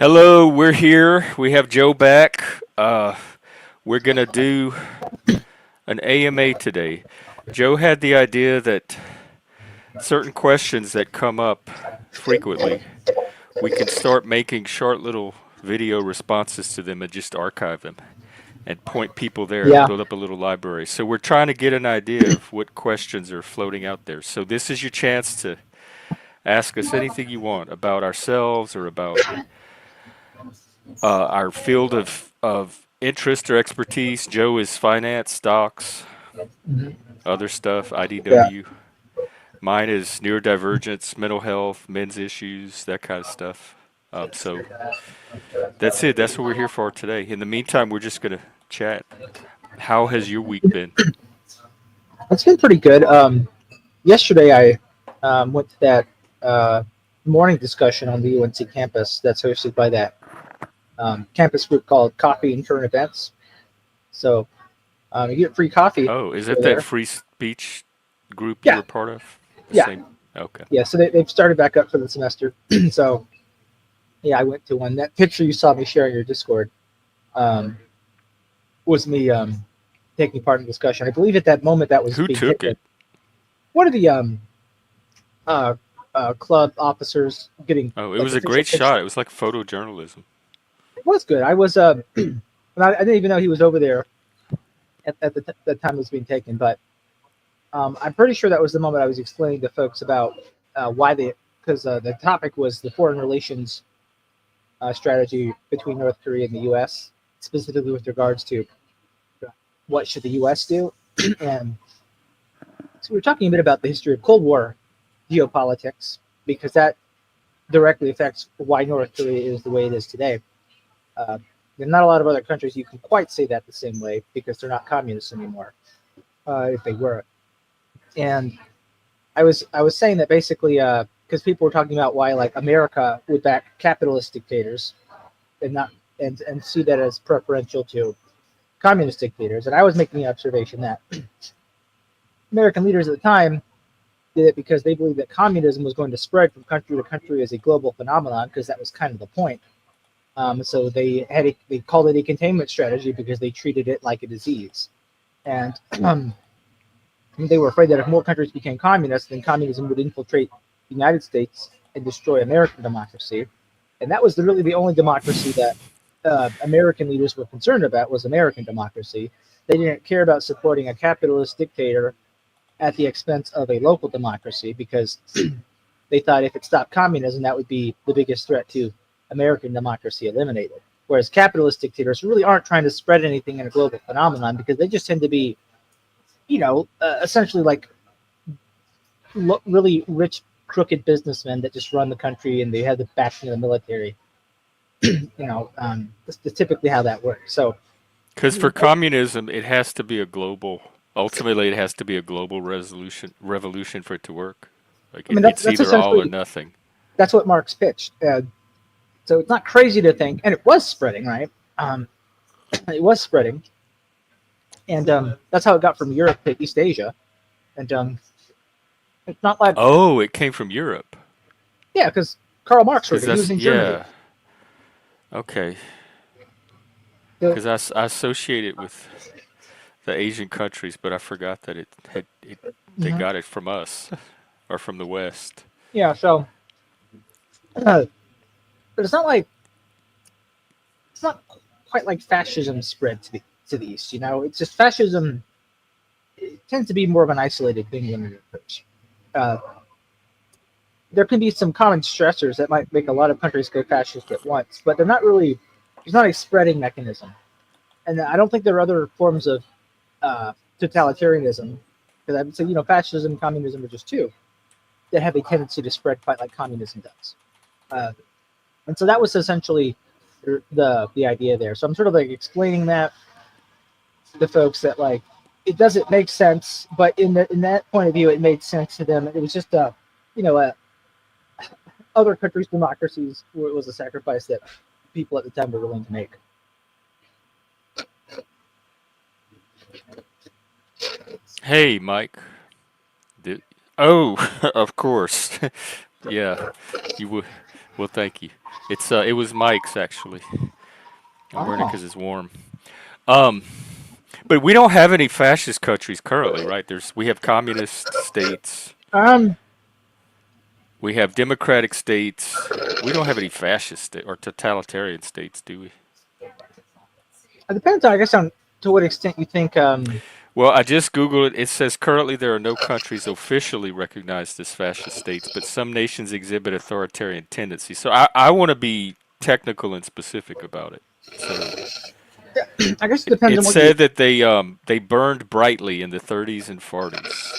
Hello, we're here. We have Joe back. We're gonna do an AMA today. Joe had the idea that certain questions that come up frequently, we can start making short little video responses to them and just archive them and point people there and Yeah, build up a little library. So we're trying to get an idea of what questions are floating out there. So this is your chance to ask us anything you want about ourselves or about our field of interest or expertise. Joe is finance, stocks, other stuff, yeah. IDW. Mine is neurodivergence, mental health, men's issues, that kind of stuff. So that's it. That's what we're here for today. In the meantime, we're just going to chat. How has your week been? It's been pretty good. Yesterday I went to that morning discussion on the UNC campus that's hosted by that campus group called Coffee and Current Events. So you get free coffee if Oh, is you're that that there. free speech group you Yeah, were part of? The yeah, same? Okay. yeah. So they've started back up for the semester. So yeah, I went to one. That picture you saw me share in your Discord um, was me taking part in the discussion. I believe at that moment that was Who being took taken. it? One of the uh, club officers getting Oh, it like was a official great shot. picture. It was like photojournalism. It was good. I was and I didn't even know he was over there at the time it was being taken, but I'm pretty sure that was the moment I was explaining to folks about why they because the topic was the foreign relations strategy between North Korea and the U.S. specifically with regards to what should the U.S. do, and so we were talking a bit about the history of Cold War geopolitics because that directly affects why North Korea is the way it is today. Uh, there are not a lot of other countries you can quite say that the same way because they're not communists anymore, if they were. And I was saying that basically because people were talking about why like America would back capitalist dictators and not and see that as preferential to communist dictators. And I was making the observation that American leaders at the time did it because they believed that communism was going to spread from country to country as a global phenomenon because that was kind of the point. So they called it a containment strategy because they treated it like a disease, and they were afraid that if more countries became communist, then communism would infiltrate the United States and destroy American democracy. And that was really the only democracy that American leaders were concerned about was American democracy. They didn't care about supporting a capitalist dictator at the expense of a local democracy because they thought if it stopped communism, that would be the biggest threat to American democracy eliminated. Whereas capitalist dictators really aren't trying to spread anything in a global phenomenon because they just tend to be, essentially like really rich, crooked businessmen that just run the country and they have the backing of the military. That's typically how that works. So, Because for communism, it has to be a global. Ultimately, it has to be a global revolution for it to work. Like I mean, it's that's either all or essentially nothing. that's what Marx pitched. So it's not crazy to think, and it was spreading, right? Um, it was spreading, and that's how it got from Europe to East Asia. And it's not like, Oh, it came from Europe. yeah, because Karl Marx Because heard it. He was that's in Germany. yeah. Okay. So, Because I associate it with the Asian countries, but I forgot that they mhm. got it from us or from the West. Yeah, so, but it's not like it's not quite like fascism spread to the east. It's just fascism. It tends to be more of an isolated thing when it occurs. Uh, there can be some common stressors that might make a lot of countries go fascist at once, but they're not really. There's not a spreading mechanism, and I don't think there are other forms of totalitarianism. Because I would say, fascism, communism are just two that have a tendency to spread quite like communism does. Uh, and so that was essentially the idea there. So I'm sort of like explaining that to folks that like it doesn't make sense, but in that point of view, it made sense to them. It was just you know, a other countries' democracies was a sacrifice that people at the time were willing to make. Hey, Mike. Did, oh, of course. Yeah, you would. Well, thank you. It was Mike's actually. I'm wearing it Oh, because it's warm. Um, but we don't have any fascist countries currently, right? We have communist states. um, We have democratic states. We don't have any fascist or totalitarian states, do we? it depends, I guess, on to what extent you think. Well, I just Googled it. It says currently there are no countries officially recognized as fascist states, but some nations exhibit authoritarian tendencies. So I want to be technical and specific about it. So I guess it it, depends it on what you. said that they burned brightly in the 30s and 40s.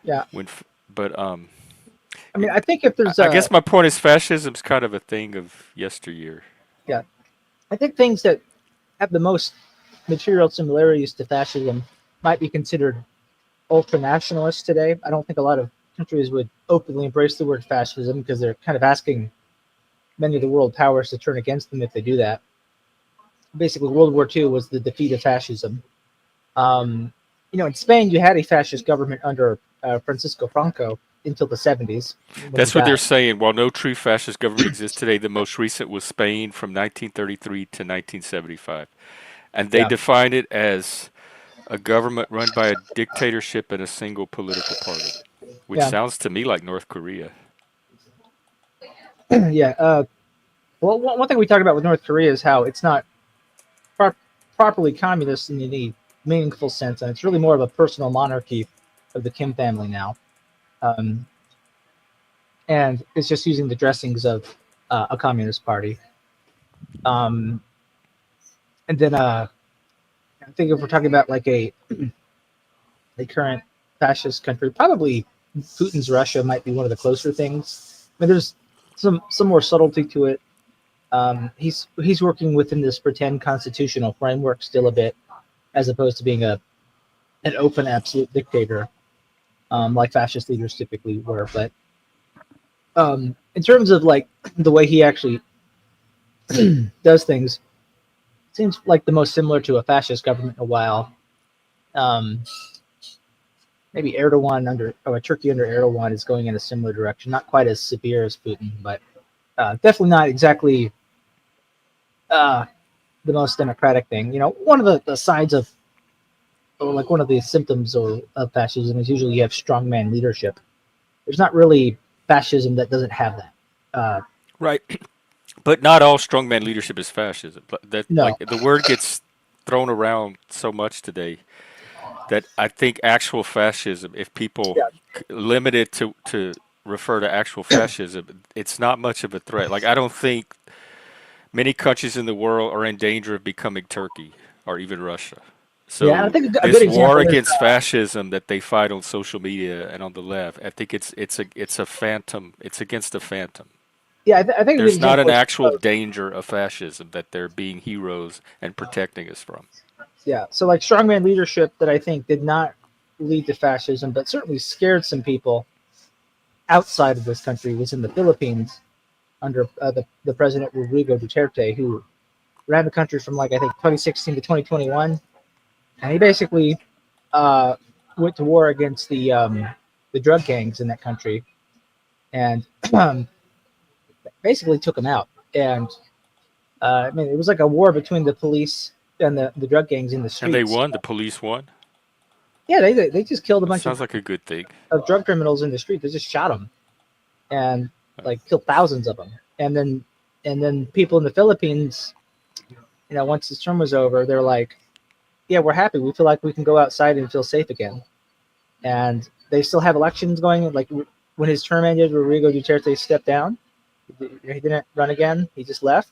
Yeah, But I mean, I think if there's I a guess my point is fascism's kind of a thing of yesteryear. yeah, I think things that have the most material similarities to fascism might be considered ultra nationalist today. I don't think a lot of countries would openly embrace the word fascism because they're kind of asking many of the world powers to turn against them if they do that. Basically, World War II was the defeat of fascism. In Spain, you had a fascist government under Francisco Franco until the 70s when he That's what they're died. saying. While no true fascist government exists today, the most recent was Spain from 1933 to 1975. And they Yeah, define it as a government run by a dictatorship and a single political party, which yeah, sounds to me like North Korea. yeah. Well, one thing we talked about with North Korea is how it's not pro- properly communist in any meaningful sense, and it's really more of a personal monarchy of the Kim family now. Um, and it's just using the dressings of a communist party. Um, and then I think if we're talking about like a current fascist country, probably Putin's Russia might be one of the closer things. I mean, there's some more subtlety to it. He's working within this pretend constitutional framework still a bit, as opposed to being a an open absolute dictator, like fascist leaders typically were. But in terms of like the way he actually does things, seems like the most similar to a fascist government in a while. Um, Maybe Erdogan Turkey under Erdogan is going in a similar direction. Not quite as severe as Putin, but definitely not exactly uh, the most democratic thing. One of the sides of, or like one of the symptoms of fascism is usually you have strongman leadership. There's not really fascism that doesn't have that. Right. But not all strongman leadership is fascism. That No, like the word gets thrown around so much today that I think actual fascism, if people yeah, limit it to refer to actual fascism, it's not much of a threat. Like I don't think many countries in the world are in danger of becoming Turkey or even Russia. yeah. And I So think a good this war example is against fascism that they fight on social media and on the left, I think it's a phantom. It's against a phantom. yeah. I think a good There's not example an is actual danger of fascism that they're being heroes and protecting us from. yeah. So like strongman leadership that I think did not lead to fascism, but certainly scared some people outside of this country was in the Philippines under the president Rodrigo Duterte, who ran the country from like I think 2016 to 2021, and he basically uh, went to war against the drug gangs in that country, and basically took them out. And I mean, it was like a war between the police and the drug gangs in the And they streets. won. The police won. Yeah, they just killed a That bunch sounds like a good thing. of drug criminals in the street. They just shot them and like killed thousands of them. And then people in the Philippines, once this term was over, they're like, yeah, we're happy. We feel like we can go outside and feel safe again. And they still have elections going. Like when his term ended, Rodrigo Duterte stepped down. He didn't run again. He just left.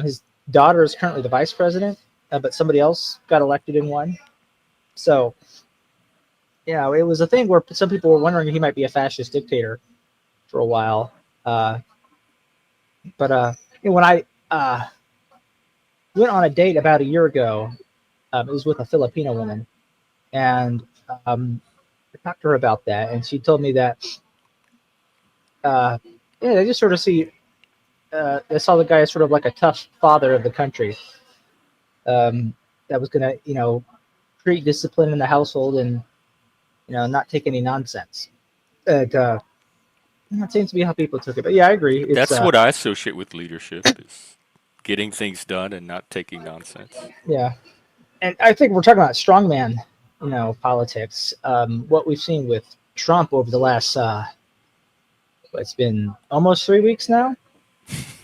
His daughter is currently the vice president, but somebody else got elected and won. So, it was a thing where some people were wondering if he might be a fascist dictator for a while. Uh, but when I went on a date about a year ago, it was with a Filipino woman, and I talked to her about that, and she told me that uh, yeah, they just sort of they saw the guy as sort of like a tough father of the country, that was gonna create discipline in the household and not take any nonsense. And That seems to be how people took it. But yeah, I agree. It's That's what I associate with leadership is getting things done and not taking nonsense. yeah, and I think we're talking about strongman, politics. What we've seen with Trump over the last, it's been almost 3 weeks now,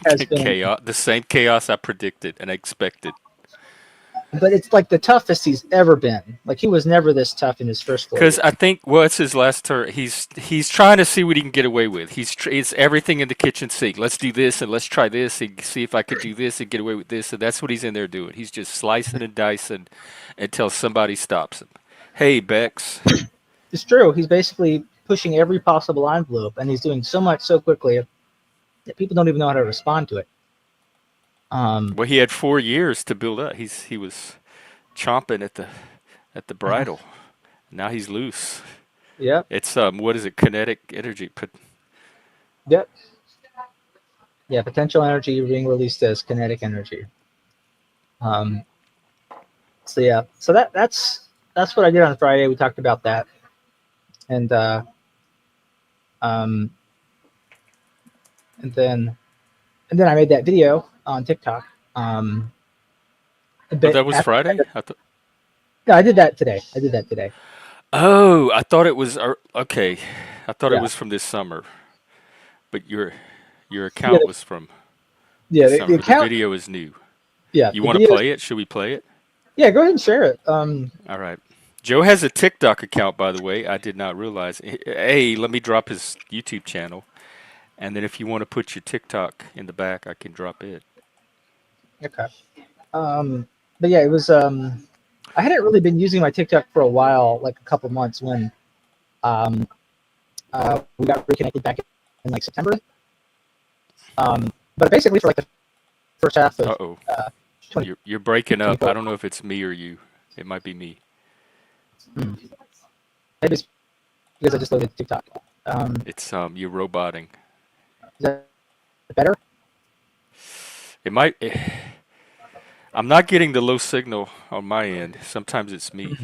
has been, Chaos, the same chaos I predicted and expected. but it's like the toughest he's ever been. Like he was never this tough in his first 4 years. Because I think what's his last term? He's trying to see what he can get away with. It's everything in the kitchen sink. Let's do this and let's try this and see if I could do this and get away with this. And that's what he's in there doing. He's just slicing and dicing until somebody stops him. Hey, Bex. It's true. He's basically pushing every possible envelope, and he's doing so much so quickly that people don't even know how to respond to it. Well, he had 4 years to build up. He was chomping at the bridle. Now he's loose. Yep. It's what is it? Kinetic energy. Yep. Yeah, potential energy being released as kinetic energy. So yeah, so that's what I did on Friday. We talked about that, and and then I made that video on TikTok. Oh, that was Friday. No, I did that today. Oh, I thought it was okay. I thought it Yeah. was from this summer, but your Yeah, account was from yeah, this the summer. But the account. video is new. Yeah, You the want to video. play it? Should we play it? Yeah, go ahead and share it. All right. Joe has a TikTok account, by the way. I did not realize. Hey, let me drop his YouTube channel, and then if you want to put your TikTok in the back, I can drop it. Okay. But yeah, it was. I hadn't really been using my TikTok for a while, like a couple months when we got reconnected back in like September. But basically for like the first half of Uh-oh. 20. You're breaking up. I don't know if it's me or you. It might be me. Maybe it's because I just loaded TikTok. It's you're roboting. Is that better? It might. I'm not getting the low signal on my end. Sometimes it's me.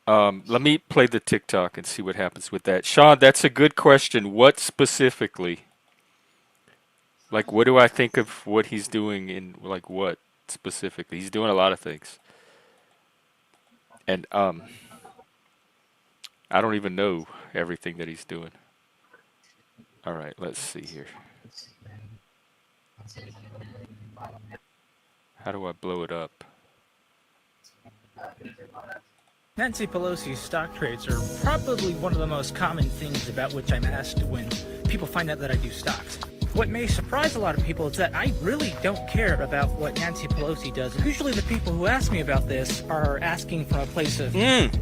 Let me play the TikTok and see what happens with that. Sean, that's a good question. What specifically? Like, what do I think of what he's doing in, like, what specifically? He's doing a lot of things. And, I don't even know everything that he's doing. All right, let's see here. How do I blow it up? Nancy Pelosi's stock trades are probably one of the most common things about which I'm asked when people find out that I do stocks. What may surprise a lot of people is that I really don't care about what Nancy Pelosi does. Usually the people who ask me about this are asking from a place of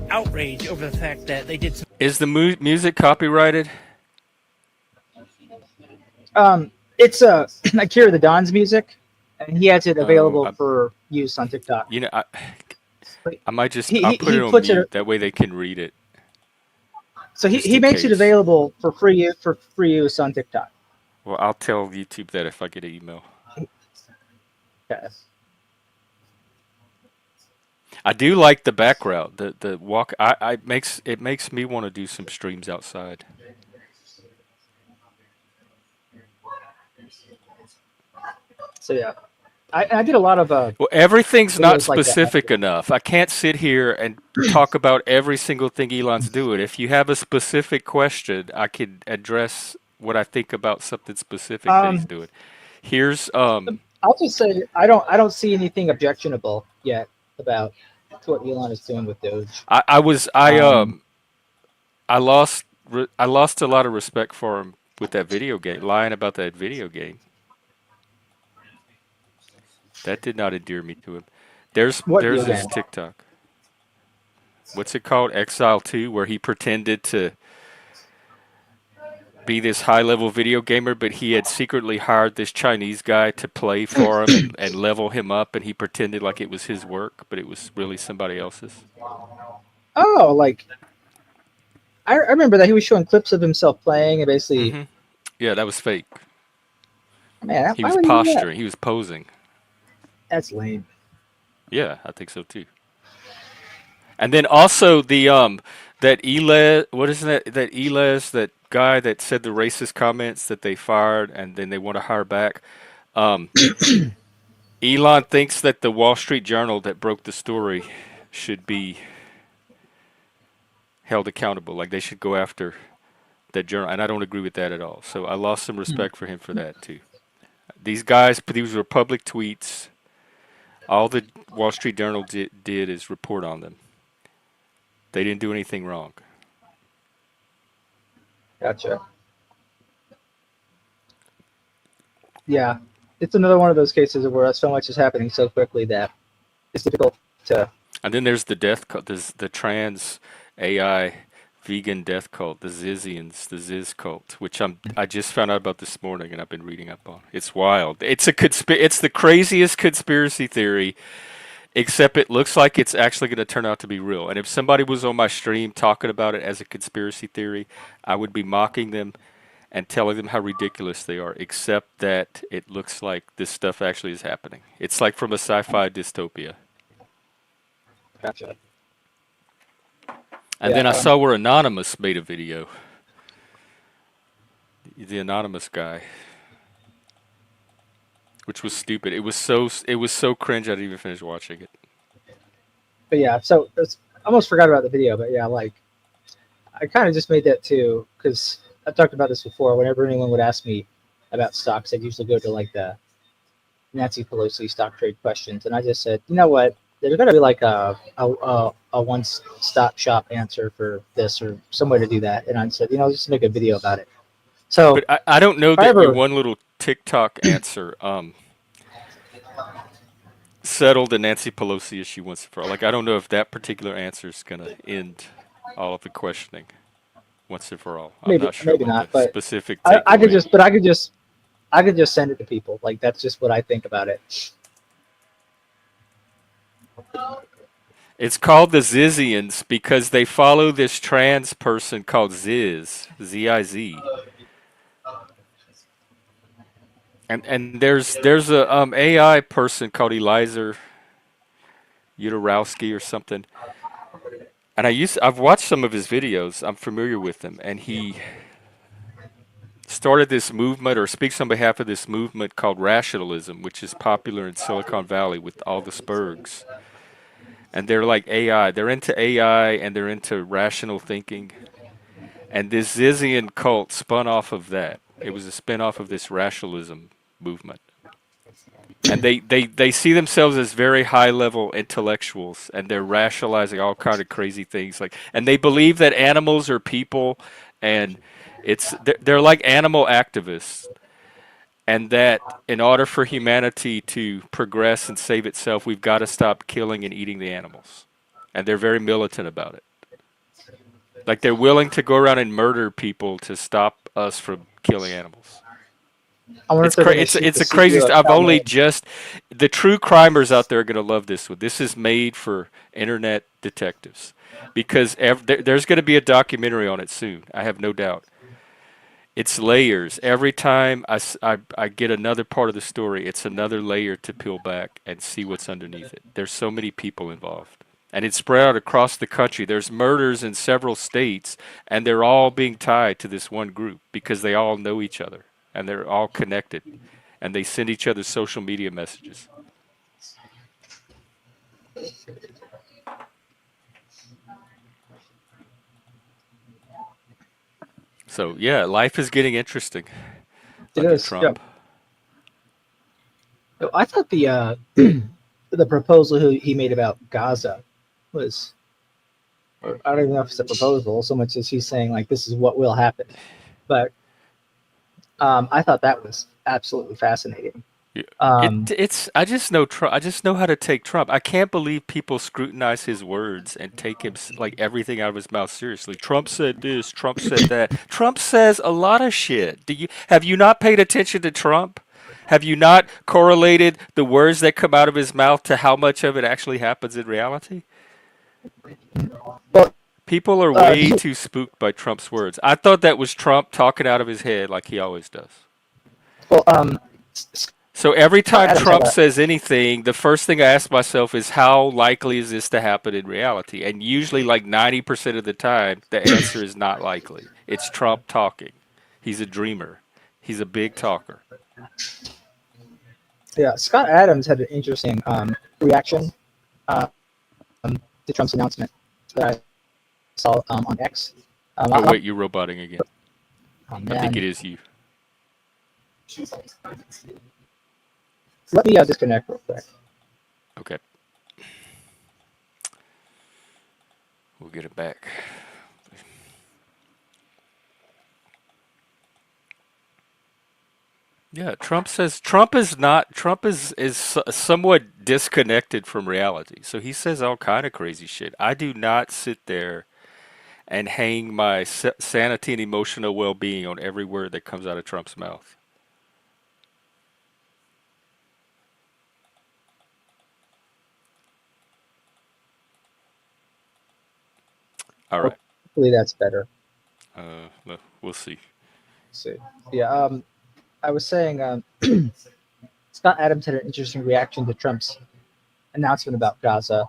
outrage over the fact that they did some... Is the music copyrighted? It's Akira the Don's music, and he has it available for use on TikTok. You know, I might just He I'll put it on puts mute. it. That way they can read it. So Just he in makes it case. available for free use on TikTok. Well, I'll tell YouTube that if I get an email. Yes. I do like the background. The walk. It makes me want to do some streams outside. So yeah, I did a lot of Well, everything's not videos like that. specific enough. I can't sit here and talk about every single thing Elon's doing. If you have a specific question, I can address what I think about something specific that he's doing. Here's I'll just say I don't see anything objectionable yet about what Elon is doing with Doge. I lost a lot of respect for him with that video game, lying about that video game. That did not endear me to him. There's video his game? TikTok. What's it called? Exile 2, where he pretended to be this high-level video gamer, but he had secretly hired this Chinese guy to play for him and level him up, and he pretended like it was his work, but it was really somebody else's. Oh, like I remember that he was showing clips of himself playing and basically. Yeah, that was fake. Man, He why was would he do that? posturing. He was posing. That's lame. Yeah, I think so too. And then also the that Elias, what is that? That Elias that guy that said the racist comments that they fired and then they want to hire back. Um, Elon thinks that the Wall Street Journal that broke the story should be held accountable. Like they should go after that journal, and I don't agree with that at all. So I lost some respect for him for that too. These guys, these were public tweets. All the Wall Street Journal did is report on them. They didn't do anything wrong. Gotcha. Yeah, it's another one of those cases where so much is happening so quickly that it's difficult to. And then there's the death cult, there's the trans AI vegan death cult, the Zizians, the Ziz cult, which I just found out about this morning and I've been reading up on. It's wild. It's the craziest conspiracy theory, except it looks like it's actually going to turn out to be real. And if somebody was on my stream talking about it as a conspiracy theory, I would be mocking them and telling them how ridiculous they are, except that it looks like this stuff actually is happening. It's like from a sci-fi dystopia. Gotcha. And then I saw where Anonymous made a video. The Anonymous guy, which was stupid. It was so cringe I didn't even finish watching it. But yeah, so I almost forgot about the video, but yeah, like I kind of just made that too because I've talked about this before. Whenever anyone would ask me about stocks, I'd usually go to like the Nancy Pelosi stock trade questions, and I just said, you know what? There's got to be like a one-stop shop answer for this or some way to do that. And I said, just make a video about it. So, but I don't know that your one little TikTok answer settled the Nancy Pelosi issue once and for all. Like, I don't know if that particular answer is going to end all of the questioning once and for all. I'm not sure maybe not, but specific. I could just send it to people. Like, that's just what I think about it. It's called the Zizians because they follow this trans person called Ziz, Z-I-Z. And there's a AI person called Eliezer Udorowski or something. And I've watched some of his videos. I'm familiar with him, and he started this movement or speaks on behalf of this movement called rationalism, which is popular in Silicon Valley with all the Spurgs. And they're like AI. They're into AI and they're into rational thinking. And this Zizian cult spun off of that. It was a spin-off of this rationalism movement. And they see themselves as very high-level intellectuals, and they're rationalizing all kind of crazy things. And they believe that animals are people, and they're like animal activists. And that in order for humanity to progress and save itself, we've got to stop killing and eating the animals. And they're very militant about it. Like they're willing to go around and murder people to stop us from killing animals. It's a crazy stuff. I've only just the true crimers out there are going to love this one. This is made for internet detectives because there's going to be a documentary on it soon. I have no doubt. It's layers. Every time I get another part of the story, it's another layer to peel back and see what's underneath it. There's so many people involved. And it's spread out across the country. There's murders in several states, and they're all being tied to this one group because they all know each other, and they're all connected, and they send each other social media messages. So yeah, life is getting interesting. It is. Trump. Yeah. I thought the proposal he made about Gaza was, or I don't even know if it's a proposal so much as he's saying like this is what will happen. But I thought that was absolutely fascinating. I just know Trump. I just know how to take Trump. I can't believe people scrutinize his words and take him like everything out of his mouth seriously. Trump said this. Trump said that. Trump says a lot of shit. Have you not paid attention to Trump? Have you not correlated the words that come out of his mouth to how much of it actually happens in reality? Well, people are way too spooked by Trump's words. I thought that was Trump talking out of his head like he always does. Well, So every time Trump says anything, the first thing I ask myself is how likely is this to happen in reality? And usually like 90% of the time, the answer is not likely. It's Trump talking. He's a dreamer. He's a big talker. Yeah, Scott Adams had an interesting reaction to Trump's announcement that I saw on X. Oh, I, wait, you're roboting again. oh I think it man, is you. let me disconnect real quick. Okay. We'll get it back. Yeah, Trump is somewhat disconnected from reality. So he says all kind of crazy shit. I do not sit there and hang my sanity and emotional well-being on every word that comes out of Trump's mouth. All right. Hopefully that's better. We'll see. So yeah, I was saying Scott Adams had an interesting reaction to Trump's announcement about Gaza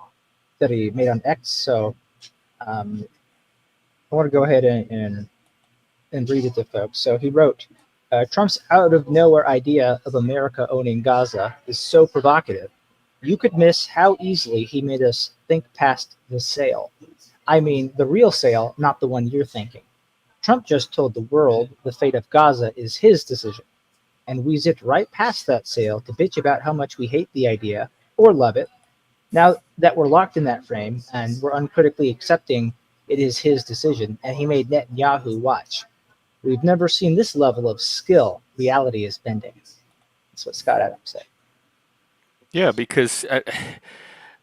that he made on X. So um, I want to go ahead and read it to folks. So he wrote, Trump's out of nowhere idea of America owning Gaza is so provocative. You could miss how easily he made us think past the sale. I mean, the real sale, not the one you're thinking. Trump just told the world the fate of Gaza is his decision. And we zipped right past that sale to bitch about how much we hate the idea or love it. Now that we're locked in that frame and we're uncritically accepting it is his decision, and he made Netanyahu watch. We've never seen this level of skill. Reality is bending. That's what Scott Adams said. Yeah, because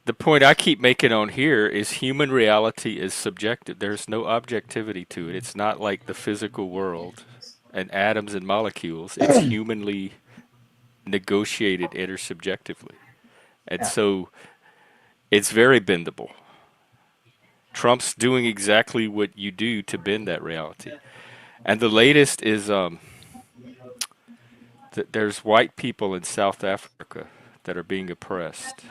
the point I keep making on here is human reality is subjective. There's no objectivity to it. It's not like the physical world and atoms and molecules. It's humanly negotiated intersubjectively. And Yeah. so it's very bendable. Trump's doing exactly what you do to bend that reality. And the latest is that there's white people in South Africa that are being oppressed,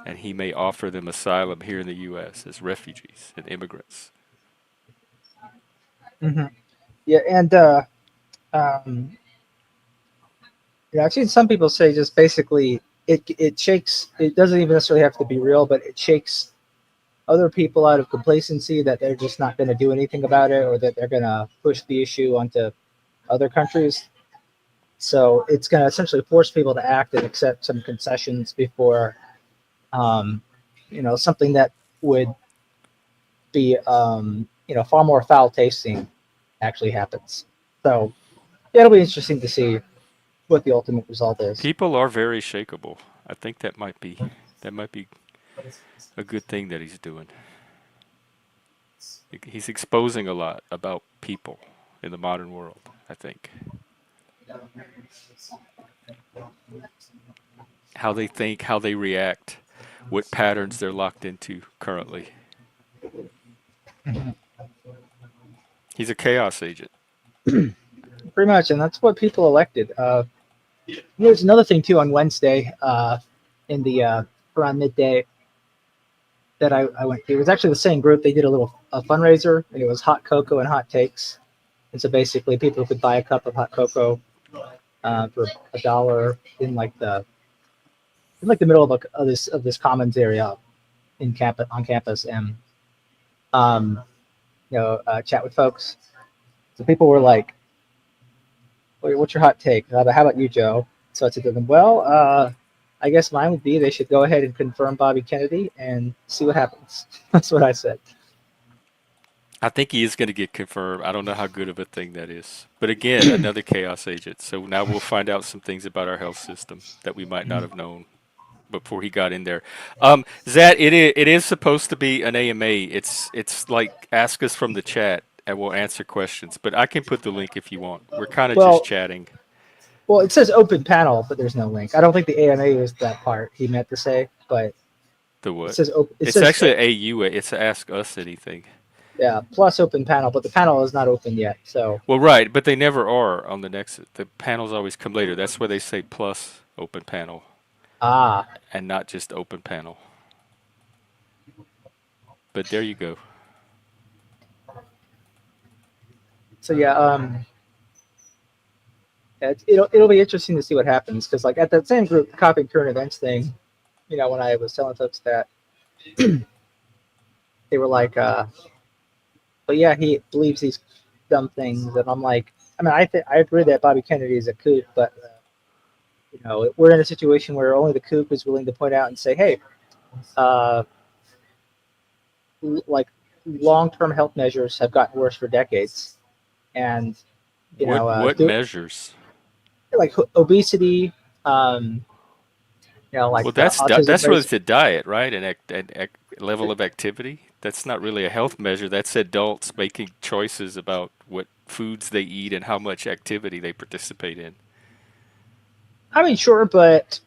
and he may offer them asylum here in the U.S. as refugees and immigrants. Mm-hmm. Yeah, and um, yeah, I've seen some people say just basically it shakes. It doesn't even necessarily have to be real, but it shakes other people out of complacency that they're just not going to do anything about it, or that they're going to push the issue onto other countries. So it's going to essentially force people to act and accept some concessions before, um, something that would be, far more foul tasting actually happens. So yeah, it'll be interesting to see what the ultimate result is. People are very shakeable. I think that might be a good thing that he's doing. He's exposing a lot about people in the modern world, I think. How they think, how they react, what patterns they're locked into currently. He's a chaos agent. Pretty much, and that's what people elected. There's another thing too on Wednesday, in the around midday that I went to. It was actually the same group. They did a fundraiser, and it was hot cocoa and hot takes. And so basically, people could buy a cup of hot cocoa for $1 in like the middle of this commons area in campus on campus, and um, chat with folks. So people were like, "What's your hot take? How about you, Joe?" So I said to them, "Well, I guess mine would be they should go ahead and confirm Bobby Kennedy and see what happens." That's what I said. I think he is going to get confirmed. I don't know how good of a thing that is. But again, another chaos agent. So now we'll find out some things about our health system that we might not have known before he got in there. Zat, it is supposed to be an AMA. It's like ask us from the chat and we'll answer questions. But I can put the link if you want. We're kind of just Well, chatting. well, it says open panel, but there's no link. I don't think the AMA is that part he meant to say, but The it what? says open. It It's says actually a AU. It's ask us anything. yeah plus open panel, but the panel is not open yet. So Well, right, but they never are on the Nexus. The panels always come later. That's why they say plus open panel ah, and not just open panel. But there you go. So yeah, it'll be interesting to see what happens because like at that same group, the copying current events thing, when I was telling folks that, they were like, but yeah, he believes these dumb things, and I'm like, I mean, I agree that Bobby Kennedy is a kook, but we're in a situation where only the kook is willing to point out and say, hey, uh, like long-term health measures have gotten worse for decades, and What measures? like obesity, um, like Well, autism that's rates. related to diet, right? And level of activity. That's not really a health measure. That's adults making choices about what foods they eat and how much activity they participate in, I mean, sure, but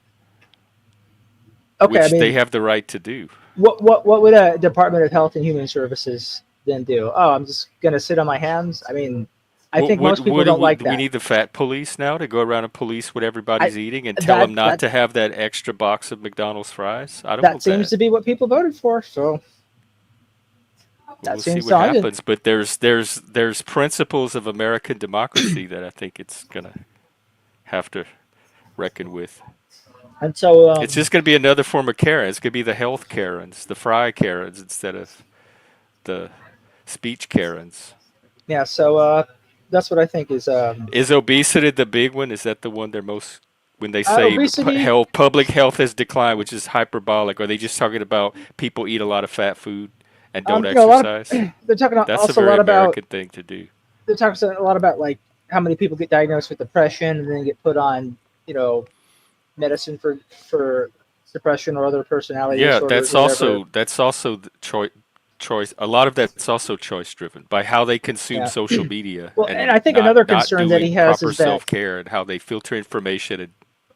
okay. I which they mean, have the right to do. what would a Department of Health and Human Services then do? Oh, I'm just gonna sit on my hands. I mean, I What think most people would don't like we that. need the fat police now to go around and police what I everybody's eating and tell them that not that to have that extra box of McDonald's fries? I don't that want seems that. to be what people voted for. So Well, that we'll see seems what so. I didn't. happens, but there's principles of American democracy that I think it's gonna have to reckon with. And so It's just going to be another form of Karen. It's going to be the health Karens, the fry Karens instead of the speech Karens. yeah. So that's what I think is Is obesity the big one? Is that the one they're most when they say obesity. health, public health has declined, which is hyperbolic? Are they just talking about people eat a lot of fat food and don't A lot of exercise? they're talking That's a also a very lot about American thing to do. they're talking a lot about like how many people get diagnosed with depression and then get put on you know medicine for depression or other personality Yeah, disorders or whatever. that's also the choice. A lot of that's also choice driven by how they consume Yeah. social media Well, and and I think another not concern that doing he has proper is that self care and how they filter information and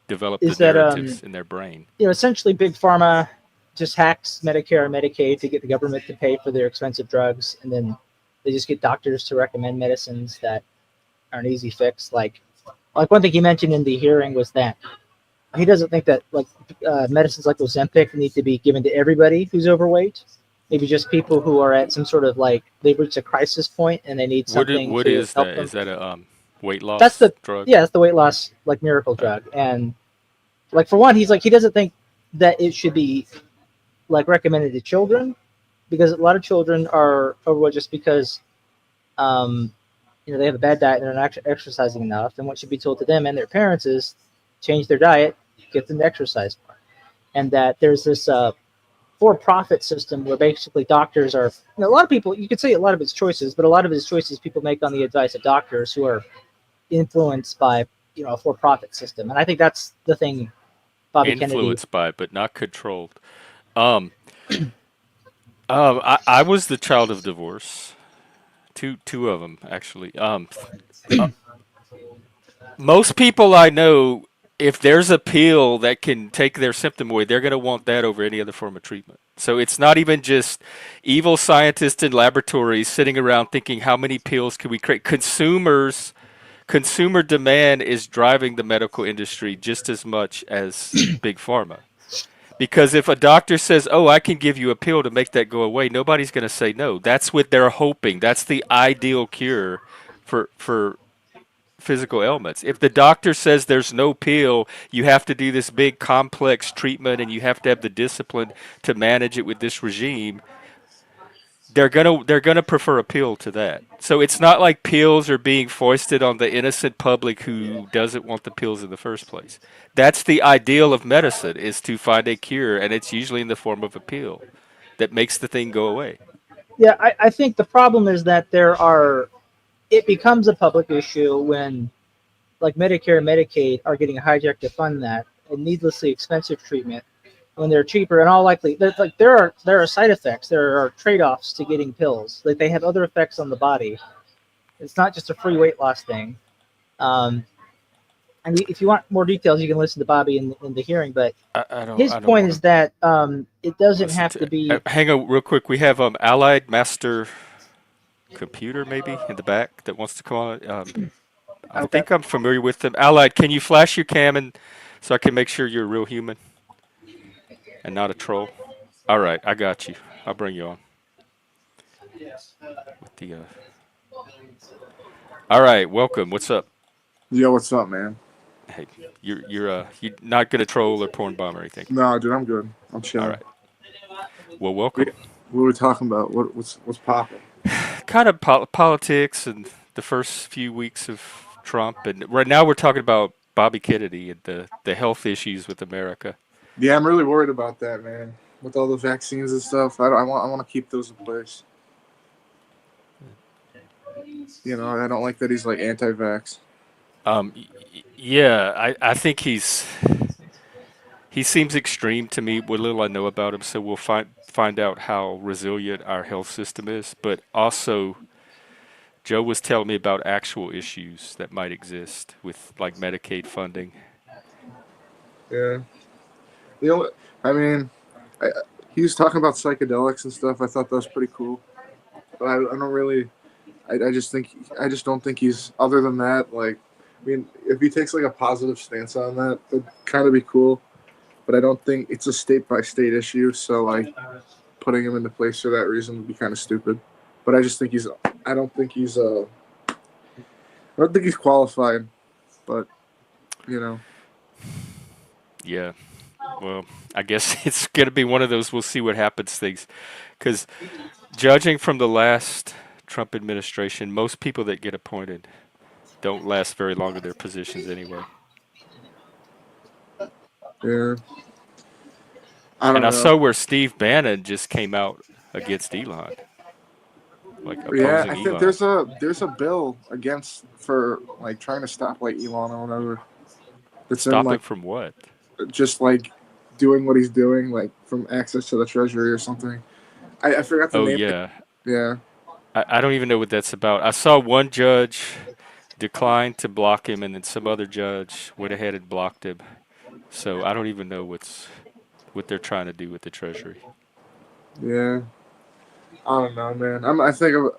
develop the is that narratives in their brain. essentially big pharma just hacks Medicare and Medicaid to get the government to pay for their expensive drugs, and then they just get doctors to recommend medicines that are an easy fix. Like one thing he mentioned in the hearing was that he doesn't think that like medicines like Ozempic need to be given to everybody who's overweight. Maybe just people who are at some sort of like they've reached a crisis point and they need something What to is help that? them. Is that a weight That's loss the drug? Yeah, that's the weight loss like miracle Uh, drug. And like for one, he's like he doesn't think that it should be like recommended to children because a lot of children are overweight just because um, they have a bad diet and they're not exercising enough. And what should be told to them and their parents is change their diet, get them to exercise more. And that there's this for-profit system where basically doctors are a lot of people. You could say a lot of it's choices, but a lot of it's choices people make on the advice of doctors who are influenced by a for-profit system. And I think that's the thing Bobby Kennedy. influenced by, but not controlled. Um, I was the child of divorce. Two of them actually. Uh, Most people I know, if there's a pill that can take their symptom away, they're going to want that over any other form of treatment. So it's not even just evil scientists in laboratories sitting around thinking how many pills can we create. Consumer demand is driving the medical industry just as much as big pharma. Because if a doctor says, "Oh, I can give you a pill to make that go away," nobody's going to say no. That's what they're hoping. That's the ideal cure for physical ailments. If the doctor says there's no pill, you have to do this big complex treatment and you have to have the discipline to manage it with this regime, they're gonna prefer a pill to that. So it's not like pills are being foisted on the innocent public who doesn't want the pills in the first place. That's the ideal of medicine is to find a cure and it's usually in the form of a pill that makes the thing go away. Yeah, I think the problem is that it becomes a public issue when like Medicare and Medicaid are getting hijacked to fund that and needlessly expensive treatment when they're cheaper and all likely there are side effects, there are trade-offs to getting pills, like they have other effects on the body. It's not just a free weight loss thing. um, and if you want more details you can listen to Bobby in the hearing, but his I don't point want is to that it doesn't listen have to to be. hang on real quick. We have Allied Master Computer maybe in the back that wants to come on. I Okay. think I'm familiar with them. Allied, can you flash your cam and so I can make sure you're a real human and not a troll? All right, I got you. I'll bring you on with the. All right, welcome. What's up? Yo, what's up, man? Hey, you're not gonna troll or porn bomb or anything. No, dude, I'm good. I'm All chilling. right. Well, We, welcome. what are we talking about? What's popping? Kind of politics and the first few weeks of Trump, and right now we're talking about Bobby Kennedy and the health issues with America. Yeah, I'm really worried about that, man. With all the vaccines and stuff, I want to keep those in place. I don't like that he's like anti-vax. Yeah, I think he seems extreme to me. What little I know about him, so we'll find out how resilient our health system is. But also, Joe was telling me about actual issues that might exist with like Medicaid funding. Yeah, the only, I mean, I, he was talking about psychedelics and stuff. I thought that was pretty cool, but I don't really. I just don't think he's. Other than that, like, I mean, if he takes like a positive stance on that, that'd kind of be cool. But I don't think it's a state by state issue. So like putting him into place for that reason would be kind of stupid. But I just think he's. I don't think he's. I don't think he's qualified. But you know. Yeah. Well, I guess it's going to be one of those we'll see what happens things. Because judging from the last Trump administration, most people that get appointed don't last very long in their positions anyway. Yeah. I And don't I know. saw where Steve Bannon just came out against Elon, like Yeah, I opposing think Elon. there's a bill against for like trying to stop like Elon or whatever. That's in Stop like him from what? just like doing what he's doing, like from access to the treasury or something. I forgot the Oh, name. yeah. Yeah. I don't even know what that's about. I saw one judge declined to block him, and then some other judge went ahead and blocked him. So I don't even know what they're trying to do with the Treasury. Yeah. I don't know, man. I think I'm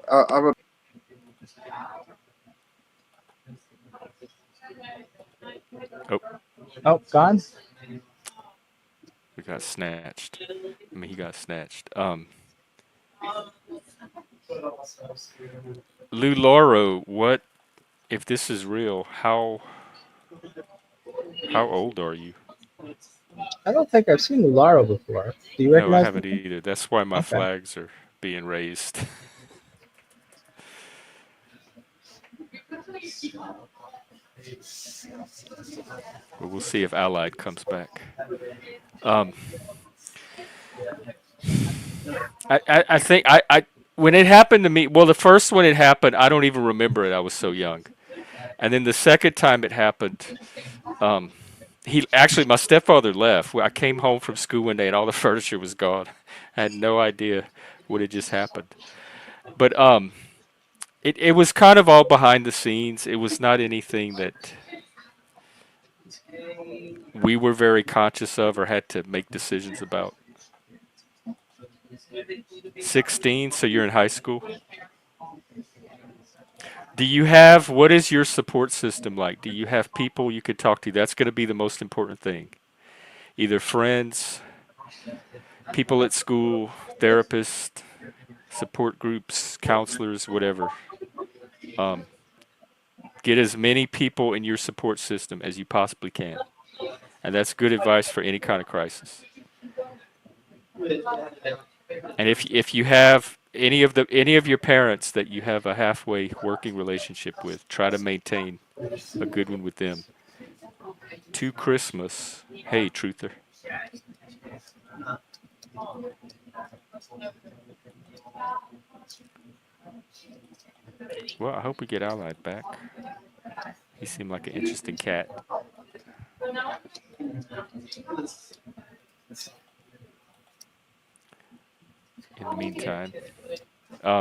Oh, Oh, gone. we got snatched. I mean, he got snatched. Lou Lauro, what if this is real? How old are you? I don't think I've seen Laro before. Do you No, I recognize me? haven't either. That's why my Okay. flags are being raised. But we'll see if Allied comes back. Um, I think I when it happened to me. Well, the first one it happened, I don't even remember it. I was so young. And then the second time it happened, um, he actually my stepfather left. I came home from school one day and all the furniture was gone. I had no idea what had just happened. But it was kind of all behind the scenes. It was not anything that we were very conscious of or had to make decisions about. 16, so you're in high school. Do you have what is your support system like? Do you have people you could talk to? That's going to be the most important thing. Either friends, people at school, therapists, support groups, counselors, whatever. Um, get as many people in your support system as you possibly can, and that's good advice for any kind of crisis. And if you have any of your parents that you have a halfway working relationship with, try to maintain a good one with them. To Christmas, hey truther. Well, I hope we get Allied back. He seemed like an interesting cat. In the meantime,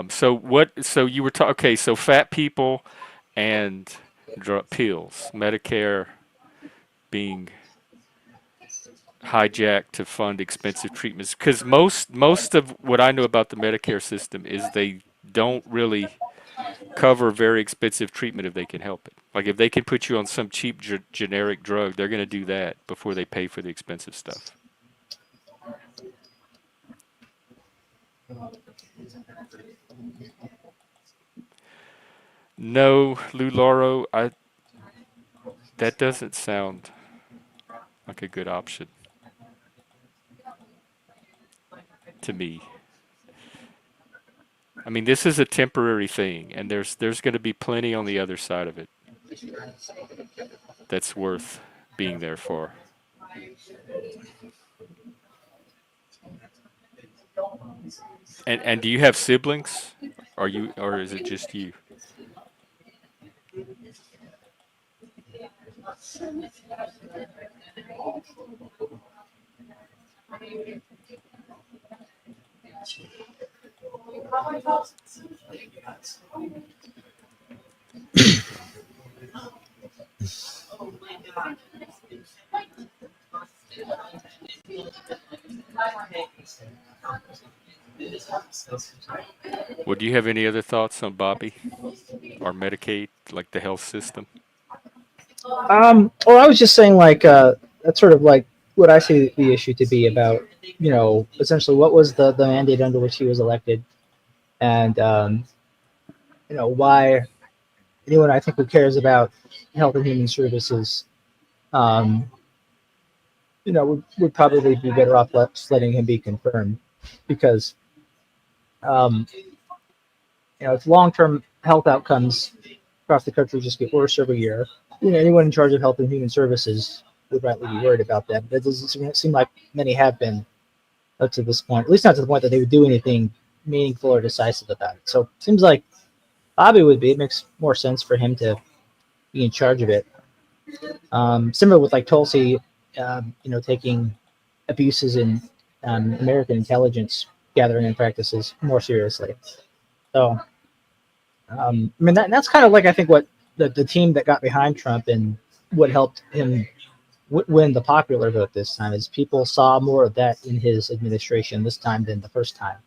so what? So you were talking. Okay, so fat people and drug pills, Medicare being hijacked to fund expensive treatments. Because most of what I know about the Medicare system is they don't really cover very expensive treatment if they can help it. Like if they can put you on some cheap generic drug, they're going to do that before they pay for the expensive stuff. No, Lou Lauro, that doesn't sound like a good option to me. I mean, this is a temporary thing, and there's going to be plenty on the other side of it that's worth being there for. And do you have siblings? Or is it just you? Well, do you have any other thoughts on Bobby or Medicaid, like the health system? Well, I was just saying, like, that's sort of like what I see the issue to be about, essentially what was the mandate under which he was elected, and, why anyone I think who cares about health and human services, um, would probably be better off just letting him be confirmed, because, um, if long-term health outcomes across the country just get worse every year, anyone in charge of health and human services would rightly be worried about that. But it doesn't seem like many have been up to this point, at least not to the point that they would do anything meaningful or decisive about it. So it seems like Bobby would be. It makes more sense for him to be in charge of it. Similar with like Tulsi, taking abuses in American intelligence gathering and practices more seriously. So, I mean, that's kind of like I think what the team that got behind Trump and what helped him win the popular vote this time is people saw more of that in his administration this time than the first time.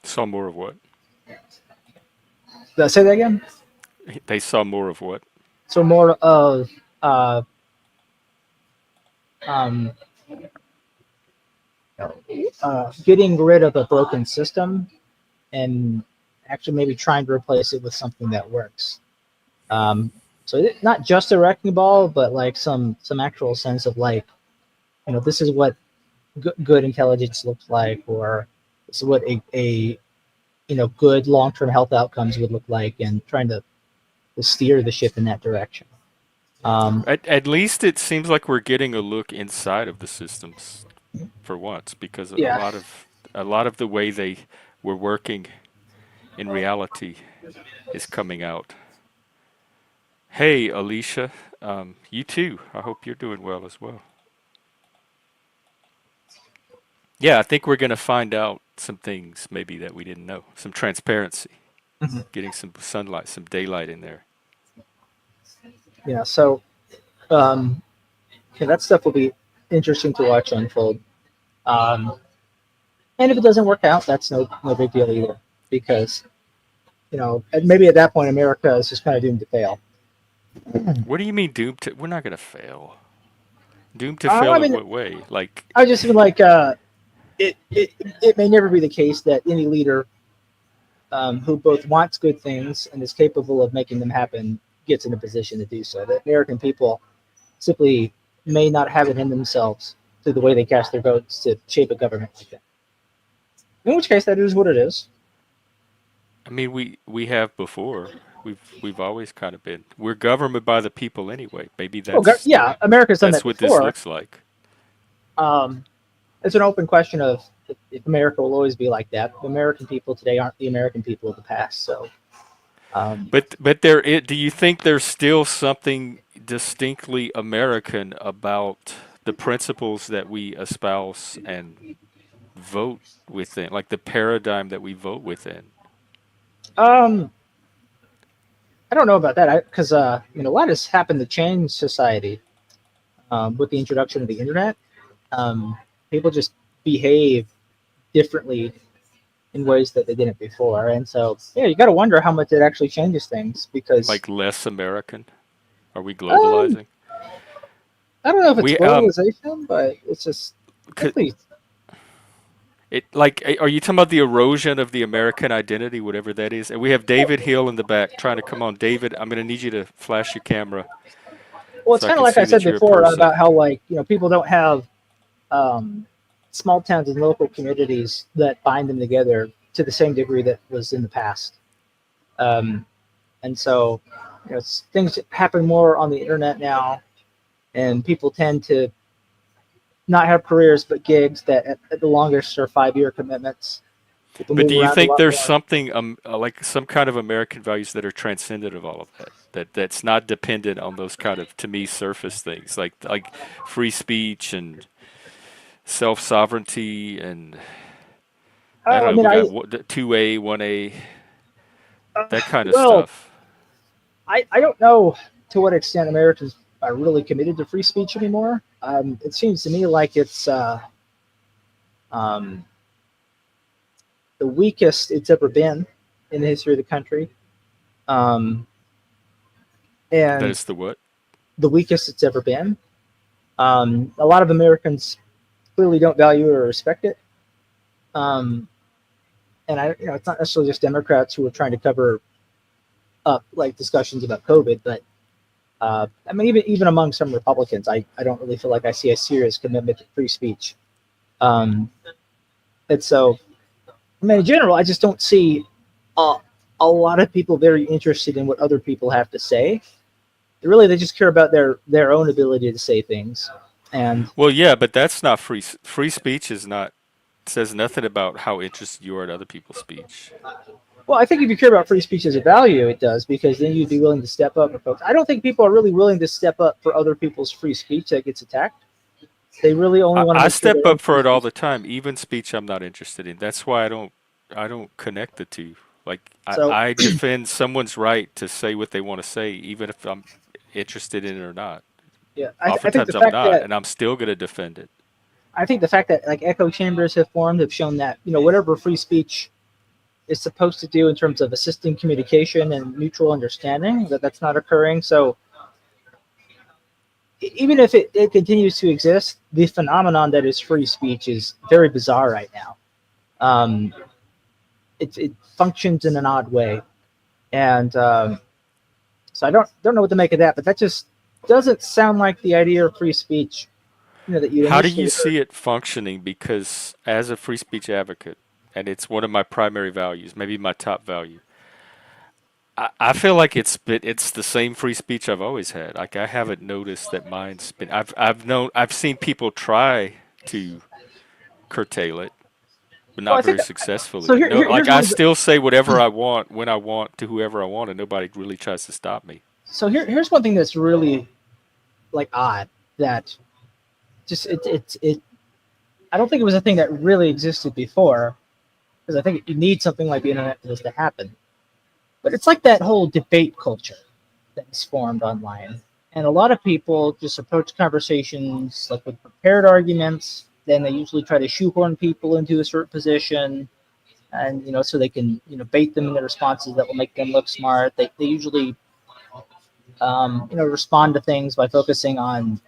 Saw more of what? Did I say that again? They saw more of what? So more of uh, um, getting rid of a broken system and actually maybe trying to replace it with something that works. Um, so not just a wrecking ball, but like some actual sense of like, this is what good intelligence looks like, or this is what a good long-term health outcomes would look like, and trying to steer the ship in that direction. At least it seems like we're getting a look inside of the systems for once, because Yeah. a lot of the way they were working in reality is coming out. Hey, Alicia, you too. I hope you're doing well as well. Yeah, I think we're going to find out some things maybe that we didn't know. Some transparency, Mhm. getting some sunlight, some daylight in there. Yeah. So, um, yeah, that stuff will be interesting to watch unfold. Um, and if it doesn't work out, that's no big deal either, because maybe at that point America is just kind of doomed to fail. What do you mean doomed to? We're not going to fail. Doomed to fail I in mean, what way? Like, I just mean like it may never be the case that any leader who both wants good things and is capable of making them happen gets in a position to do so. That American people simply may not have it in themselves through the way they cast their votes to shape a government like that. In which case, that is what it is. I mean, we have before. We've always kind of been. We're governed by the people anyway. Maybe Well, yeah, America's done that that's what this before. looks like. Um, it's an open question of if America will always be like that. The American people today aren't the American people of the past. So, But do you think there's still something distinctly American about the principles that we espouse and vote within, like the paradigm that we vote within? um, I don't know about that because a lot has happened to change society with the introduction of the internet. People just behave differently in ways that they didn't before, and so yeah, you got to wonder how much it actually changes things because Like less American? Are we um, globalizing? I don't know if it's We globalization, but it's just c- simply Are you talking about the erosion of the American identity, whatever that is? And we have David Hill in the back trying to come on. David, I'm going to need you to flash your camera Well, it's so I kind of can like I see said that you're a before person. about how, like, people don't have small towns and local communities that bind them together to the same degree that was in the past. And so, things happen more on the internet now, and people tend to not have careers but gigs that at the longest are 5-year commitments. People But do move you around a think lot there's more. something like some kind of American values that are transcendent of all of that? That's not dependent on those kind of, to me, surface things like free speech and self sovereignty and I Oh, don't I know. mean, We got 2A, 1A, that kind of well, stuff. I don't know to what extent Americans are really committed to free speech anymore. It seems to me like it's um, the weakest it's ever been in the history of the country, um, That and is the what? the weakest it's ever been. A lot of Americans clearly don't value or respect it. Um, and it's not necessarily just Democrats who are trying to cover up like discussions about COVID, but I mean, even among some Republicans, I don't really feel like I see a serious commitment to free speech. Um, and so, I mean, in general, I just don't see a, a lot of people very interested in what other people have to say. Really, they just care about their own ability to say things. And Well, yeah, but that's not free speech is not says nothing about how interested you are in other people's speech. well, I think if you care about free speech as a value, it does, because then you'd be willing to step up for folks. I don't think people are really willing to step up for other people's free speech that gets attacked. They really only want to I make sure step their own up free for it all speech. the time, even speech I'm not interested in. That's why I don't connect the two. Like So I defend someone's right to say what they want to say, even if I'm interested in it or not. yeah, I think the Oftentimes I'm fact not, that and I'm still going to defend it. like echo chambers have formed have shown that whatever free speech is supposed to do in terms of assisting communication and mutual understanding, that's not occurring. So even if it continues to exist, the phenomenon that is free speech is very bizarre right now. Um, it functions in an odd way, and so I don't know what to make of that. But that just doesn't sound like the idea of free speech, that you How do initially you heard. see it functioning? Because as a free speech advocate, and it's one of my primary values, maybe my top value, I feel like it's the same free speech I've always had. Like I haven't noticed that mine's been. I've seen people try to curtail it, but Well, not I think very so. successfully. No, like Here's I one of the still say whatever I want when I want to whoever I want, and nobody really tries to stop me. here's one thing that's really like odd that just it I don't think it was a thing that really existed before, because I think you need something like the internet for this to happen. But it's like that whole debate culture that's formed online. And a lot of people just approach conversations like with prepared arguments. Then they usually try to shoehorn people into a certain position, and so they can bait them in the responses that will make them look smart. They usually respond to things by focusing on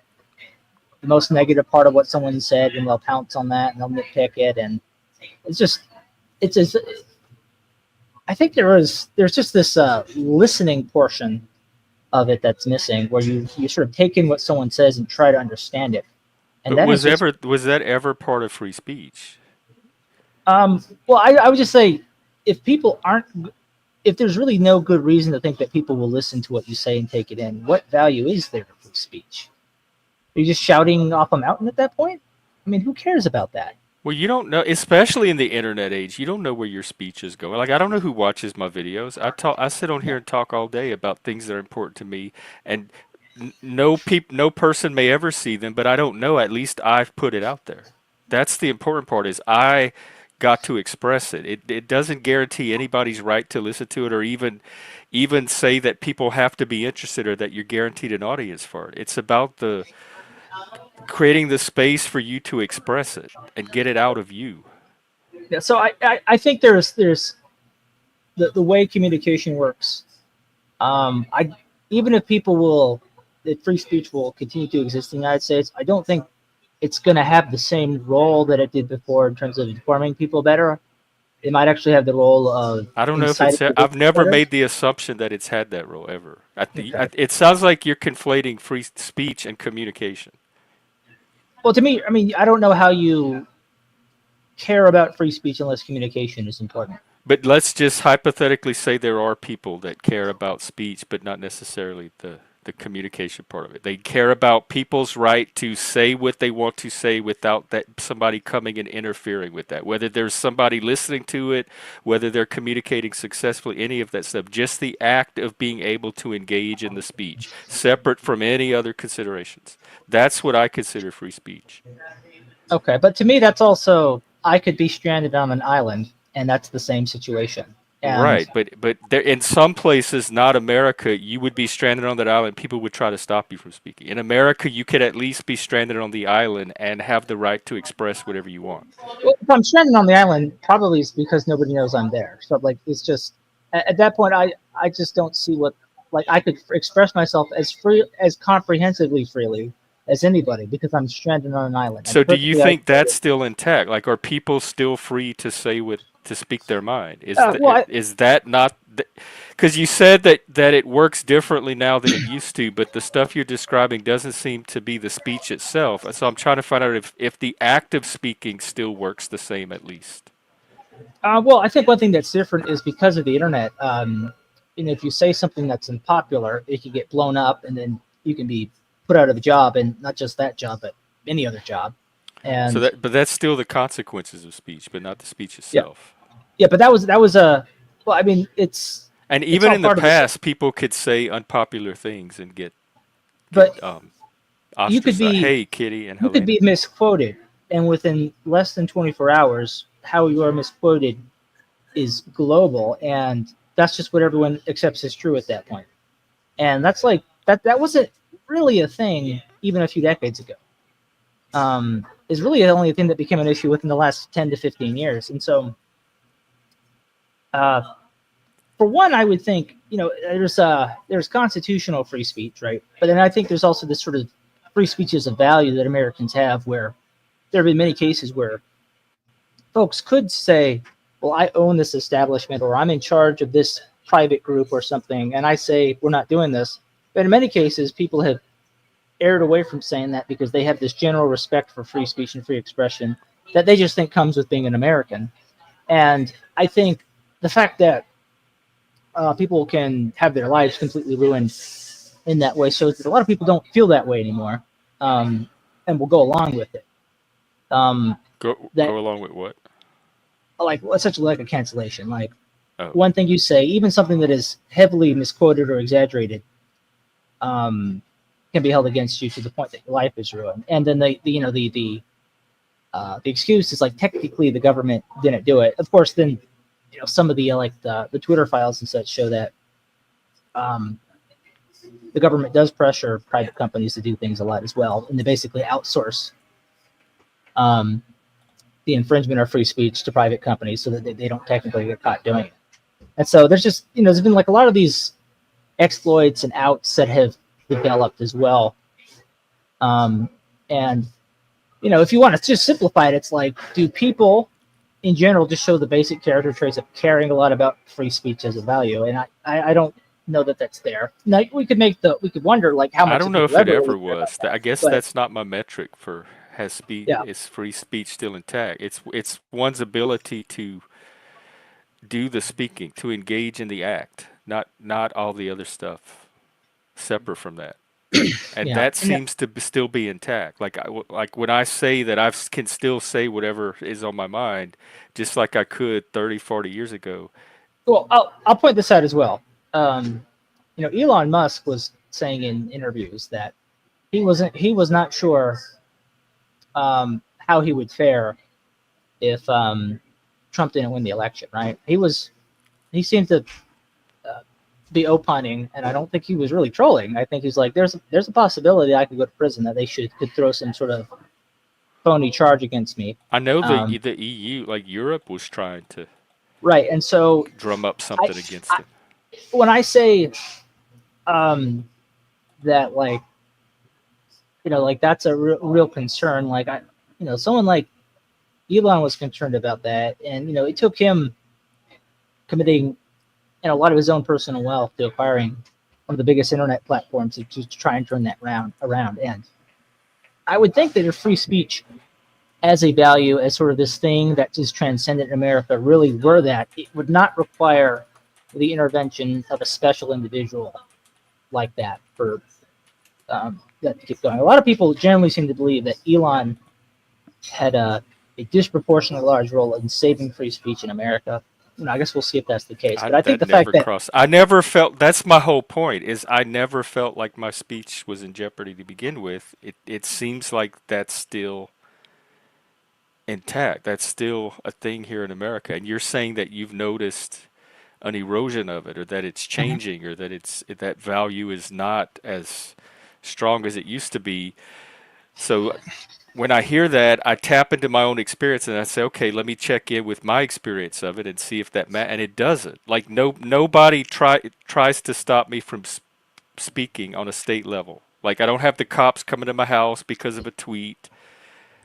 the most negative part of what someone said, and they'll pounce on that and they'll nitpick it. And it's just it's as I think there's just this listening portion of it that's missing, where you sort of take in what someone says and try to understand it, and But that is just was that ever part of free speech? well, I would just say if people aren't if there's really no good reason to think that people will listen to what you say and take it in, what value is there to free speech? Are you just shouting off a mountain at that point? I mean, who cares about that? Well, you don't know, especially in the internet age, you don't know where your speech is going. Like, I don't know who watches my videos. I sit on here and talk all day about things that are important to me, and no person may ever see them, but I don't know. At least I've put it out there. That's the important part is I got to express it. It doesn't guarantee anybody's right to listen to it or even say that people have to be interested or that you're guaranteed an audience for it. It's about the creating the space for you to express it and get it out of you. Yeah, so I think there's the way communication works. I Even if people will, that free speech will continue to exist in the United States, I don't think it's going to have the same role that it did before in terms of informing people better. It might actually have the role of I don't know if inciting I've behavior never better. made the assumption that it's had that role ever. Okay. It sounds like you're conflating free speech and communication. Well, to me, I mean, I don't know how you care about free speech unless communication is important. But let's just hypothetically say there are people that care about speech, but not necessarily the communication part of it. They care about people's right to say what they want to say without that somebody coming and interfering with that. Whether there's somebody listening to it, whether they're communicating successfully, any of that stuff. Just the act of being able to engage in the speech, separate from any other considerations. That's what I consider free speech. Okay, but to me, that's also I could be stranded on an island, and that's the same situation. And Right, but there in some places, not America, you would be stranded on that island. People would try to stop you from speaking. In America, you could at least be stranded on the island and have the right to express whatever you want. well, if I'm stranded on the island, probably it's because nobody knows I'm there. So like, it's just at that point, I just don't see what like I could express myself as free as comprehensively freely as anybody because I'm stranded on an island. I'm So, do you perfectly think that's isolated. still intact? Like, are people still free to say what to speak their mind? Well, Is that not? Because you said that it works differently now than it used to, but the stuff you're describing doesn't seem to be the speech itself. So I'm trying to find out if the act of speaking still works the same at least. well, I think one thing that's different is because of the internet. If you say something that's unpopular, it can get blown up, and then you can be put out of a job, and not just that job, but any other job. So And but that's still the consequences of speech, but not the speech yeah, itself. yeah, but that was a well, I mean, And it's even all in the part of the past, people could say unpopular things and get but you could ostracized. be Hey, Kitty and you could Helena. be misquoted, and within less than 24 hours, how you are misquoted is global, and that's just what everyone accepts as true at that point. And that's like that wasn't really a thing even a few decades ago. Is really only a thing that became an issue within the last 10 to 15 years. And so, uh, for one, I would think there's constitutional free speech, right? But then I think there's also this sort of free speech as a value that Americans have, where there have been many cases where folks could say, "Well, I own this establishment, or I'm in charge of this private group or something," and I say we're not doing this. But in many cases, people have erred away from saying that because they have this general respect for free speech and free expression that they just think comes with being an American. And I think the fact that people can have their lives completely ruined in that way shows that a lot of people don't feel that way anymore, and will go along with it. That Go along with what? like essentially like a cancellation. Like Oh, one thing you say, even something that is heavily misquoted or exaggerated, can be held against you to the point that your life is ruined. And then the excuse is like technically the government didn't do it. Of course, then some of the the Twitter files and such show that the government does pressure private companies to do things a lot as well, and they basically outsource the infringement of free speech to private companies so that they don't technically get caught doing it. And so there's just there's been like a lot of these exploits and outs that have developed as well. And if you want to just simplify it, it's like, do people in general just show the basic character traits of caring a lot about free speech as a value? And I don't know that that's there. Now we could wonder like how I much don't know people if it ever really ever care about was. that. I guess But that's not my metric for yeah, is free speech still intact. It's one's ability to do the speaking, to engage in the act, not all the other stuff separate from that. And yeah, that seems to still be intact. Like when I say that can still say whatever is on my mind, just like I could 30, 40 years ago. well, I'll point this out as well. Elon Musk was saying in interviews that he was not sure how he would fare if Trump didn't win the election. Right? He seemed to be opining, and I don't think he was really trolling. I think he's like, there's a possibility I could go to prison, that they could throw some sort of phony charge against me. I know Um, the EU, like Europe, was trying to right, and so drum up I, something against I him. when I say that like like that's a real concern. Like someone like Elon was concerned about that, and it took him committing a lot of his own personal wealth to acquiring one of the biggest internet platforms to try and turn that around. And I would think that if free speech as a value, as sort of this thing that is transcendent in America, really were that, it would not require the intervention of a special individual like that for that to keep going. A lot of people generally seem to believe that Elon had a disproportionately large role in saving free speech in America. I guess we'll see if that's the case. But I think That the fact never that crossed. I never felt. That's my whole point. Is I never felt like my speech was in jeopardy to begin with. It seems like that's still intact. That's still a thing here in America. And you're saying that you've noticed an erosion of it, or that it's changing, or that that value is not as strong as it used to be. So when I hear that, I tap into my own experience and I say, okay, let me check in with my experience of it and see if that and it doesn't. Like nobody tries to stop me from speaking on a state level. Like I don't have the cops coming to my house because of a tweet.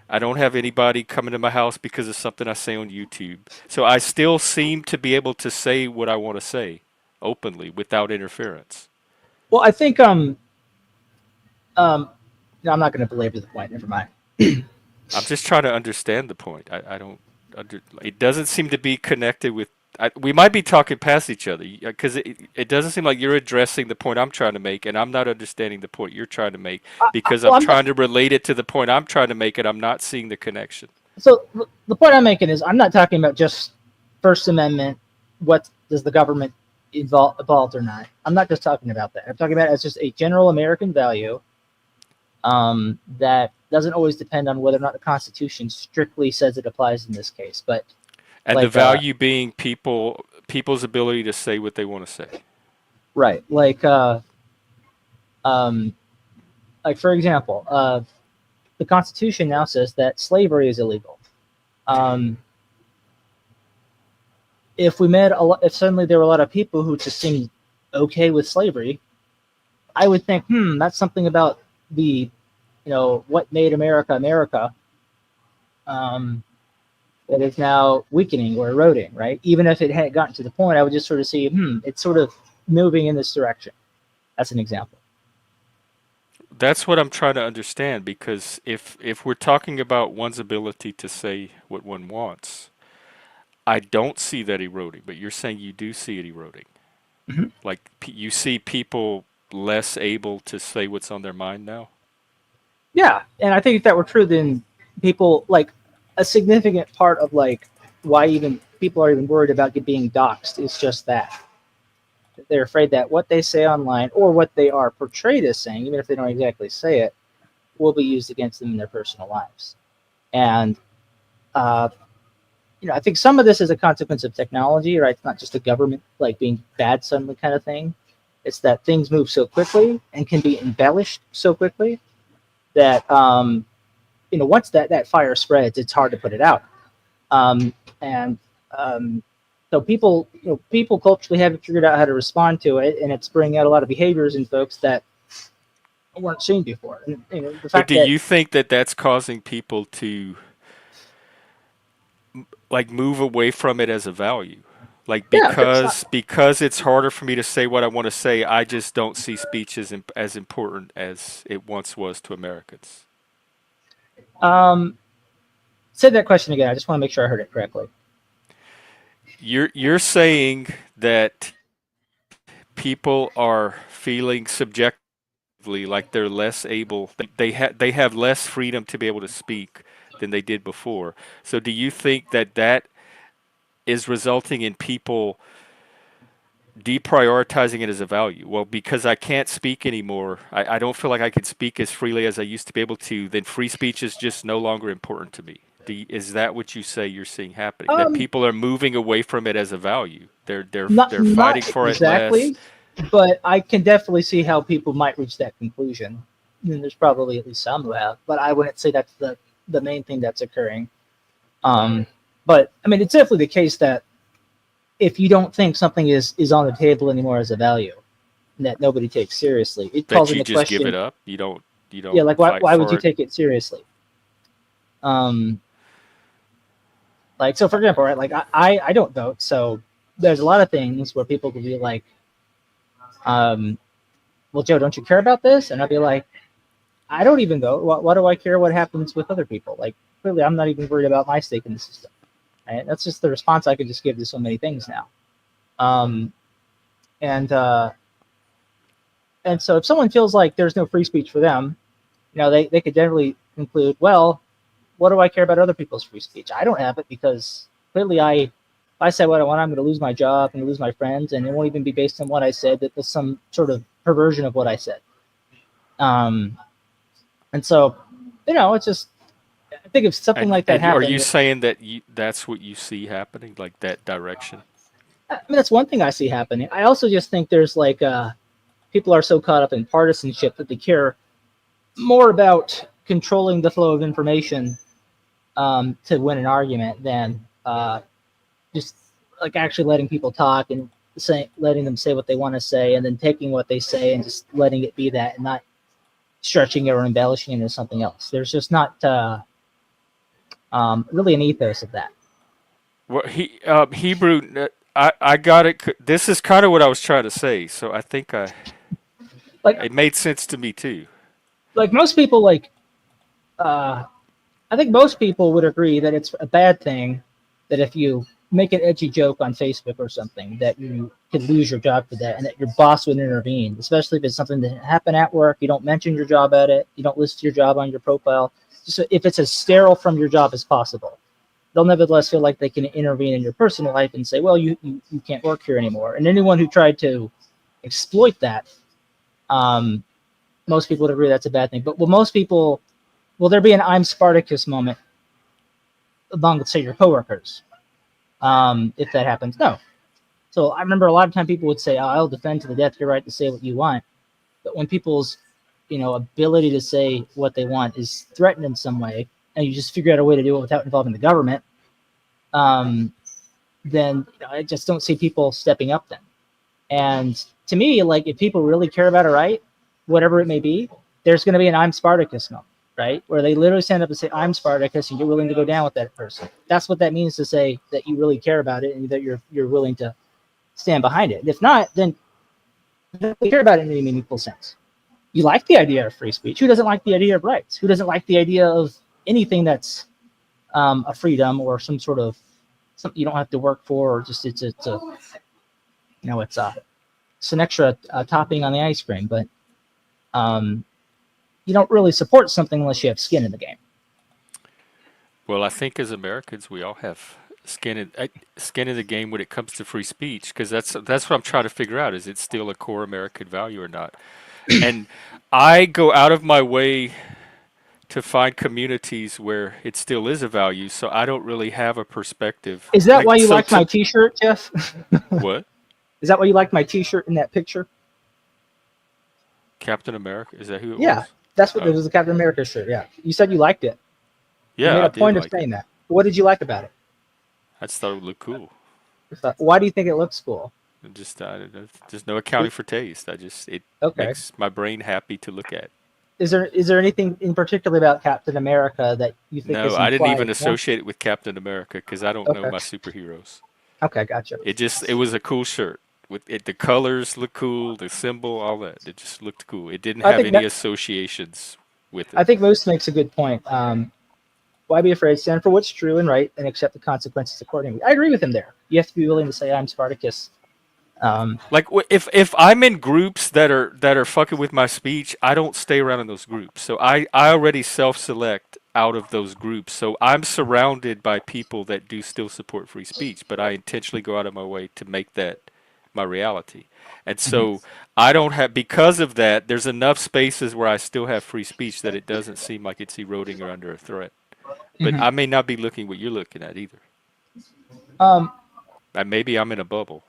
I don't have anybody coming to my house because of something I say on YouTube. So I still seem to be able to say what I want to say openly without interference. well, I think no, I'm not going to belabor the point. Never mind. I'm just trying to understand the point. I don't it doesn't seem to be connected with. We might be talking past each other because it doesn't seem like you're addressing the point I'm trying to make, and I'm not understanding the point you're trying to make because Well, I'm trying to relate it to the point I'm trying to make, and I'm not seeing the connection. So the point I'm making is I'm not talking about just First Amendment. What does the government involved or not? I'm not just talking about that. I'm talking about it as just a general American value that doesn't always depend on whether or not the Constitution strictly says it applies in this case. But And like, the value being people's ability to say what they want to say. right, like for example, the Constitution now says that slavery is illegal. If if suddenly there were a lot of people who just seemed okay with slavery, I would think, that's something about the, what made America America, that is now weakening or eroding, right? Even if it had gotten to the point, I would just sort of see, it's sort of moving in this direction. That's an example. That's what I'm trying to understand, because if we're talking about one's ability to say what one wants, I don't see that eroding, but you're saying you do see it eroding. Mm-hmm. Like you see people less able to say what's on their mind now? Yeah, and I think if that were true, then people, like, a significant part of like why even people are even worried about being doxxed is just that. They're afraid that what they say online or what they are portrayed as saying, even if they don't exactly say it, will be used against them in their personal lives. And I think some of this is a consequence of technology, right? It's not just the government like being bad suddenly kind of thing. It's that things move so quickly and can be embellished so quickly that once that fire spreads, it's hard to put it out. So people culturally haven't figured out how to respond to it, and it's bringing out a lot of behaviors in folks that weren't seen before. And, the fact But do you think that that's causing people to like move away from it as a value? Like because it's harder for me to say what I want to say, I just don't see speech as important as it once was to Americans. Say that question again. I just want to make sure I heard it correctly. You're saying that people are feeling subjectively like they're less able. They have less freedom to be able to speak than they did before. So do you think that is resulting in people deprioritizing it as a value? Well, because I can't speak anymore, I don't feel like I can speak as freely as I used to be able to, then free speech is just no longer important to me. Is that what you say you're seeing happening? That people are moving away from it as a value. They're fighting for it less. But I can definitely see how people might reach that conclusion. And there's probably at least some who have, but I wouldn't say that's the main thing that's occurring. But I mean, it's definitely the case that if you don't think something is on the table anymore as a value that nobody takes seriously, it calls into question. That you just give it up. You you Yeah, don't like fight why would you for it. take it seriously? Um, like so for example, right? Like I don't vote, so there's a lot of things where people could be like, um, well, Joe, don't you care about this? And I'd be like, I don't even vote. Why do I care what happens with other people? Like clearly, I'm not even worried about my stake in the system. Right? That's just the response I could just give to so many things now. Um, and and so if someone feels like there's no free speech for them, they could generally conclude, well, what do I care about other people's free speech? I don't have it because clearly if I say what I want, I'm going to lose my job and lose my friends, and it won't even be based on what I said. That was some sort of perversion of what I said. And so, it's just I think if something And like that are you happened, saying that that's what you see happening, like that direction? I mean that's one thing I see happening. I also just think there's like people are so caught up in partisanship that they care more about controlling the flow of information to win an argument than just like actually letting people talk and letting them say what they want to say, and then taking what they say and just letting it be that, and not stretching it or embellishing it into something else. There's just not really an ethos of that. Well, Hebrew. I got it. This is kind of what I was trying to say. So I think Like it made sense to me too. most people uh, I think most people would agree that it's a bad thing that if you make an edgy joke on Facebook or something, that you could lose your job for that, and that your boss would intervene, especially if it's something that happened at work. You don't mention your job at it. You don't list your job on your profile. Just if it's as sterile from your job as possible, they'll nevertheless feel like they can intervene in your personal life and say, well, you can't work here anymore. And anyone who tried to exploit that, um, most people would agree that's a bad thing. But will there be an I'm Spartacus moment among, let's say, your coworkers? If that happens, no. So I remember a lot of time people would say, oh, I'll defend to the death your right to say what you want. But when people's, ability to say what they want is threatened in some way, and you just figure out a way to do it without involving the government, um, then I just don't see people stepping up then. And to me, like if people really care about a right, whatever it may be, there's going to be an I'm Spartacus moment, right? Where they literally stand up and say, I'm Spartacus, and you're willing to go down with that person. That's what that means, to say that you really care about it and that you're willing to stand behind it. And if not, then you don't really care about it in any meaningful sense. You like the idea of free speech. Who doesn't like the idea of rights? Who doesn't like the idea of anything that's a freedom or some sort of something you don't have to work for, or just it's an extra topping on the ice cream. But you don't really support something unless you have skin in the game. Well, I think as Americans, we all have skin in the game when it comes to free speech, because that's what I'm trying to figure out. Is it still a core American value or not? And I go out of my way to find communities where it still is a value, so I don't really have a perspective. Is that why Like you so liked my T-shirt, Jeff? what? Is that why you liked my T-shirt in that picture? Captain America? Is that who it Yeah, was? that's what it Oh, was, a Captain America shirt. Yeah, you said you liked it. You yeah, made I a did point of like it. saying that. What did you like about it? I just thought it would look cool. Why do you think it looks cool? And just there's no accounting for taste. It Okay. makes my brain happy to look at. Is there anything in particular about Captain America that you think No, is I didn't even implied? No? associate it with Captain America because I don't know Okay. my superheroes. Okay, gotcha. It was a cool shirt with it. The colors look cool, the symbol, all that. It just looked cool. It didn't I have think any that associations with it. I think Moose makes a good point. Why be afraid? Stand for what's true and right, and accept the consequences accordingly. I agree with him there. You have to be willing to say, "I'm Spartacus." Um, Like if I'm in groups that are fucking with my speech, I don't stay around in those groups. So I already self-select out of those groups. So I'm surrounded by people that do still support free speech, but I intentionally go out of my way to make that my reality. And mhm, so I don't have, because of that, there's enough spaces where I still have free speech that it doesn't seem like it's eroding or under a threat. But mhm. I may not be looking what you're looking at either. Um, Maybe I'm in a bubble,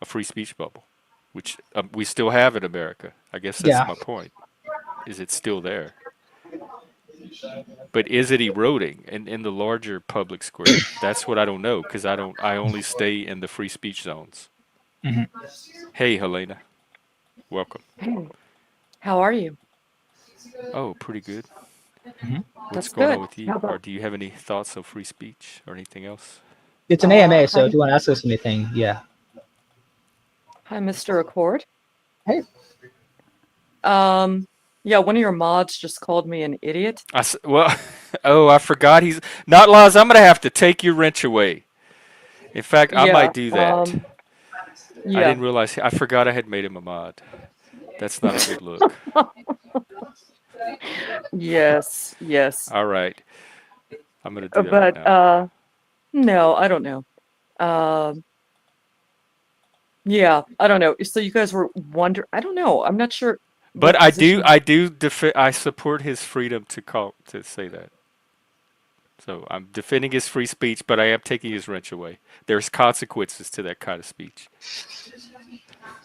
a free speech bubble, which we still have in America. I guess that's yeah. my point. Is it still there? But is it eroding in the larger public square? That's what I don't know because I only stay in the free speech zones. Mhm. Hey, Helena, welcome. Hey, how are you? Oh, pretty good. Mhm. What's That's going on good. with you? How Or about do you have any thoughts on free speech or anything else? It's an AMA, so hi, if you want to ask us anything, yeah. hi, Mr. Accord. Hey, Yeah, one of your mods just called me an idiot. Well, oh, I forgot he's not Laws. I'm gonna have to take your wrench away. In fact, I Yeah, might do that. I yeah. didn't realize. I forgot I had made him a mod. That's not a good look. Yes, yes. All right, I'm gonna do that right But now. no, I don't know. Um, yeah, I don't know. So you guys were I don't know. I'm not sure But what position. I support his freedom to say that. So I'm defending his free speech, but I am taking his wrench away. There's consequences to that kind of speech.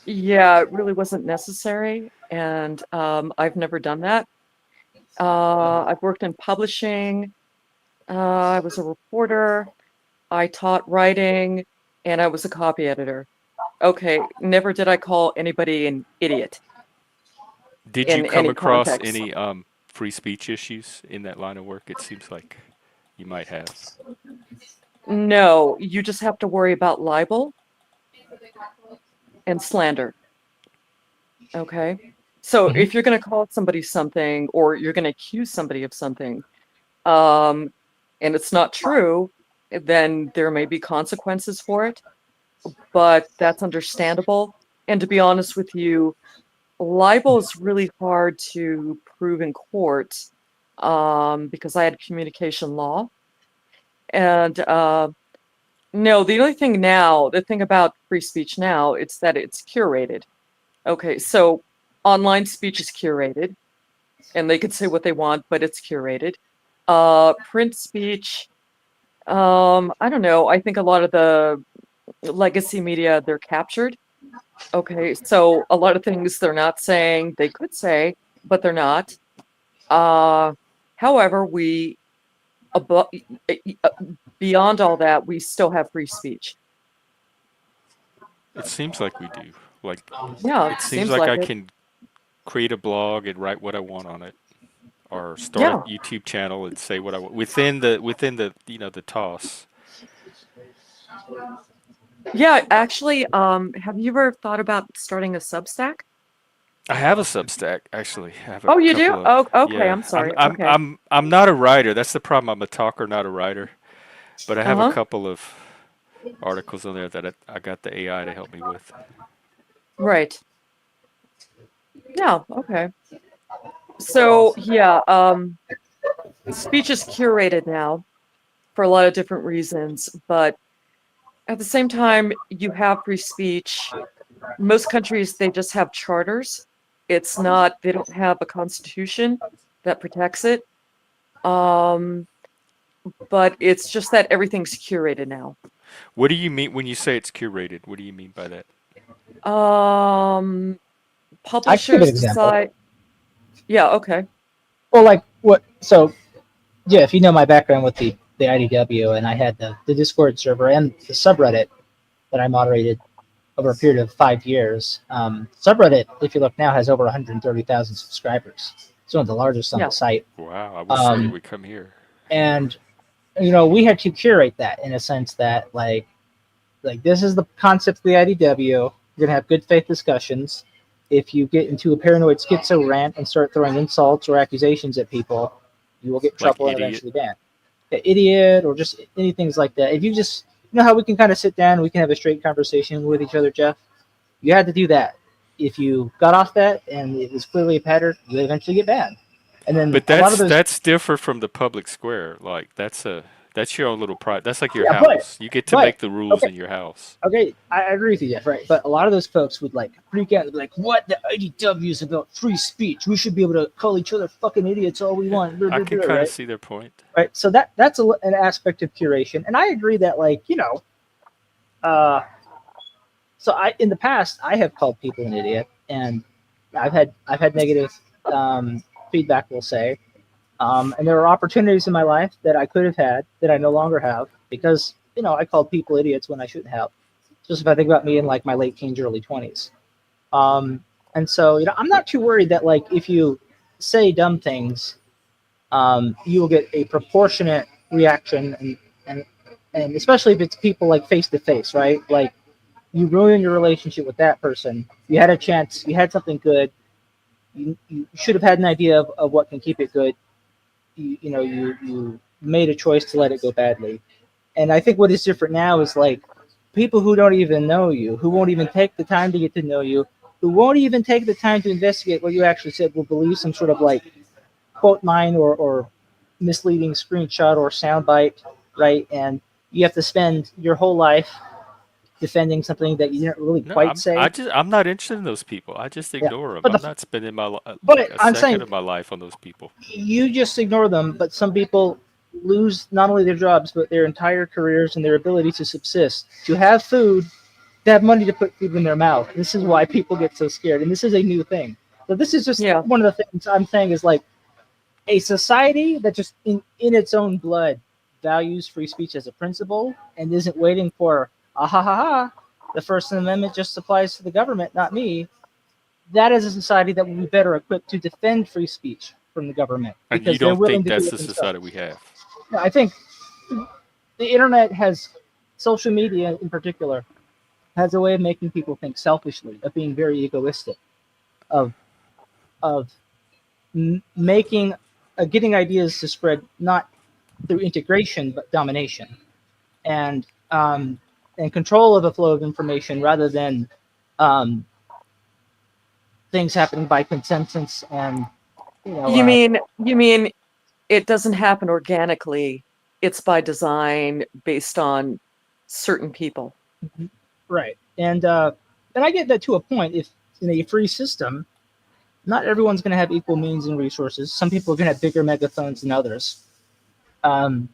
Yeah, it really wasn't necessary, and I've never done that. I've worked in publishing. I was a reporter. I taught writing, and I was a copy editor. Okay, never did I call anybody an idiot Did you in come any across context. any free speech issues in that line of work? It seems like you might have. No, you just have to worry about libel and slander. Okay. So mhm. if you're going to call somebody something or you're going to accuse somebody of something, um, and it's not true, then there may be consequences for it, but that's understandable. And to be honest with you, libel is really hard to prove in court, because I had communication law. And no, the only thing now, the thing about free speech now, it's that it's curated. Okay, so online speech is curated and they can say what they want, but it's curated. Print speech, I don't know. I think a lot of the legacy media, they're captured. Okay, so a lot of things they're not saying, they could say, but they're not. Uh, however, abo- uh, beyond all that, we still have free speech. It seems like we do. Like Yeah, it seems seems like like I it. can create a blog and write what I want on it, or start a Yeah, YouTube channel and say what I want within the the toss. yeah. Actually, have you ever thought about starting a Substack? I have a Substack actually. I have a Oh, you do? couple of Oh, okay. yeah. I'm sorry. Okay. I'm not a writer. That's the problem. I'm a talker, not a writer. But I have a Uh-huh. couple of articles on there that I got the AI to help me with. Right. Yeah, okay. So, yeah, speech is curated now for a lot of different reasons, but at the same time, you have free speech. Most countries, they just have charters. It's not, they don't have a constitution that protects it. Um, but it's just that everything's curated now. What do you mean when you say it's curated? What do you mean by that? Um, I can give an Publishers example. decide, yeah, okay. Well, like what? So, yeah, if you know my background with the IDW, and I had the Discord server and the subreddit that I moderated over a period of 5 years. Subreddit, if you look now, has over 130,000 subscribers. It's one of the largest on Yeah, the site. Wow, I wish somebody Um, would come here. and we had to curate that in a sense that like this is the concept of the IDW. You're gonna have good faith discussions. If you get into a paranoid schizo rant and start throwing insults or accusations at people, you will get in Like trouble and idiot. eventually banned. The idiot or just anything like that. If you just how we can kind of sit down, we can have a straight conversation with each other, Jeff. You had to do that. If you got off that and it was clearly a pattern, you would eventually get banned. And then But a lot of those, that's different from the public square. Like that's your own little pride. That's like your yeah, house. You get to but make the rules okay, in your house. okay, I agree with you, Jeff. Right, but a lot of those folks would like freak out. They'd be like, "What? The IDW is about free speech. We should be able to call each other fucking idiots all we Yeah, want." Blah, I blah, can blah, kind of right, see their point. right. So that's an aspect of curation, and I agree that uh, so I in the past I have called people an idiot, and I've had negative feedback. We'll say. And there are opportunities in my life that I could have had that I no longer have because I called people idiots when I shouldn't have. Just if I think about me in like my late teens, early 20s. And so I'm not too worried that like if you say dumb things, you will get a proportionate reaction, and especially if it's people like face to face, right? Like you ruin your relationship with that person. You had a chance, you had something good. You should have had an idea of what can keep it good. You made a choice to let it go badly. And I think what is different now is like people who don't even know you, who won't even take the time to get to know you, who won't even take the time to investigate what you actually said, will believe some sort of like quote mine or misleading screenshot or soundbite, right? And you have to spend your whole life defending something that you didn't really No, quite say. I'm not interested in those people. I just Yeah, ignore them. but I'm not spending like but a I'm second saying of my life on those people. you just ignore them. But some people lose not only their jobs but their entire careers and their ability to subsist, to have food, to have money to put food in their mouth. This is why people get so scared, and this is a new thing. So this is just Yeah. one of the things I'm saying is like a society that just in its own blood values free speech as a principle and isn't waiting for ha ha ha, the First Amendment just applies to the government, not me. That is a society that will be better equipped to defend free speech from the government And you because they're don't willing think to do that's it the society themselves. we have? I think the internet has, social media in particular, has a way of making people think selfishly, of being very egoistic, of of making getting ideas to spread not through integration but domination, and and control of the flow of information rather than um, things happening by consensus and you know You uh, mean you mean it doesn't happen organically. It's by design based on certain people. right. And I get that to a point. If in a free system, not everyone's going to have equal means and resources. Some people are going to have bigger megaphones than others. Um,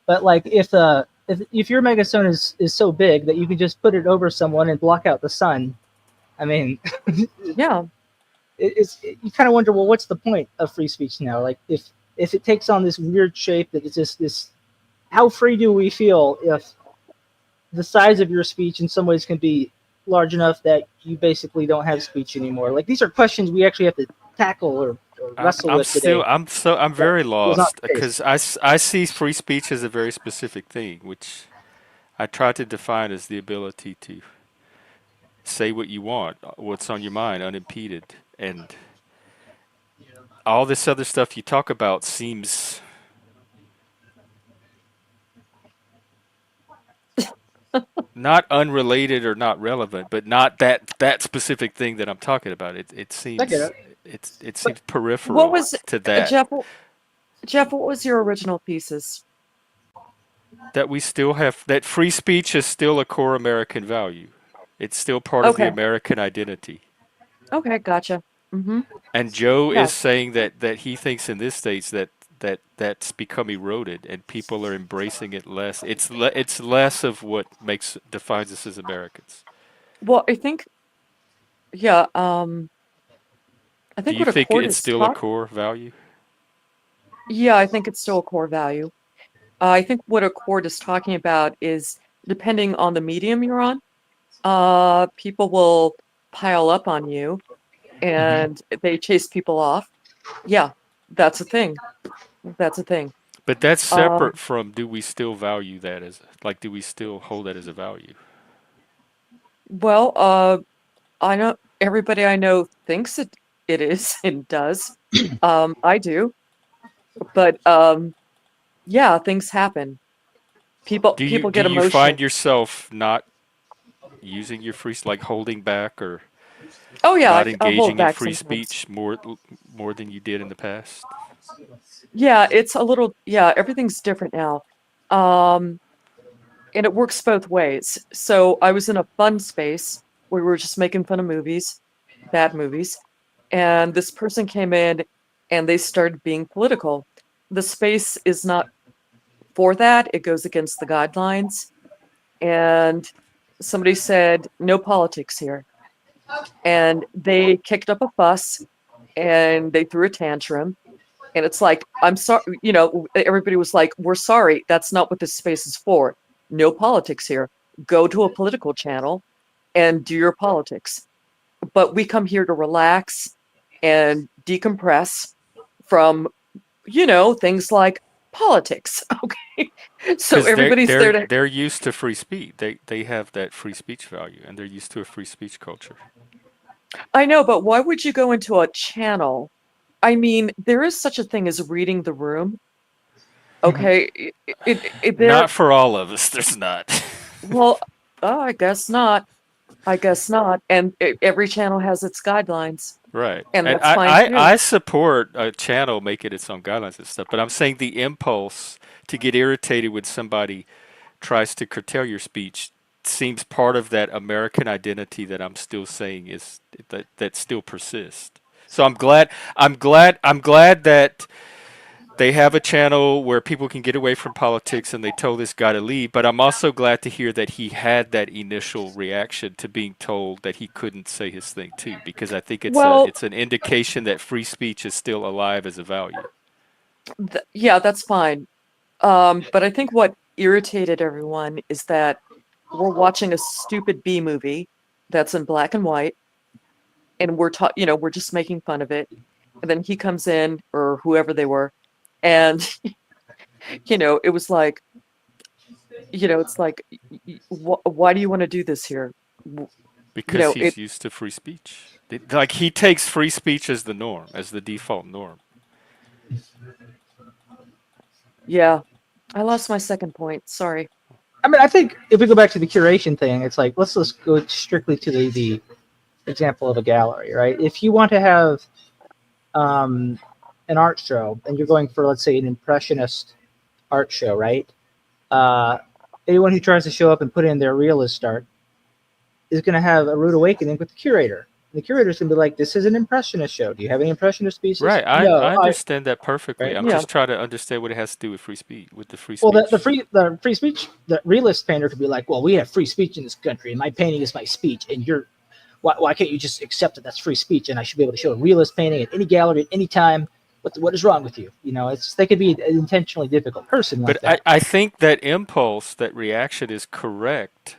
but like if your megaphone is so big that you can just put it over someone and block out the sun, I mean, Yeah. you kind of wonder, well, what's the point of free speech now? Like if it takes on this weird shape that it's just this, how free do we feel if the size of your speech in some ways can be large enough that you basically don't have speech anymore? Like these are questions we actually have to tackle or wrestle with today. I'm That very was not lost the case. because I see free speech as a very specific thing, which I try to define as the ability to say what you want, what's on your mind, unimpeded. And all this other stuff you talk about seems not unrelated or not relevant, but not that specific thing that I'm talking about. It I get seems it. it But seems What peripheral was to that. Jeff? Jeff, what was your original thesis? That we still have that free speech is still a core American value. It's still part of the Okay. American identity. Okay, gotcha. Mm-hmm. And Joe Yeah. is saying that he thinks in this states that's become eroded and people are embracing it less. It's less of what makes defines us as Americans. Well, yeah, I Do think you what a think court it's is still a taught. core value? Yeah, I think it's still a core value. I think what a court is talking about is depending on the medium you're on, people will pile up on you hmm and they chase people off. Yeah, that's a thing. That's a thing. But that's Um, separate from do we still value that as like do we still hold that as a value? well, I know everybody I know thinks it is and does. I do, but yeah, things happen. People Do get you find emotional. yourself not using your free like holding back or Oh yeah, not I hold engaging in back free sometimes. speech more than you did in the past? Yeah, it's a little, yeah, everything's different now. Um, and it works both ways. So I was in a fun space where we were just making fun of movies, bad movies, and this person came in and they started being political. The space is not for that. It goes against the guidelines. And somebody said, no politics here. And they kicked up a fuss and they threw a tantrum. And it's like, I'm sorry, everybody was like, we're sorry. That's not what this space is for. No politics here. Go to a political channel and do your politics. But we come here to relax and decompress from, things like politics. Okay. So Because everybody's there to. they're used to free speech. They have that free speech value, and they're used to a free speech culture. I know, but why would you go into a channel? I mean, there is such a thing as reading the room. Okay. There, Not for all of us. There's not. well, oh, I guess not. I guess not. And every channel has its guidelines, Right. and And that's fine too. I support a channel making its own guidelines and stuff, but I'm saying the impulse to get irritated when somebody tries to curtail your speech seems part of that American identity that I'm still saying is that still persists. So I'm glad that they have a channel where people can get away from politics and they told this guy to leave, but I'm also glad to hear that he had that initial reaction to being told that he couldn't say his thing too, because I think Well, it's an indication that free speech is still alive as a value. yeah, that's fine. But I think what irritated everyone is that we're watching a stupid B movie that's in black and white, and we're just making fun of it. And then he comes in, or whoever they were, and it was like, it's like, why do you want to do this here? You Because know, he's it, used to free speech. Like he takes free speech as the norm, as the default norm. yeah. I lost my second point. Sorry. I mean, I think if we go back to the curation thing, it's like let's just go strictly to the example of a gallery, right? If you want to have an art show and you're going for, let's say, an impressionist art show, right? Uh, Anyone who tries to show up and put in their realist art is going to have a rude awakening with the curator. The curator's going to be like, "This is an impressionist show. Do you have any impressionist pieces?" Right, No, I understand that perfectly. right. I'm Yeah. just trying to understand what it has to do with free speech, with the free Well, speech. the free speech, the realist painter could be like, "Well, we have free speech in this country, and my painting is my speech, and why can't you just accept that that's free speech, and I should be able to show a realist painting at any gallery at any time? What is wrong with you? They could be an intentionally difficult person like But that." I think that impulse, that reaction is correct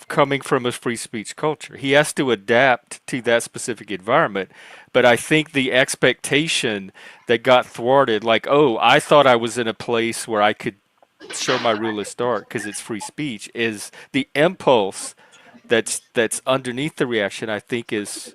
coming from a free speech culture. He has to adapt to that specific environment. But I think the expectation that got thwarted, like, oh, I thought I was in a place where I could show my realist art because it's free speech, is the impulse that's underneath the reaction, I think is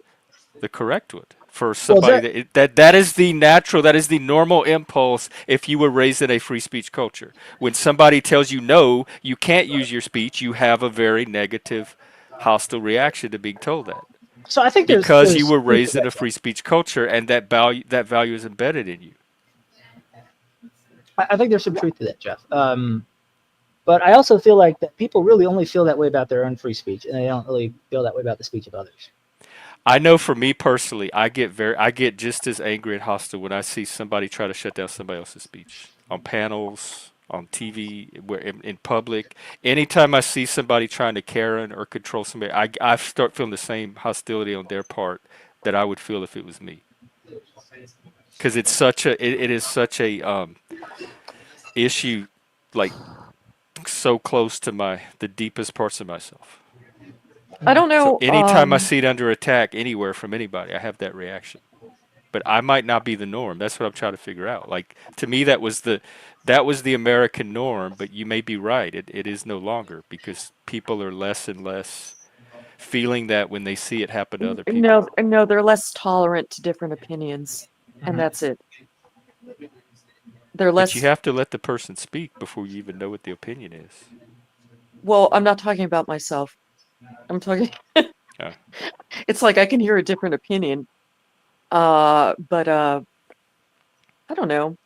the correct one for Well, is somebody that is the natural, that is the normal impulse if you were raised in a free speech culture. When somebody tells you no, you can't use your speech, you have a very negative, hostile reaction to being told that so I think because you there's were truth to raised in that. a free speech culture and that value is embedded in you. I think there's some truth to that, Jeff. But I also feel like that people really only feel that way about their own free speech, and they don't really feel that way about the speech of others. I know for me personally, I get just as angry and hostile when I see somebody try to shut down somebody else's speech on panels, on TV, where in public. Anytime I see somebody trying to Karen or control somebody, I start feeling the same hostility on their part that I would feel if it was me. Because it is such a issue, like so close to the deepest parts of myself. I don't So know. anytime I see it under attack anywhere from anybody, I have that reaction. But I might not be the norm. That's what I'm trying to figure out. Like to me, that was the American norm. But you may be right. It is no longer because people are less and less feeling that when they see it happen to other people. No, they're less tolerant to different opinions, and that's it. They're But you less. have to let the person speak before you even know what the opinion is. Well, I'm not talking about myself. I'm talking. Uh, It's like I can hear a different opinion. But I don't know.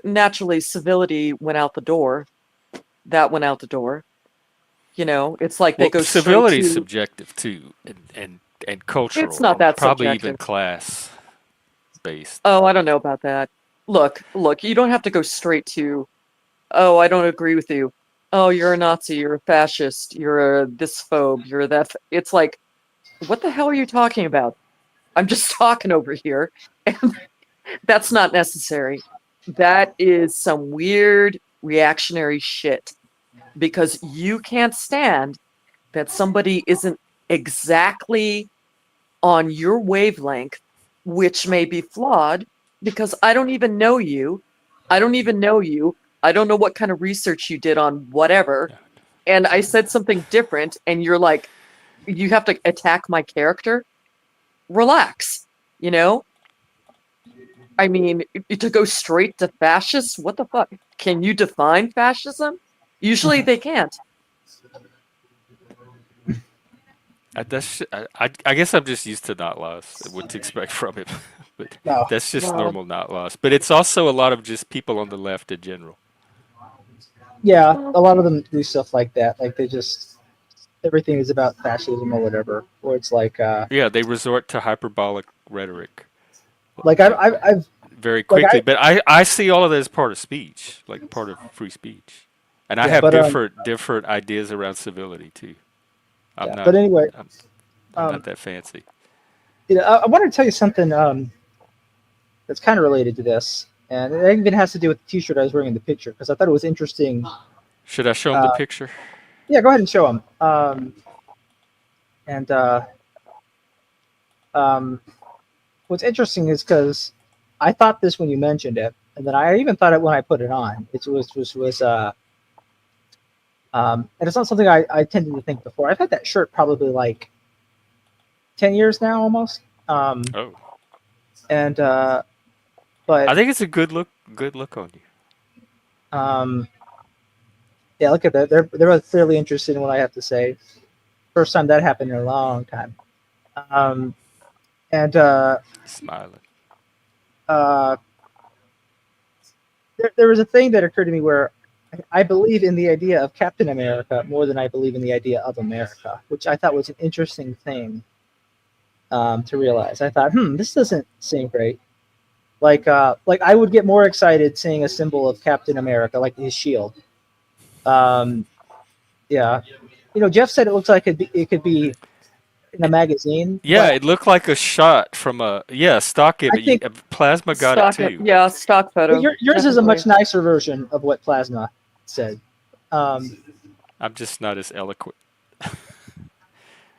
Naturally, civility went out the door. That went out the door. It's like they well, go straight civility is to. subjective too, and It's cultural, not and that probably even subjective. class based. Oh, I don't know about that. Look, you don't have to go straight to, oh, I don't agree with you. Oh, you're a Nazi, you're a fascist, you're a this phobe, you're that. It's like, what the hell are you talking about? I'm just talking over here. And that's not necessary. That is some weird reactionary shit because you can't stand that somebody isn't exactly on your wavelength which may be flawed because I don't even know you. I don't even know you. I don't know what kind of research you did on whatever. And I said something different, and you're like, you have to attack my character. Relax, you know? I mean, to go straight to fascist, what the fuck? Can you define fascism? Usually they can't. I guess I'm just used to not loss. What to expect from it, but No. that's just Well, normal not loss. But it's also a lot of just people on the left in general. Yeah, well, a lot of them do stuff like that. Like they just everything is about fascism or whatever. Or it's Yeah, they resort to hyperbolic rhetoric like like I've very like quickly. I But I see all of that as part of speech, like part of free speech. And I yeah, have but different ideas around civility too. I'm yeah, not but anyway, I'm, I'm not um, that fancy. I want to tell you something that's kind of related to this, and it even has to do with the T-shirt I was wearing in the picture because I thought it was interesting. Should I show him the Uh, picture? yeah, go ahead and show them. And um, what's interesting is because I thought this when you mentioned it, and then I even thought it when I put it on. It was and it's not something I tended to think before. I've had that shirt probably like 10 years now, almost. Oh, And I but think it's a good look on you. um, yeah, look at that. They're both clearly interested in what I have to say. First time that happened in a long time. Um, and Smiling. uh, there was a thing that occurred to me where I believe in the idea of Captain America more than I believe in the idea of America, which I thought was an interesting thing to realize. I thought, this doesn't seem great. Like I would get more excited seeing a symbol of Captain America, like his shield. Um, yeah, Jeff said it looks like it could be in a It, magazine, yeah, but it looked like a shot from a stock I image. think Plasma got it stock, too. yeah, stock but photo, yours is a definitely. much nicer version of what Plasma said. Um, I'm just not as eloquent.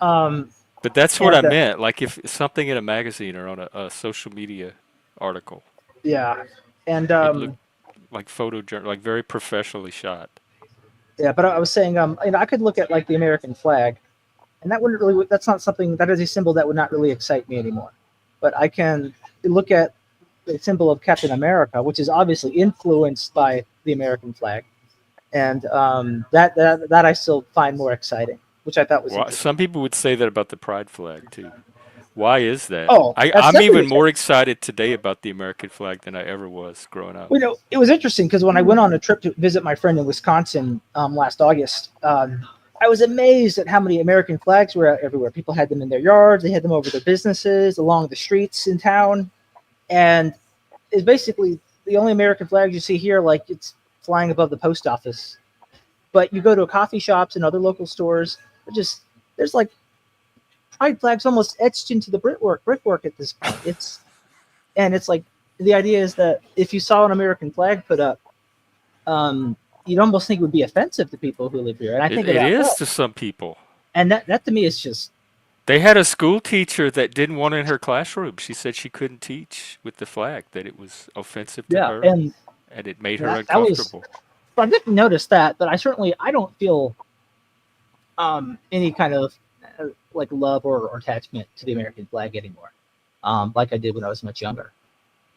um, But that's what I and meant. Like if something in a magazine or on a social media article, yeah, and it looked like like very professionally shot. yeah, but I was saying, I could look at like the American flag, and that wouldn't really. That's not something that is a symbol that would not really excite me anymore. But I can look at the symbol of Captain America, which is obviously influenced by the American flag, and that I still find more exciting, which I thought was Well, interesting. some people would say that about the pride flag too. Why is that? Oh, that's I'm definitely even exciting. more excited today about the American flag than I ever was growing up. It was interesting because when I went on a trip to visit my friend in Wisconsin last August, I was amazed at how many American flags were out everywhere. People had them in their yards, they had them over their businesses, along the streets in town, and it's basically the only American flags you see here. Like it's flying above the post office, but you go to coffee shops and other local stores, there's like pride flags almost etched into the brickwork at this point. It's like the idea is that if you saw an American flag put up, you'd almost think it would be offensive to people who live here. And I think It about is well, to some people. and that to me is just They had a school teacher that didn't want it in her classroom. She said she couldn't teach with the flag, that it was offensive to yeah. her And and it made her that was uncomfortable. I didn't notice that, but I don't feel any kind of like love or attachment to the American flag anymore, like I did when I was much younger.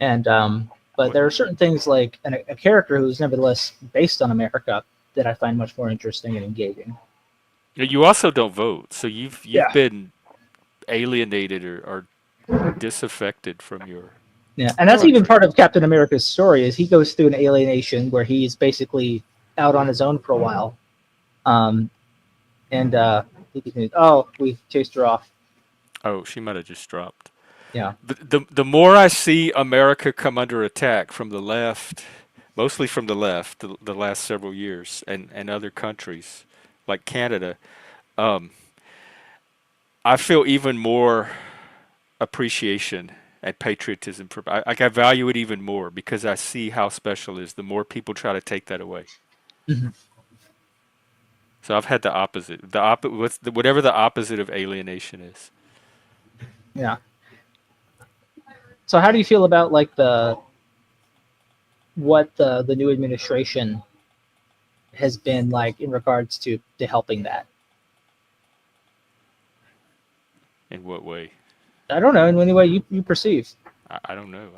And but What, there are certain things like a character who's nevertheless based on America that I find much more interesting and engaging. you also don't vote, so you've Yeah, been alienated or disaffected from your yeah, and that's even Well, country. part of Captain America's story is he goes through an alienation where he's basically out on his own for a while. Um, and he continues, oh, we chased her off. Oh, she might have just dropped. Yeah, The more I see America come under attack from the left, mostly from the left, the last several years, and other countries like Canada, um, I feel even more appreciation and patriotism for. I value it even more because I see how special it is. The more people try to take that away. mhm. So I've had the opposite. Whatever the opposite of alienation is. Yeah. So how do you feel about like what the new administration has been like in regards to helping that? In what way? I don't know, in any way you perceive. I don't know.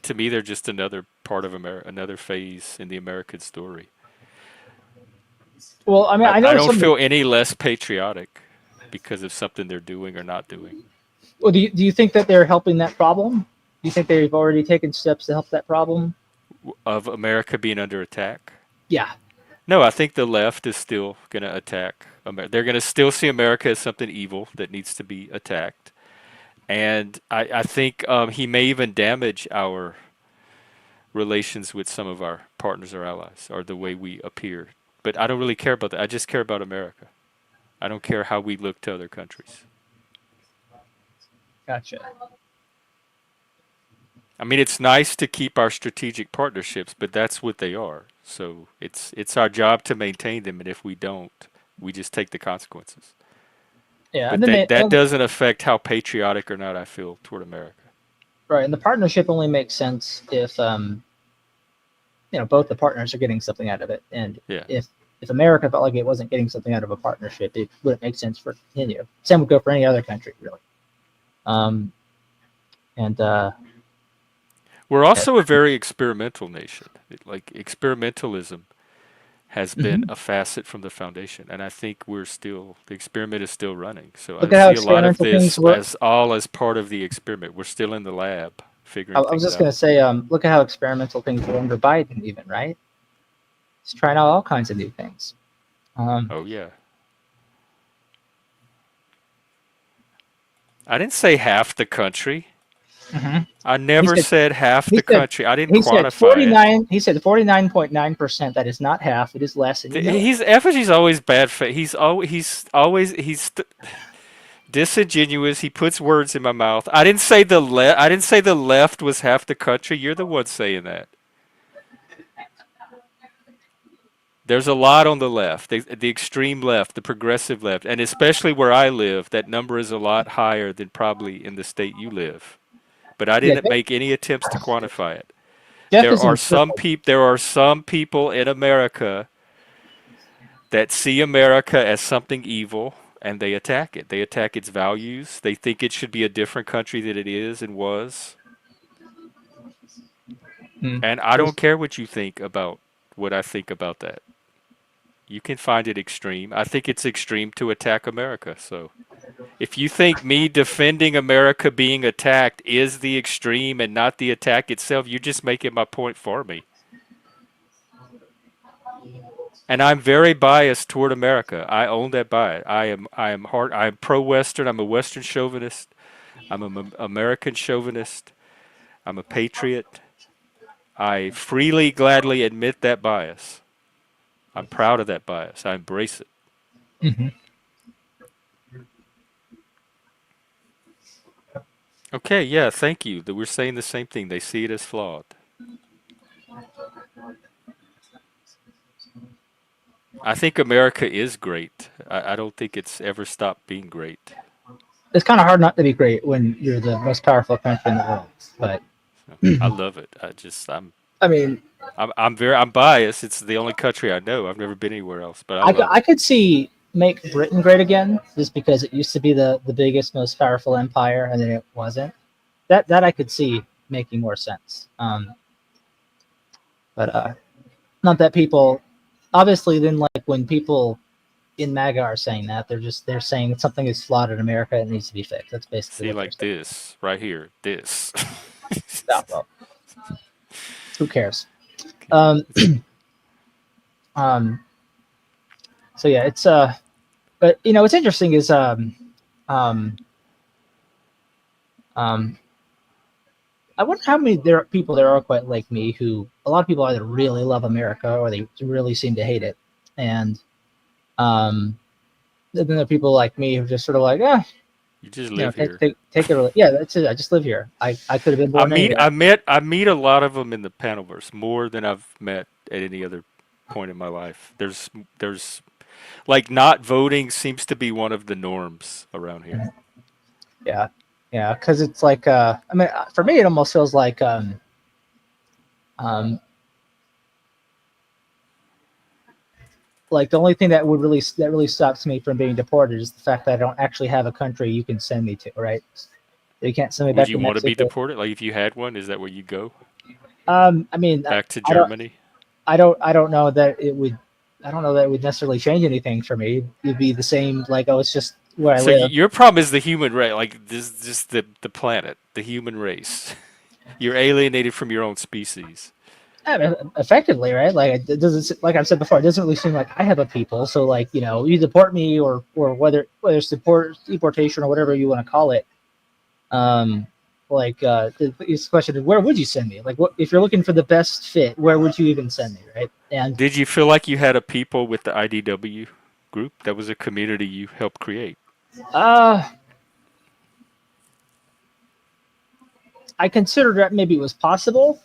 To me, they're just another part of America, another phase in the American story. Well, I mean, I I know don't some. feel any less patriotic because of something they're doing or not doing. Well, do you think that they're helping that problem? Do you think they've already taken steps to help that problem? Of America being under attack? Yeah. No, I think the left is still going to attack America. They're going to still see America as something evil that needs to be attacked. And I think he may even damage our relations with some of our partners or allies or the way we appear. But I don't really care about that. I just care about America. I don't care how we look to other countries. Gotcha. I mean, it's nice to keep our strategic partnerships, but that's what they are. So it's our job to maintain them, and if we don't, we just take the consequences. Yeah, But and then that doesn't affect how patriotic or not I feel toward America. right, and the partnership only makes sense if both the partners are getting something out of it, and Yeah. if America felt like it wasn't getting something out of a partnership, it wouldn't make sense for it to continue. Same would go for any other country, really. And We're also a very experimental nation. Like experimentalism has been a facet from the foundation, and I think the experiment is still running. So look I at how see a lot of experimental things this work. as part of the experiment. We're still in the lab I figuring was things just going out. to say, look at how experimental things were under Biden, even, right? He's trying out all kinds of new things. Oh yeah. I didn't say half the country. Mhm. I never said half the he said country. I didn't he said quantify it. 49. He said 49.9%. That is not half. It is less, and you know it. He's Effigy's always bad. He's disingenuous. He puts words in my mouth. I didn't say I didn't say the left was half the country. You're the one saying that. There's a lot on the left, the extreme left, the progressive left, and especially where I live, that number is a lot higher than probably in the state you live. But I Yeah, didn't make any attempts to quantify it. Jeff is in circle. There are some people in America that see America as something evil and they attack it. They attack its values. They think it should be a different country than it is and was. And I don't care what you think about what I think about that. You can find it extreme. I think it's extreme to attack America. So if you think me defending America being attacked is the extreme and not the attack itself, you're just making my point for me. And I'm very biased toward America. I own that bias. I'm pro-Western. I'm a Western chauvinist. I'm an American chauvinist. I'm a patriot. I freely, gladly admit that bias. I'm proud of that bias. I embrace it. Mm-hmm. Okay, yeah, thank you. That we're saying the same thing. They see it as flawed. I think America is great. I don't think it's ever stopped being great. It's kind of hard not to be great when you're the most powerful country in the world. But I love it. I mean, I'm biased. It's the only country I know. I've never been anywhere else, but I could see make Britain great again, just because it used to be the biggest, most powerful empire, and then it wasn't. That I could see making more sense. But not that people, obviously, then like when people in MAGA are saying that, they're saying something is flawed in America and it needs to be fixed. That's basically see what like this right here. This. Yeah, well, who cares? So yeah, it's but what's interesting is um, I wonder how many people there are quite like me who a lot of people either really love America or they really seem to hate it, and then there are people like me who just sort of like, You just live here. take it. Yeah, that's it. I just live here. I could have been born anywhere. I meet a lot of them in the panelverse, more than I've met at any other point in my life. There's like not voting seems to be one of the norms around here. Yeah. Yeah, because it's like I mean, for me, it almost feels like um, like the only thing that really stops me from being deported is the fact that I don't actually have a country you can send me to, right? You can't send me Would back you to want to be Mexico. deported? Like if you had one, is that where you go? I mean, Back to I don't, Germany? I don't know that it would. I don't know that it would necessarily change anything for me. It'd be the same. Like, oh, it's just where I So live. your problem is the human race, like this, just the planet, the human race. You're alienated from your own species. I mean, effectively, right? Like, it doesn't. Like I've said before, it doesn't really seem like I have a people. So, like, you deport me, or whether it's deportation or whatever you want to call it. Um, the question is, where would you send me? Like, what if you're looking for the best fit? Where would you even send me, right? And Did you feel like you had a people with the IDW group? That was a community you helped create. uh, I considered that maybe it was possible.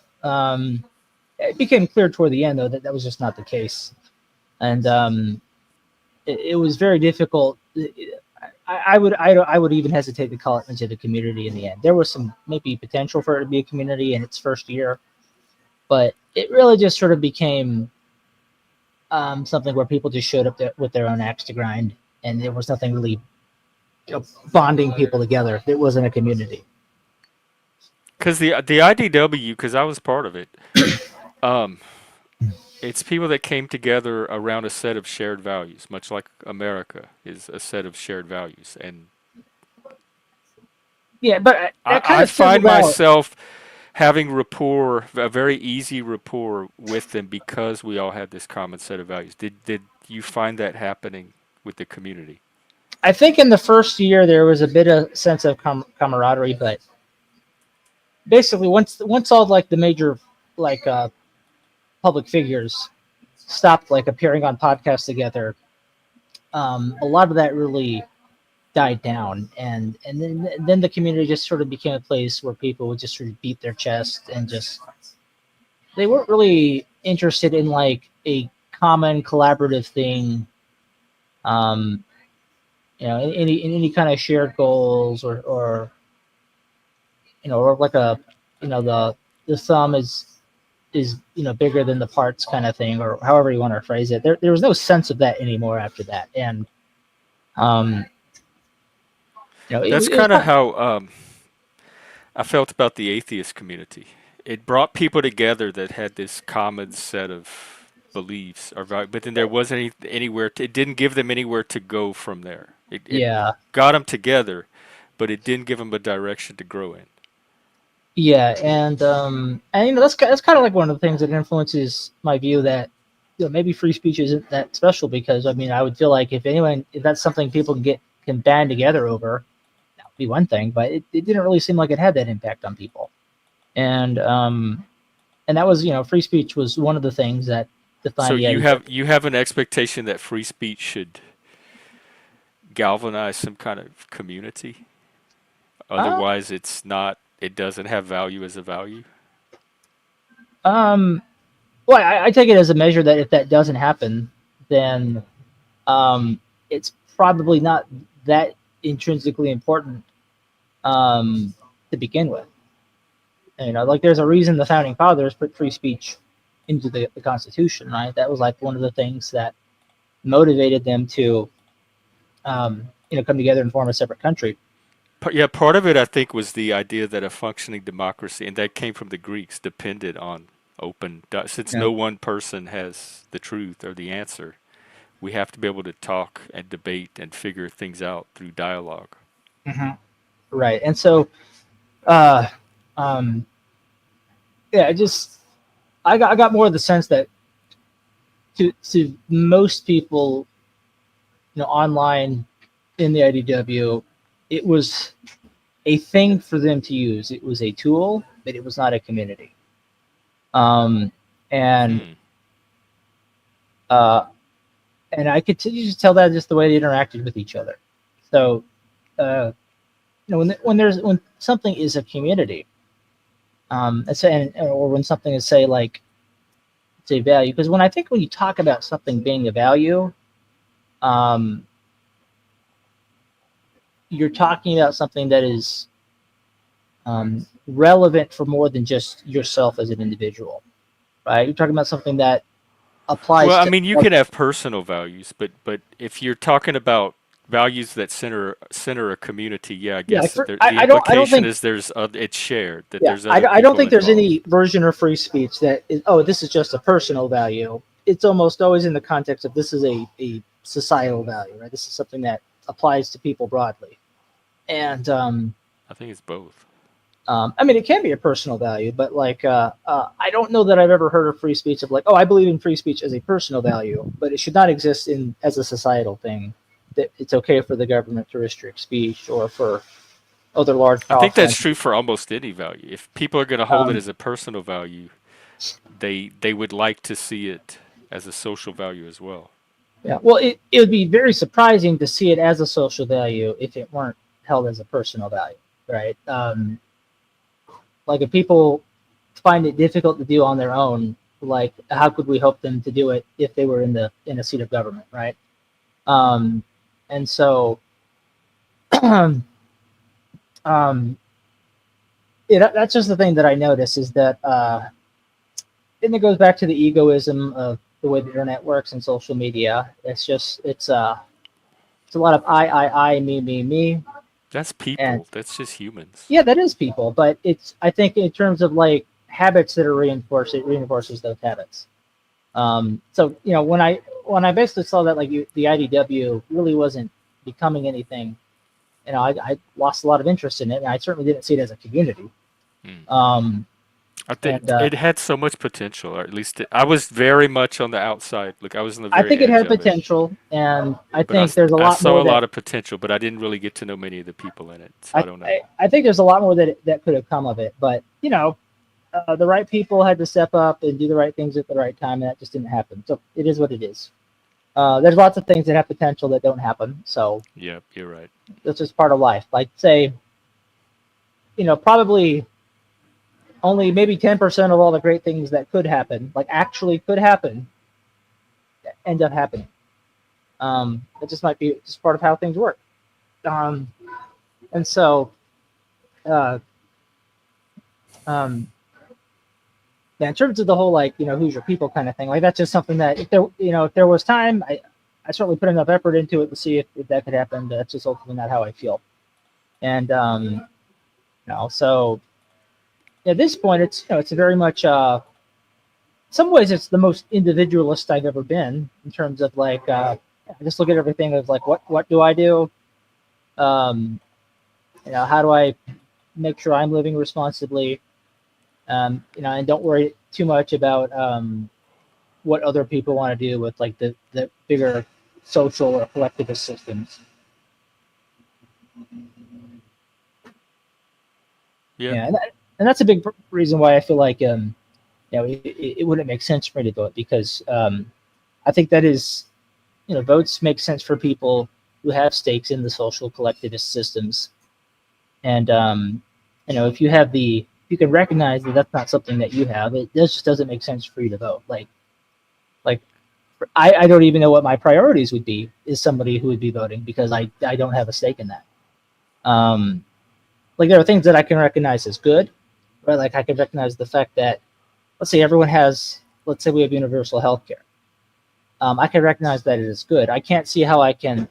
It became clear toward the end, though, that that was just not the case, and it was very difficult. I would even hesitate to call it into the community in the end. There was some maybe potential for it to be a community in its first year, but it really just sort of became something where people just showed up there with their own axe to grind, and there was nothing really bonding people together. It wasn't a community. Because the IDW, because I was part of it, um, it's people that came together around a set of shared values, much like America is a set of shared values. And Yeah, but that kind I of fizzled find out. myself having rapport, a very easy rapport with them because we all had this common set of values. Did you find that happening with the community? I think in the first year there was a bit of sense of camaraderie, but basically once all like the major like public figures stopped like appearing on podcasts together, a lot of that really died down, and then the community just sort of became a place where people would just sort of beat their chest and just they weren't really interested in like a common collaborative thing. Um, in any kind of shared goals or like a the sum is bigger than the parts kind of thing, or however you want to phrase it. There was no sense of that anymore after that, and um, That's it was kind of how I felt about the atheist community. It brought people together that had this common set of beliefs or values, but then there wasn't anywhere. It didn't give them anywhere to go from there. It yeah, got them together, but it didn't give them a direction to grow in. yeah, and that's kind of like one of the things that influences my view that maybe free speech isn't that special, because I mean I would feel like if that's something people can band together over, that would be one thing, but it didn't really seem like it had that impact on people, and and that was free speech was one of the things that So defined the idea. you have an expectation that free speech should galvanize some kind of community. Uh, Otherwise, it's not. It doesn't have value as a value. um, well, I take it as a measure that if that doesn't happen, then it's probably not that intrinsically important to begin with. Like there's a reason the founding fathers put free speech into the Constitution, right? That was like one of the things that motivated them to, come together and form a separate country. Yeah, part of it I think was the idea that a functioning democracy, and that came from the Greeks, depended on since Yeah. no one person has the truth or the answer, we have to be able to talk and debate and figure things out through dialogue. Hmm. Right. And so, uh, um, yeah, I got more of the sense that to most people, online in the IDW, it was a thing for them to use. It was a tool, but it was not a community. Um, and Hmm. uh, and I continue to tell that just the way they interacted with each other. So, uh, when something is a community, or when something is say like it's a value, because when you talk about something being a value, um, you're talking about something that is relevant for more than just yourself as an individual, right? You're talking about something that applies Well, I to mean, you can have personal values, but if you're talking about values that center a community, yeah, I yeah. guess the I don't implication think is it's shared, that yeah there's other I don't people think there's involved. any version of free speech that is, oh, this is just a personal value. It's almost always in the context of this is a societal value, right? This is something that applies to people broadly, and I think it's both. I mean, it can be a personal value, but like, I don't know that I've ever heard of free speech of like, oh, I believe in free speech as a personal value, but it should not exist in as a societal thing. That it's okay for the government to restrict speech or for other large, I think powerful that's true entities. for almost any value. If people are going to hold it Um, as a personal value, they would like to see it as a social value as well. yeah, well, it would be very surprising to see it as a social value if it weren't held as a personal value, right? Like if people find it difficult to do on their own, like how could we hope them to do it if they were in a seat of government, right? Um, and so, um, yeah, that's just the thing that I notice is that, and it goes back to the egoism of the way the internet works and social media. It's a lot of I, me, That's and people. That's just humans. yeah, that is people. But it's I think in terms of like habits that are reinforced, it reinforces those habits. So when I basically saw that like the IDW really wasn't becoming anything, I lost a lot of interest in it, and I certainly didn't see it as a community. Mm. Um, I think and it had so much potential, or at least I was very much on the outside. Like I was on the I very think it edge had of it. potential, and I But think there's a I lot saw more a that lot of potential, but I didn't really get to know many of the people in it, so I don't know. I think there's a lot more that could have come of it. But the right people had to step up and do the right things at the right time, and that just didn't happen. So it is what it is. There's lots of things that have potential that don't happen. So Yep, you're right. that's just part of life. Like say, probably only maybe 10% of all the great things that could happen, like actually could happen, end up happening. It just might be just part of how things work. Um, and so, uh, um, yeah, in terms of the whole like who's your people kind of thing, like that's just something that if there was time, I certainly put enough effort into it to see if that could happen. But that's just ultimately not how I feel. And so at this point, it's very much in some ways it's the most individualist I've ever been in terms of like I just look at everything as like what do I do? Um, how do I make sure I'm living responsibly? And don't worry too much about what other people want to do with like the bigger social or collectivist systems. Yep. Yeah, and that's a big reason why I feel like it wouldn't make sense for me to vote because I think that is votes make sense for people who have stakes in the social collectivist systems, and if you can recognize that that's not something that you have, it just doesn't make sense for you to vote. Like I don't even know what my priorities would be as somebody who would be voting because I don't have a stake in that. Like there are things that I can recognize as good, right? Like I can recognize the fact that let's say let's say we have universal health care. I can recognize that it is good. I can't see how I can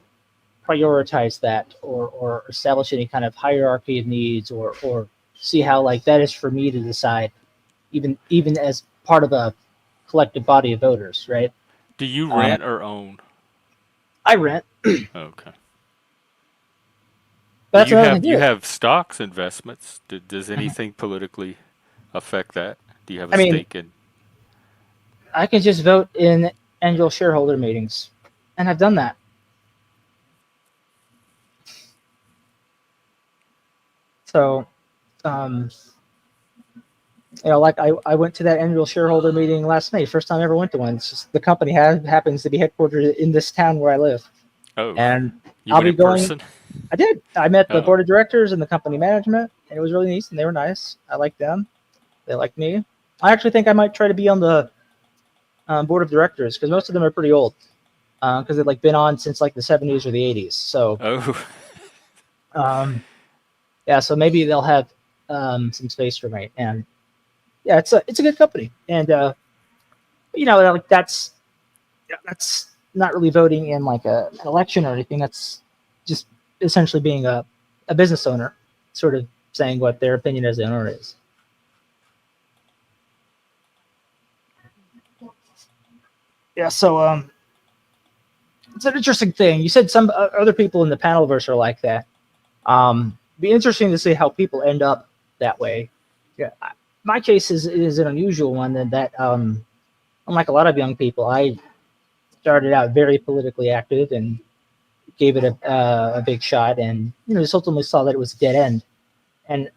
prioritize that or establish any kind of hierarchy of needs or see how like that is for me to decide even as part of a collective body of voters, right? Do you Uh, rent or own? I rent. Okay. But Well, that's another thing you too. have stocks investments. Does Mhm. anything politically affect that? Do you have a I mean, stake in? I can just vote in annual shareholder meetings, and I've done that. So, um, like I went to that annual shareholder meeting last May, first time I ever went to one. It's just the company happens to be headquartered in this town where I live, Oh, and you I'll went be in going. person? I did. I met the Oh, board of directors and the company management, and it was really nice, and they were nice. I liked them. They liked me. I actually think I might try to be on the board of directors because most of them are pretty old because they've like been on since like the 70s or the 80s. So oh, um, yeah, so maybe they'll have some space for me. And yeah, it's a good company. And like that's not really voting in like an election or anything. That's just essentially being a business owner, sort of saying what their opinion as an owner is. Yeah, so it's an interesting thing. You said some other people in the panelverse are like that. Be interesting to see how people end up that way. Yeah, my case is an unusual one in that unlike a lot of young people, I started out very politically active and gave it a big shot, and just ultimately saw that it was a dead end. And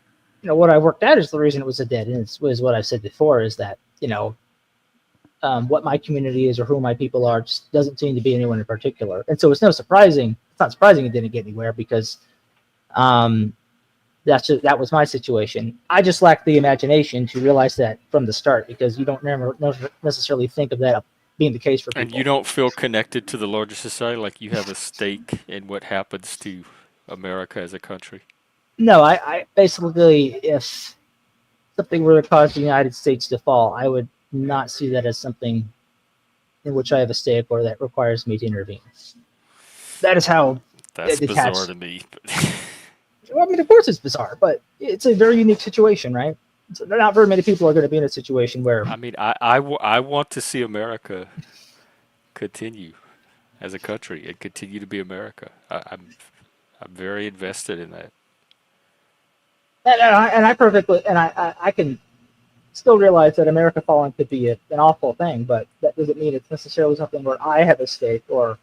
what I worked out is the reason it was a dead end was what I said before, is that what my community is or who my people are just doesn't seem to be anyone in particular. And so it's not surprising it didn't get anywhere, because that was my situation. I just lacked the imagination to realize that from the start, because you don't never necessarily think of that being the case for people. And you don't feel connected to the larger society, like you have a stake in what happens to America as a country? No, I basically, if something were to cause the United States to fall, I would not see that as something in which I have a stake or that requires me to intervene. That is how That's detached. bizarre to me. Well, I mean, of course it's bizarre, but it's a very unique situation, right? So not very many people are going to be in a situation where. I mean, I want to see America continue as a country and continue to be America. I'm very invested in that. And I can still realize that America falling could be an awful thing, but that doesn't mean it's necessarily something where I have a stake or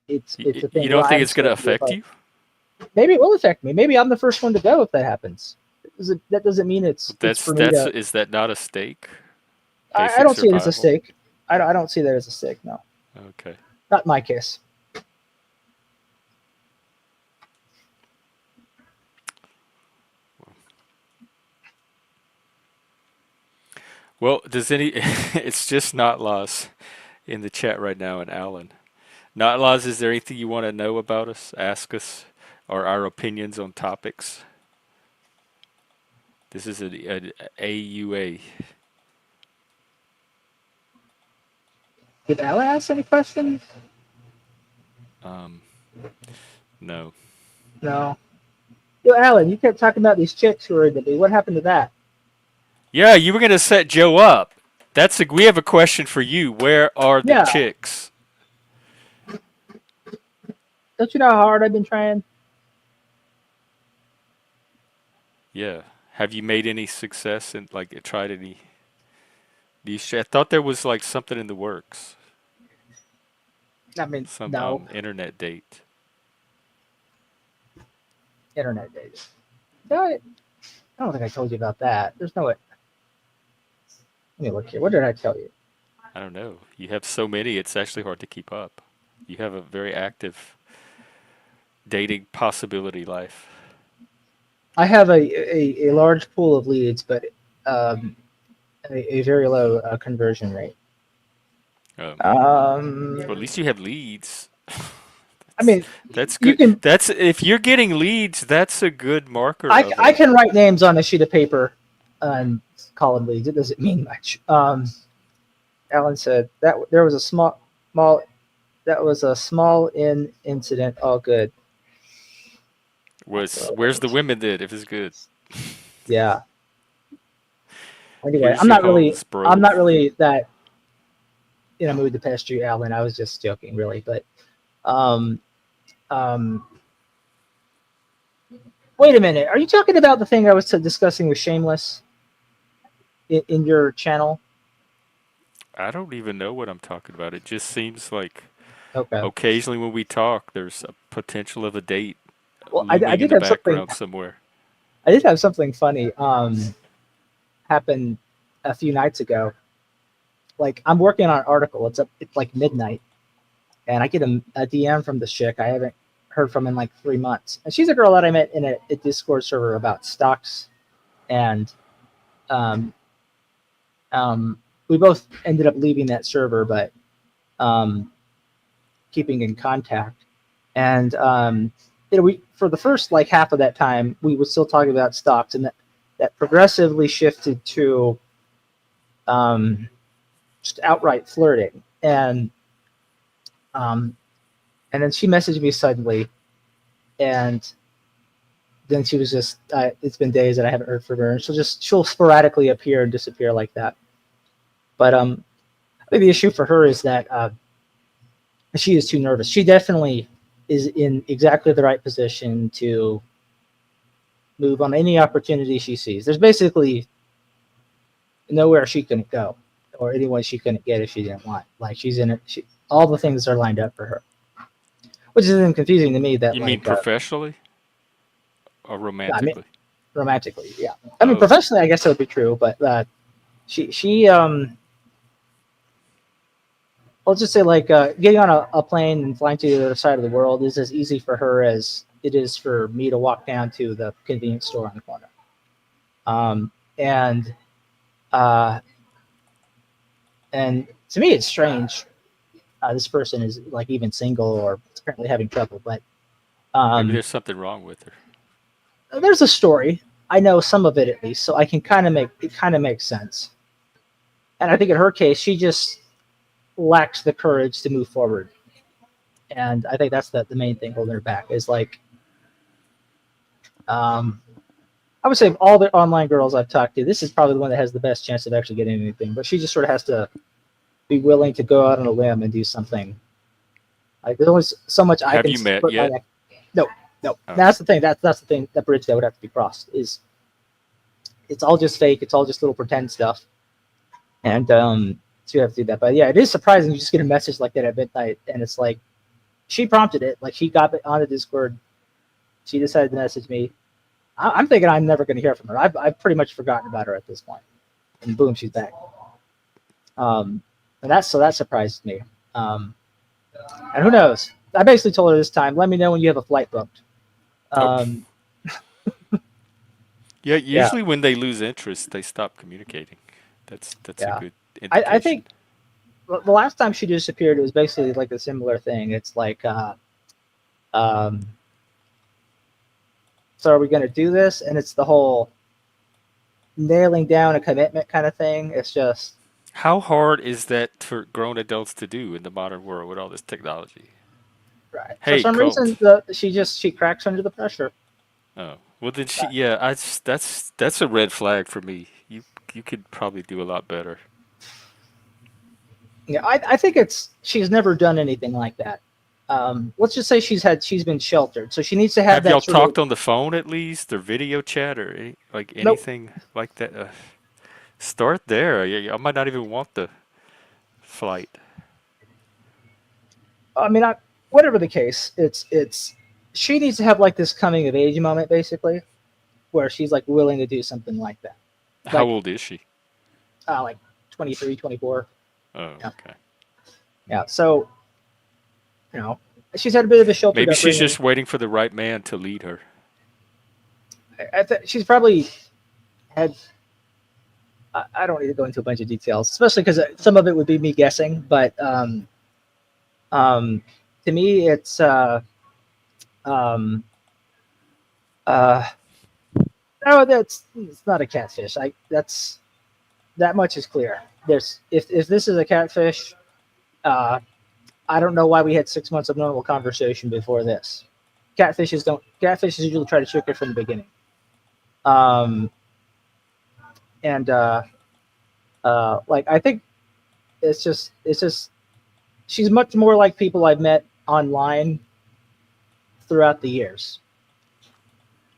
it's a thing. You don't where think I'm it's going to supposed affect be you? Maybe it will affect me. Maybe I'm the first one to go if that happens. That doesn't mean it's for me to. Is that not a stake? I don't see it as a survival? stake. I don't see that as a stake. No, Okay. not in my case. Well, it's just not laws in the chat right now, and Alan. Not laws, is there anything you want to know about us? Ask us, or our opinions on topics. This is an AUA. Did Alan ask any questions? No. No. Yo, Alan, you kept talking about these chicks who were into me. What happened to that? Yeah, you were going to set Joe up. We have a question for you. Where are the Yeah. chicks? Don't you know how hard I've been trying? Yeah. Have you made any success and tried any? I thought there was like something in the works. I mean, Some no. internet date. Internet days. No, I don't think I told you about that. There's no way. Let me look here. What did I tell you? I don't know. You have so many, it's actually hard to keep up. You have a very active dating possibility life. I have a large pool of leads, but a very low conversion rate. Well, at least you have leads. I mean, That's you good. can. If you're getting leads, that's a good marker. I can write names on a sheet of paper and call them leads. It doesn't mean much. Alan said that there was a small incident. All good. Where's the women then? If it's good. Yeah. Anyway, Here's I'm your not really homes, bro. that in a mood to pester you, Alan. I was just joking, really. But wait a minute. Are you talking about the thing I was discussing with Shameless in your channel? I don't even know what I'm talking about. It just seems like Okay. occasionally when we talk, there's a potential of a date Well, I looming did in the have something. background somewhere. I did have something funny happen a few nights ago. Like, I'm working on an article. It's like midnight, and I get a DM from this chick I haven't heard from in like 3 months, and she's a girl that I met in a Discord server about stocks, and we both ended up leaving that server, but keeping in contact. And we for the first like half of that time we would still talk about stocks, and that progressively shifted to just outright flirting. Um, and then she messaged me suddenly, and then she was just, it's been days that I haven't heard from her, and she'll sporadically appear and disappear like that. But I think the issue for her is that she is too nervous. She definitely is in exactly the right position to move on any opportunity she sees. There's basically nowhere she couldn't go, or anyone she couldn't get if she didn't want. Like she's in it. All the things are lined up for her, which is even confusing to me. That You mean professionally or I mean, romantically? romantically, yeah. I mean, Oh. professionally, I guess that would be true, but she I'll just say like getting on a plane and flying to the other side of the world is as easy for her as it is for me to walk down to the convenience store on the corner. And to me, it's strange. This person is like even single or apparently having trouble, but Maybe there's something wrong with her. there's a story. I know some of it at least, so I can kind of makes sense. And I think in her case, she just lacks the courage to move forward. And I think that's the main thing holding her back is like, I would say of all the online girls I've talked to, this is probably the one that has the best chance of actually getting anything. But she just sort of has to be willing to go out on a limb and do something. Like there's only so much I Have can you met put my yet? neck. No. Oh. That's the thing. That's the thing. That bridge that would have to be crossed is it's all just fake. It's all just little pretend stuff. And so you have to do that. But yeah, it is surprising. You just get a message like that at midnight, and it's like she prompted it. Like she got it on the Discord. She decided to message me. I'm thinking I'm never going to hear from her. I've pretty much forgotten about her at this point. And boom, she's back. And that surprised me. And who knows? I basically told her this time, let me know when you have a flight booked. Yeah, usually when they lose interest, they stop communicating. That's Yeah. a good indication. I think the last time she disappeared, it was basically like a similar thing. It's like, so are we going to do this? And it's the whole nailing down a commitment kind of thing. It's just, how hard is that for grown adults to do in the modern world with all this technology? right. For Hey, some call. reason, she cracks under the pressure. Oh, well then that's a red flag for me. You could probably do a lot better. Yeah, I think she's never done anything like that. Let's just say she's been sheltered, so she needs to have Have that. y'all talked on the phone at least, or video chat, or Nope. anything like that? Start there. I might not even want the flight. I mean, whatever the case, it's she needs to have like this coming of age moment, basically, where she's like willing to do something like that. How Like- old is she? Like 23, 24. Oh, Yeah. okay. Yeah, so she's had a bit of a sheltered Maybe she's upbringing. just waiting for the right man to lead her. She's probably had. I don't need to go into a bunch of details, especially because some of it would be me guessing. But to me, it's no, it's not a catfish. That much is clear. If this is a catfish, I don't know why we had 6 months of normal conversation before this. Catfishes usually try to trick her from the beginning. Like I think it's just she's much more like people I've met online throughout the years.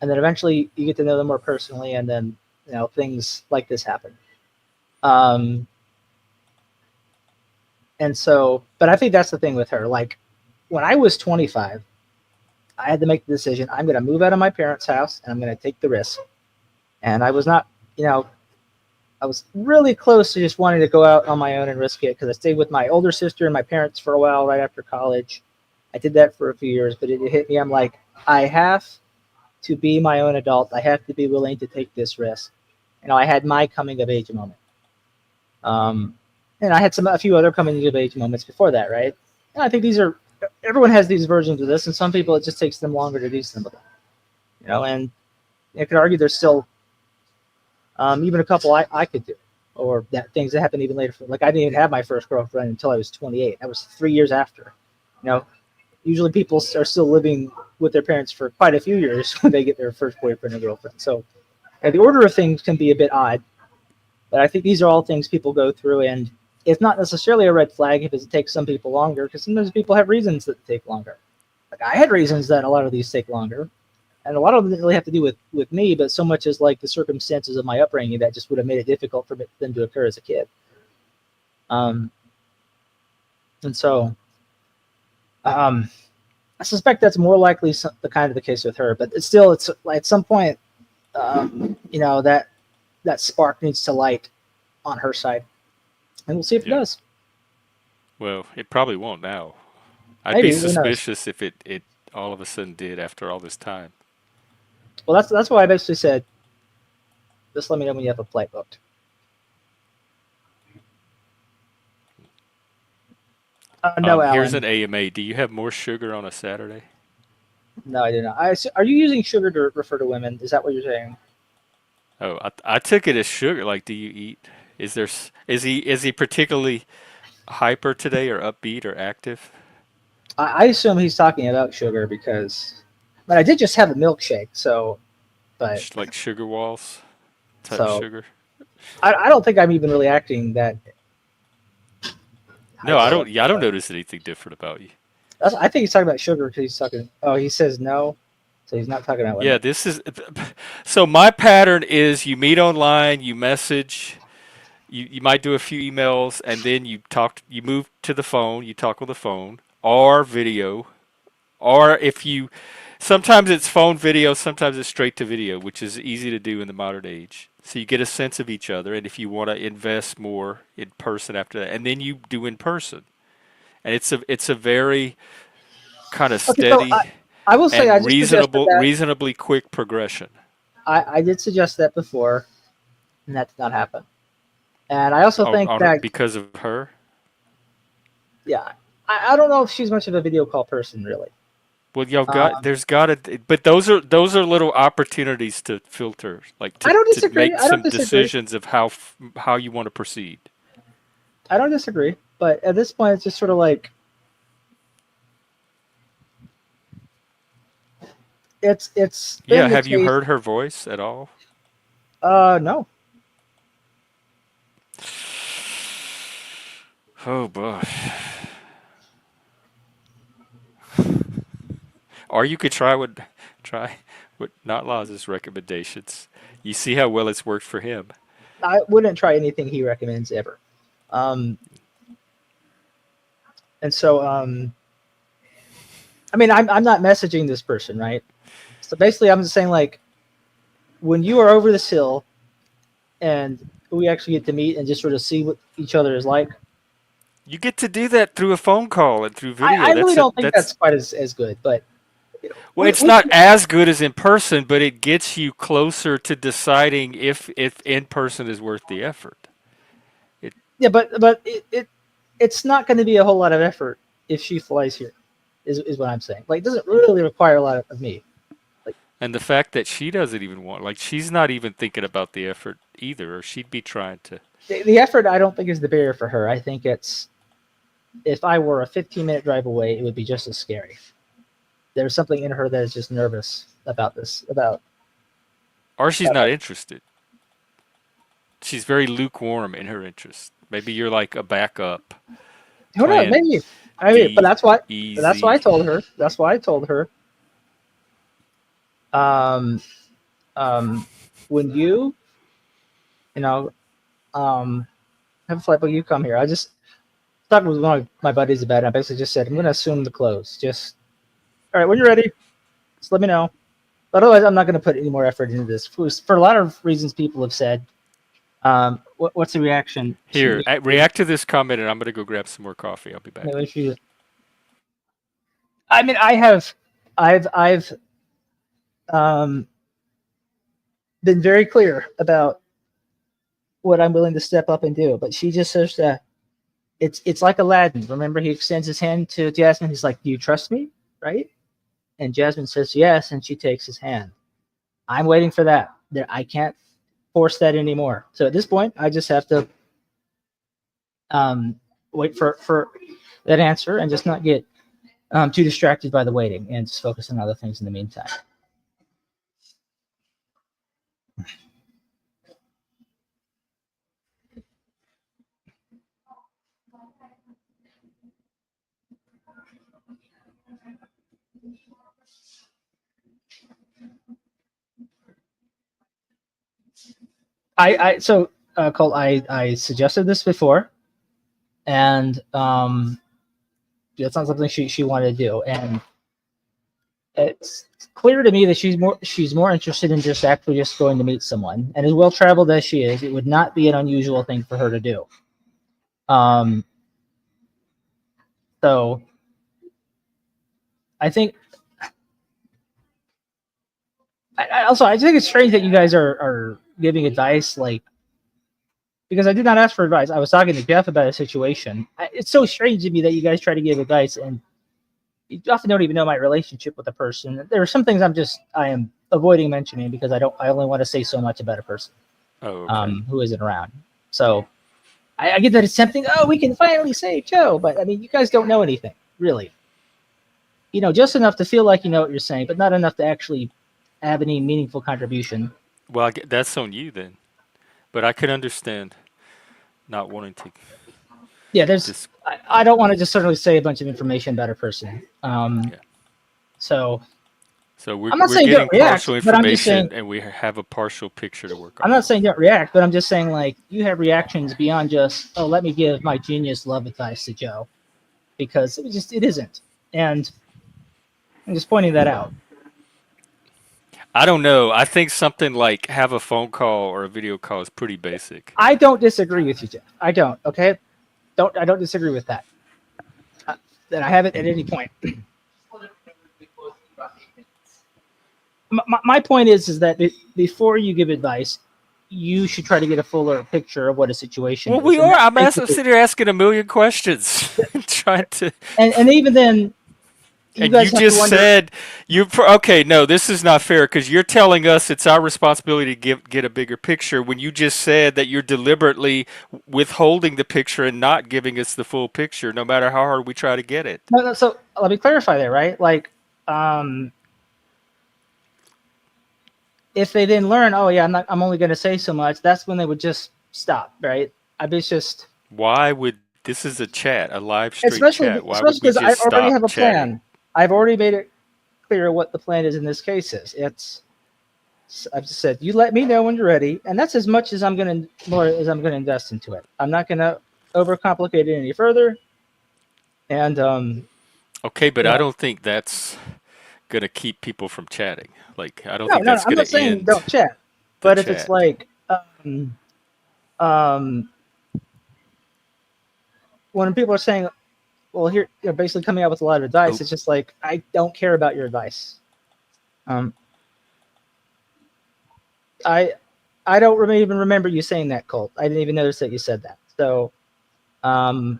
And then eventually you get to know them more personally, and then things like this happen. And so, but I think that's the thing with her. Like when I was 25, I had to make the decision, I'm going to move out of my parents' house and I'm going to take the risk. And I was not, I was really close to just wanting to go out on my own and risk it, because I stayed with my older sister and my parents for a while right after college. I did that for a few years, but it hit me. I'm like, I have to be my own adult. I have to be willing to take this risk. I had my coming of age moment. And I had a few other coming of age moments before that, right? And I think everyone has these versions of this, and some people it just takes them longer to do some of them. And you could argue there's still Even a couple I could do, or that things that happened even later. Like I didn't even have my first girlfriend until I was 28. That was 3 years after. You know, usually people are still living with their parents for quite a few years when they get their first boyfriend or girlfriend. So the order of things can be a bit odd, but I think these are all things people go through, and it's not necessarily a red flag if it takes some people longer, because sometimes people have reasons that take longer. Like I had reasons that a lot of these take longer, and a lot of them didn't really have to do with me, but so much as like the circumstances of my upbringing that just would have made it difficult for them to occur as a kid. And so I suspect that's more likely the kind of the case with her, but it's at some point, that spark needs to light on her side, and we'll see if it does. Well, it probably won't now. I'd Maybe, be who knows? suspicious if it all of a sudden did after all this time. Well, that's why I basically said, just let me know when you have a flight booked. No, Here's Alan. an AMA. Do you have more sugar on a Saturday? No, I do not. Are you using sugar to refer to women? Is that what you're saying? Oh, I took it as sugar. Like, do you eat? Is he particularly hyper today, or upbeat, or active? I assume he's talking about sugar but I did just have a milkshake, so, but Like sugar walls type so sugar? I don't think I'm even really acting that. No, I don't. Yeah, I don't notice anything different about you. I think he's talking about sugar because he's talking. Oh, he says no, so he's not talking about women. Yeah, this is. So my pattern is: you meet online, you message, you might do a few emails, and then you talk. You move to the phone, you talk on the phone, or video, or if you. Sometimes it's phone video, sometimes it's straight to video, which is easy to do in the modern age. So you get a sense of each other, and if you want to invest more in person after that, and then you do in person, and it's a very kind of steady So I will say I and just suggested that. reasonably quick progression. I did suggest that before, and that did not happen. And I also think that because of her. Yeah, I don't know if she's much of a video call person, really. Well, there's got to, but those are little opportunities to filter, like I don't to disagree. make I don't some disagree. decisions of how you want to proceed. I don't disagree, but at this point, it's just sort of like it's. Yeah, have you heard her voice at all? No. Oh boy. Or you could try what Not Law's recommendations. You see how well it's worked for him. I wouldn't try anything he recommends ever. And so, I mean, I'm not messaging this person, right? So basically, I'm just saying, like, when you are over this hill and we actually get to meet and just sort of see what each other is like. You get to do that through a phone call and through video. I really don't think that's quite as good, but. Well, it's not as good as in person, but it gets you closer to deciding if in person is worth the effort. Yeah, but it's not going to be a whole lot of effort if she flies here, is what I'm saying. Like, it doesn't really require a lot of me. Like, and the fact that she doesn't even want, like, she's not even thinking about the effort either, or she'd be trying to. The effort, I don't think, is the barrier for her. I think it's, if I were a 15-minute drive away, it would be just as scary. There's something in her that is just nervous about this. Or she's not interested. She's very lukewarm in her interest. Maybe you're like a backup. Who knows? Maybe. I mean, but that's why I told her. That's why I told her. When you have a flight, but you come here. I just talked with one of my buddies about it. I basically just said, I'm going to assume the clothes. Just, all right, when you're ready, just let me know. But otherwise, I'm not going to put any more effort into this. For a lot of reasons people have said. What's the reaction? Here, react to this comment, and I'm going to go grab some more coffee. I'll be back. I mean, I've been very clear about what I'm willing to step up and do, but she just says that it's like Aladdin. Remember, he extends his hand to Jasmine. He's like, "Do you trust me?" Right? And Jasmine says yes, and she takes his hand. I'm waiting for that. I can't force that anymore. So at this point, I just have to wait for that answer and just not get too distracted by the waiting and just focus on other things in the meantime. So Colt, I suggested this before, and that's not something she wanted to do, and it's clear to me that she's more interested in just actually just going to meet someone. And as well traveled as she is, it would not be an unusual thing for her to do. So I think I think it's strange that you guys are giving advice, like, because I did not ask for advice. I was talking to Jeff about a situation. It's so strange to me that you guys try to give advice and you often don't even know my relationship with a person. There are some things I am avoiding mentioning because I only want to say so much about a person who isn't around. So I get that it's tempting. Oh, we can finally say Joe, but I mean, you guys don't know anything really. You know, just enough to feel like you know what you're saying, but not enough to actually have any meaningful contribution. Well, that's on you then. But I could understand not wanting to. Yeah, I don't want to just certainly say a bunch of information about a person. So we're I'm not saying getting don't react, partial but I'm just information saying, and we have a partial picture to work on. I'm not saying don't react, but I'm just saying, like, you have reactions beyond just, oh, let me give my genius love advice to Joe, because it isn't. And I'm just pointing that out. I don't know. I think something like have a phone call or a video call is pretty basic. I don't disagree with you, Jeff. I don't. Okay, I don't disagree with that. That I haven't at any point. My point is that before you give advice, you should try to get a fuller picture of what a situation is. Well, we are. I'm sitting here asking a million questions, trying to. And even then, you just said okay. No, this is not fair because you're telling us it's our responsibility to get a bigger picture when you just said that you're deliberately withholding the picture and not giving us the full picture, no matter how hard we try to get it. No, so let me clarify there, right? Like, if they didn't learn, oh yeah, I'm only going to say so much. That's when they would just stop, right? Why would this is a chat, a live stream chat? Why would we because I already have a chatting? plan. I've already made it clear what the plan is in this case. I've just said, you let me know when you're ready, and that's as much as I'm going to invest into it. I'm not going to overcomplicate it any further. And okay, but I don't think that's going to keep people from chatting. Like, I don't think that's going to end. I'm not saying don't chat, but if it's like when people are saying, well, here you're basically coming out with a lot of advice. It's just like, I don't care about your advice. I don't even remember you saying that, Colt. I didn't even notice that you said that. So, and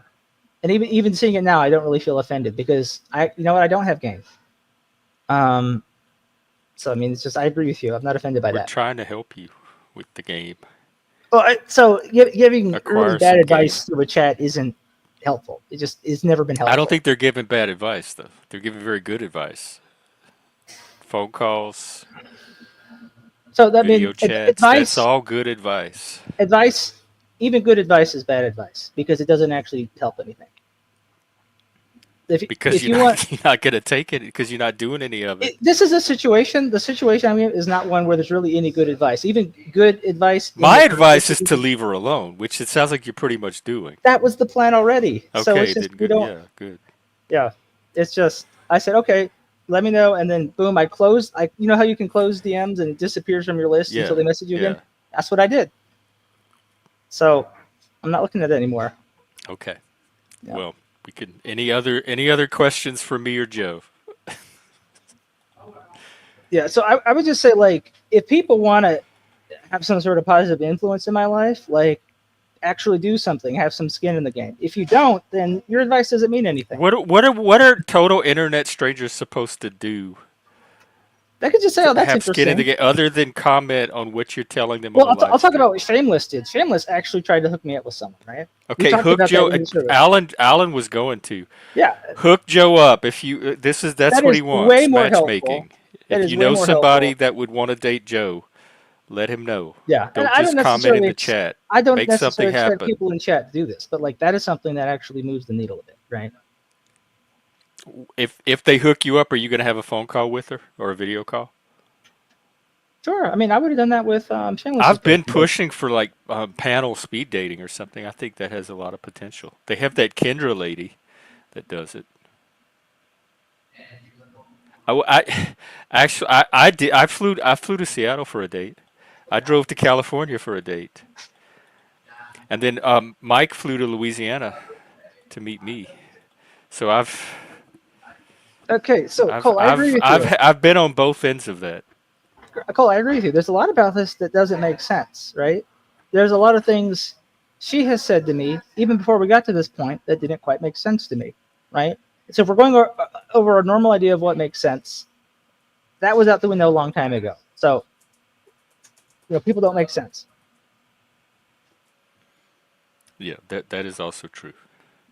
even seeing it now, I don't really feel offended because you know what? I don't have game. So I mean, it's just I agree with you. I'm not offended by that. We're trying to help you with the game. Well, so giving really bad advice through a chat isn't helpful. It's never been helpful. I don't think they're giving bad advice though. They're giving very good advice. Phone calls. So that video means chats. Advice. That's all good advice. Advice, even good advice, is bad advice because it doesn't actually help anything. Because you're not going to take it because you're not doing any of it. This is a situation. The situation I'm in is not one where there's really any good advice. Even good advice. My advice is to leave her alone, which it sounds like you're pretty much doing. That was the plan already. Okay, so it's just, good. Yeah, good. Yeah, it's just I said okay, let me know, and then boom, I closed. You know how you can close DMs and it disappears from your list until they message you again. That's what I did. So I'm not looking at it anymore. Okay. Yeah. Well. We can any other questions for me or Joe? Yeah, so I would just say, like, if people want to have some sort of positive influence in my life, like, actually do something, have some skin in the game. If you don't, then your advice doesn't mean anything. What are total internet strangers supposed to do? They could just say, "Oh, that's have skin in the interesting." game, other than comment on what you're telling them Well, on the live I'll talk stream. about what Shameless did. Shameless actually tried to hook me up with someone, right? We Okay, talked hook about that Joe. in the service. Alan was going to Yeah, hook Joe up. If you that's that what is he way wants. more helpful. Matchmaking. That If is you way know more somebody helpful. that would want to date Joe, let him know. Yeah, and Don't just comment in the chat. I don't Make something necessarily expect happen. people in chat to do this, but like that is something that actually moves the needle a bit, right? If they hook you up, are you going to have a phone call with her or a video call? Sure. I mean, I would have done that with Shameless's I've been girlfriend. pushing for like panel speed dating or something. I think that has a lot of potential. They have that Kendra lady that does it. Actually I did I flew to Seattle for a date. I drove to California for a date, and then Mike flew to Louisiana to meet me. So Okay, so Cole, I agree with you. I've been on both ends of that. Cole, I agree with you. There's a lot about this that doesn't make sense, right? There's a lot of things she has said to me, even before we got to this point, that didn't quite make sense to me, right? So if we're going over a normal idea of what makes sense, that was out the window a long time ago. So, people don't make sense. Yeah, that is also true.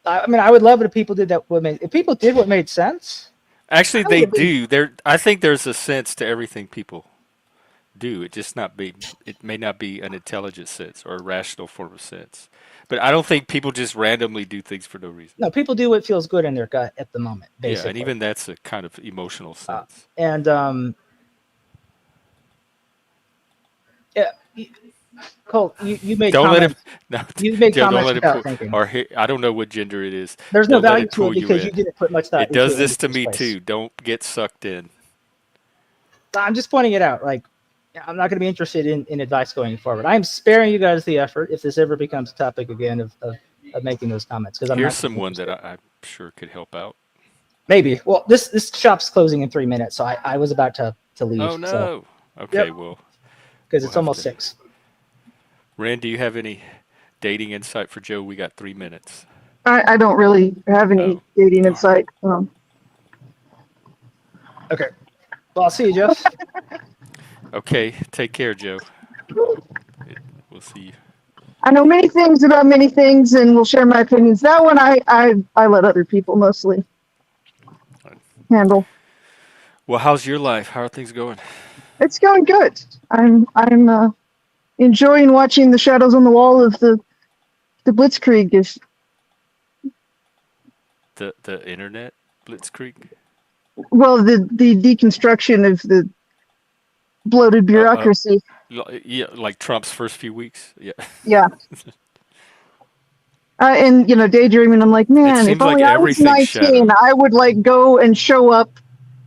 I mean, I would love it if people did that. If people did what made sense. Actually, they do. I think there's a sense to everything people do. It may not be an intelligent sense or a rational form of sense. But I don't think people just randomly do things for no reason. No, people do what feels good in their gut at the moment, basically. Yeah, and even that's a kind of emotional sense. Yeah, Cole, you made don't comments. let him. No, You made Joe, don't comments let him without thinking. Or I don't know what gender it is. There's no Don't let value it to pull it because you in. didn't put much thought It into does it in this the to first me place. too. Don't get sucked in. I'm just pointing it out. Like, I'm not going to be interested in advice going forward. I'm sparing you guys the effort if this ever becomes a topic again of making those comments, because I'm Here's not someone that interested. I'm sure could help out. Maybe. Well, this shop's closing in 3 minutes, so I was about to leave. Oh no. So, Okay, yep, well, because we'll it's have almost to- 6. Rand, do you have any dating insight for Joe? We got 3 minutes. I don't really have any Oh, dating darn. insight. Okay. Well, I'll see you, Jeff. Okay, take care, Joe. We'll see you. I know many things about many things and will share my opinions. That one I let other people mostly handle. Well, how's your life? How are things going? It's going good. I'm enjoying watching the shadows on the wall of the Blitzkrieg. The internet blitzkrieg? Well, the deconstruction of the bloated bureaucracy. Yeah, like Trump's first few weeks. Yeah. Yeah. And daydreaming, I'm like, man, if seems only like I was everything's 19, shadowed. I would like go and show up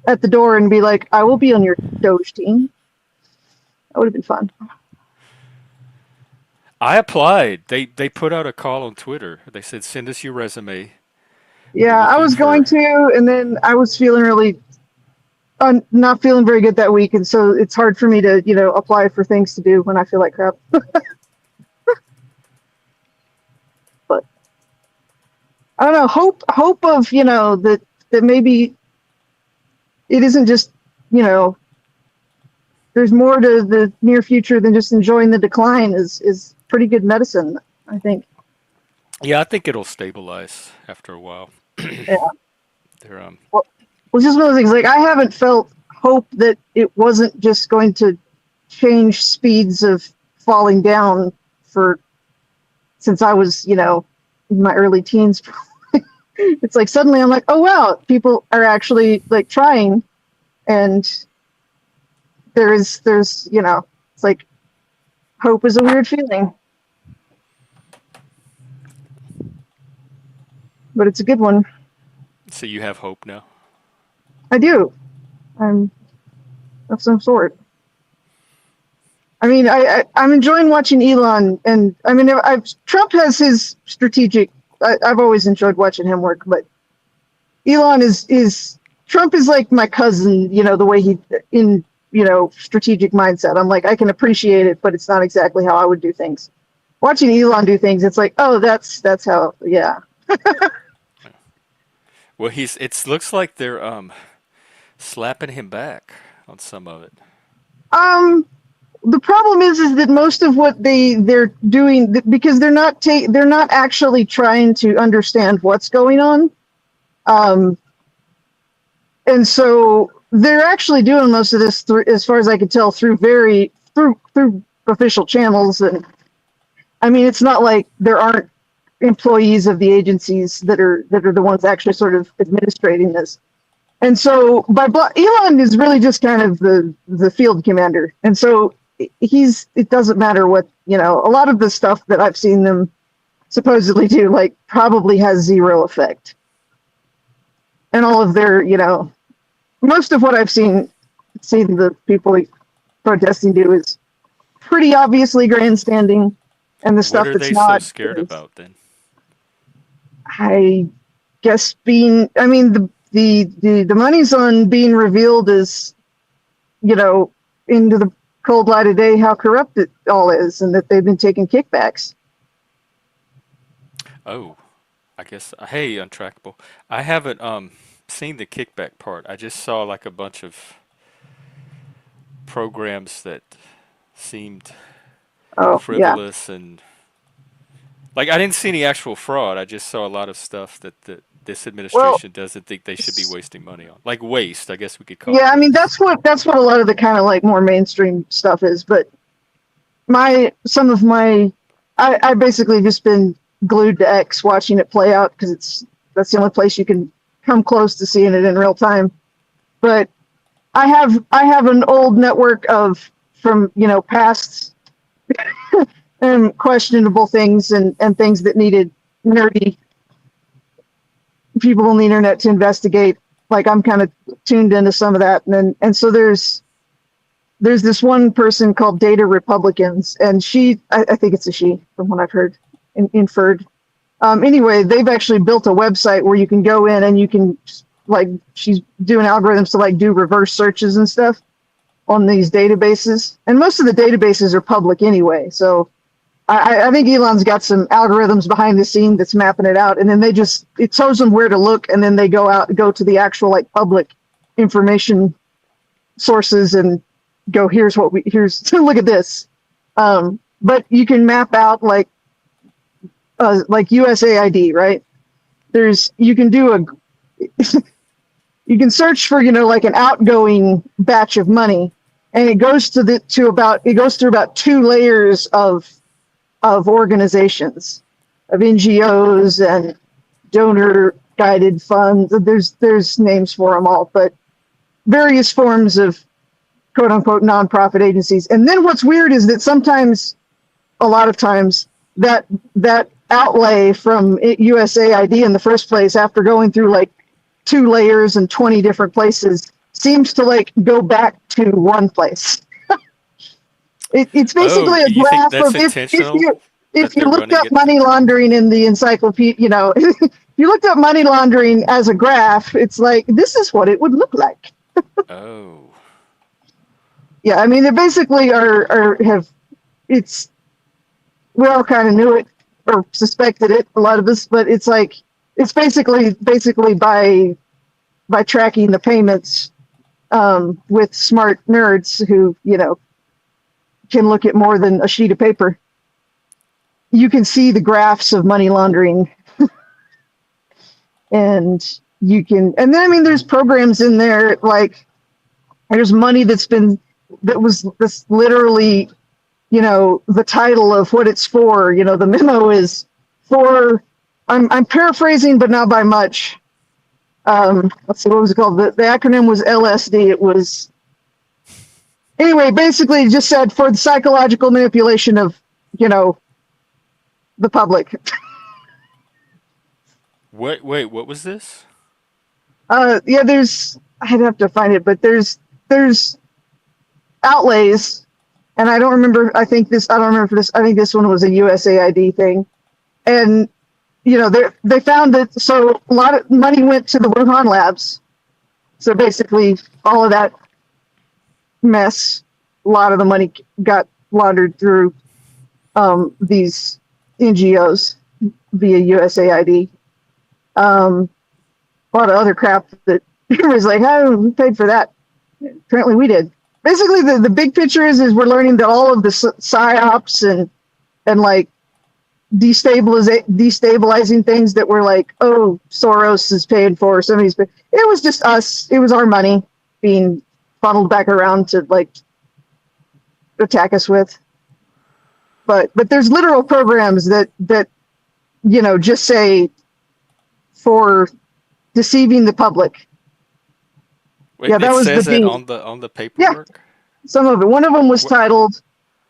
at the door and be like, I will be on your Doge team. That would have been fun. I applied. They put out a call on Twitter. They said, send us your resume. Yeah, I was going to, and then I was feeling really not feeling very good that week, and so it's hard for me to apply for things to do when I feel like crap. But I don't know, hope of that maybe it isn't just there's more to the near future than just enjoying the decline is pretty good medicine, I think. Yeah, I think it'll stabilize after a while. Yeah. They're Well, just one of those things. Like, I haven't felt hope that it wasn't just going to change speeds of falling down since I was, in my early teens. It's like suddenly I'm like, oh wow, people are actually like trying, and there's it's like hope is a weird feeling, but it's a good one. So you have hope now? I do. I'm of some sort. I mean, I'm enjoying watching Elon, and I mean, Trump has his strategic. I've always enjoyed watching him work, but Elon is Trump is like my cousin. The way he in strategic mindset. I'm like, I can appreciate it, but it's not exactly how I would do things. Watching Elon do things, it's like, oh, that's how. Yeah. Well, it looks like they're slapping him back. on some of it. The problem is that most of what they're doing, because they're not actually trying to understand what's going on, and so they're actually doing most of this through, as far as I can tell, through official channels. And I mean, it's not like there aren't employees of the agencies that are the ones actually sort of administrating this. And so Elon is really just kind of the field commander. And so it doesn't matter what, a lot of the stuff that I've seen them supposedly do, like, probably has zero effect. And all of their, most of what I've seen the people protesting do is pretty obviously grandstanding. And the stuff that's not. What are they so scared about then? I guess the money's on being revealed as, into the cold light of day how corrupt it all is, and that they've been taking kickbacks. Oh, I guess. Hey, Untrackable. I haven't seen the kickback part. I just saw like a bunch of programs that seemed frivolous and like I didn't see any actual fraud. I just saw a lot of stuff that this administration doesn't think they should be wasting money on, like waste. I guess we could call it. Yeah, I mean that's what a lot of the kind of like more mainstream stuff is. But I basically just been glued to X watching it play out because that's the only place you can come close to seeing it in real time. But I have an old network from past and questionable things and things that needed nerdy people on the internet to investigate. Like I'm kind of tuned into some of that, and so there's this one person called Data Republicans, and I think it's a she from what I've heard inferred. Anyway, they've actually built a website where you can go in and you can, like, she's doing algorithms to like do reverse searches and stuff on these databases, and most of the databases are public anyway. So I think Elon's got some algorithms behind the scene that's mapping it out, and then it tells them where to look, and then they go to the actual like public information sources and go, here's look at this. But you can map out like USAID, right? You can search for like an outgoing batch of money, and it goes through about 2 layers of organizations, of NGOs and donor guided funds. There's names for them all, but various forms of quote unquote nonprofit agencies. And then what's weird is that a lot of times that outlay from USAID in the first place, after going through like 2 layers and 20 different places, seems to like go back to one place. It's basically a graph of if you looked up money laundering in the encyclopedia, if you looked up money laundering as a graph, it's like, this is what it would look like. Oh. Yeah, I mean, they basically we all kind of knew it or suspected it, a lot of us, but it's like, it's basically by tracking the payments with smart nerds who, can look at more than a sheet of paper. You can see the graphs of money laundering. And then, I mean, there's programs in there, like, there's money that was this literally, the title of what it's for, the memo is for, I'm paraphrasing, but not by much. Let's see, what was it called? The acronym was LSD. It was, anyway, basically it just said for the psychological manipulation of, the public. Wait, what was this? Yeah, I'd have to find it, but there's outlays, and I don't remember for this, I think this one was a USAID thing. And, they found that, so a lot of money went to the Wuhan labs. So basically all of that mess, a lot of the money got laundered through these NGOs via USAID. A lot of other crap that was like, oh, we paid for that. Apparently we did. Basically, the big picture is we're learning that all of the psyops and like destabilizing things that were like, oh, Soros is paid for, somebody's paid. It was just us. It was our money being funneled back around to like attack us with. But there's literal programs that just say for deceiving the public. Wait, Yeah, that it was says the it thing. on the paperwork. Some of it. One of them was titled,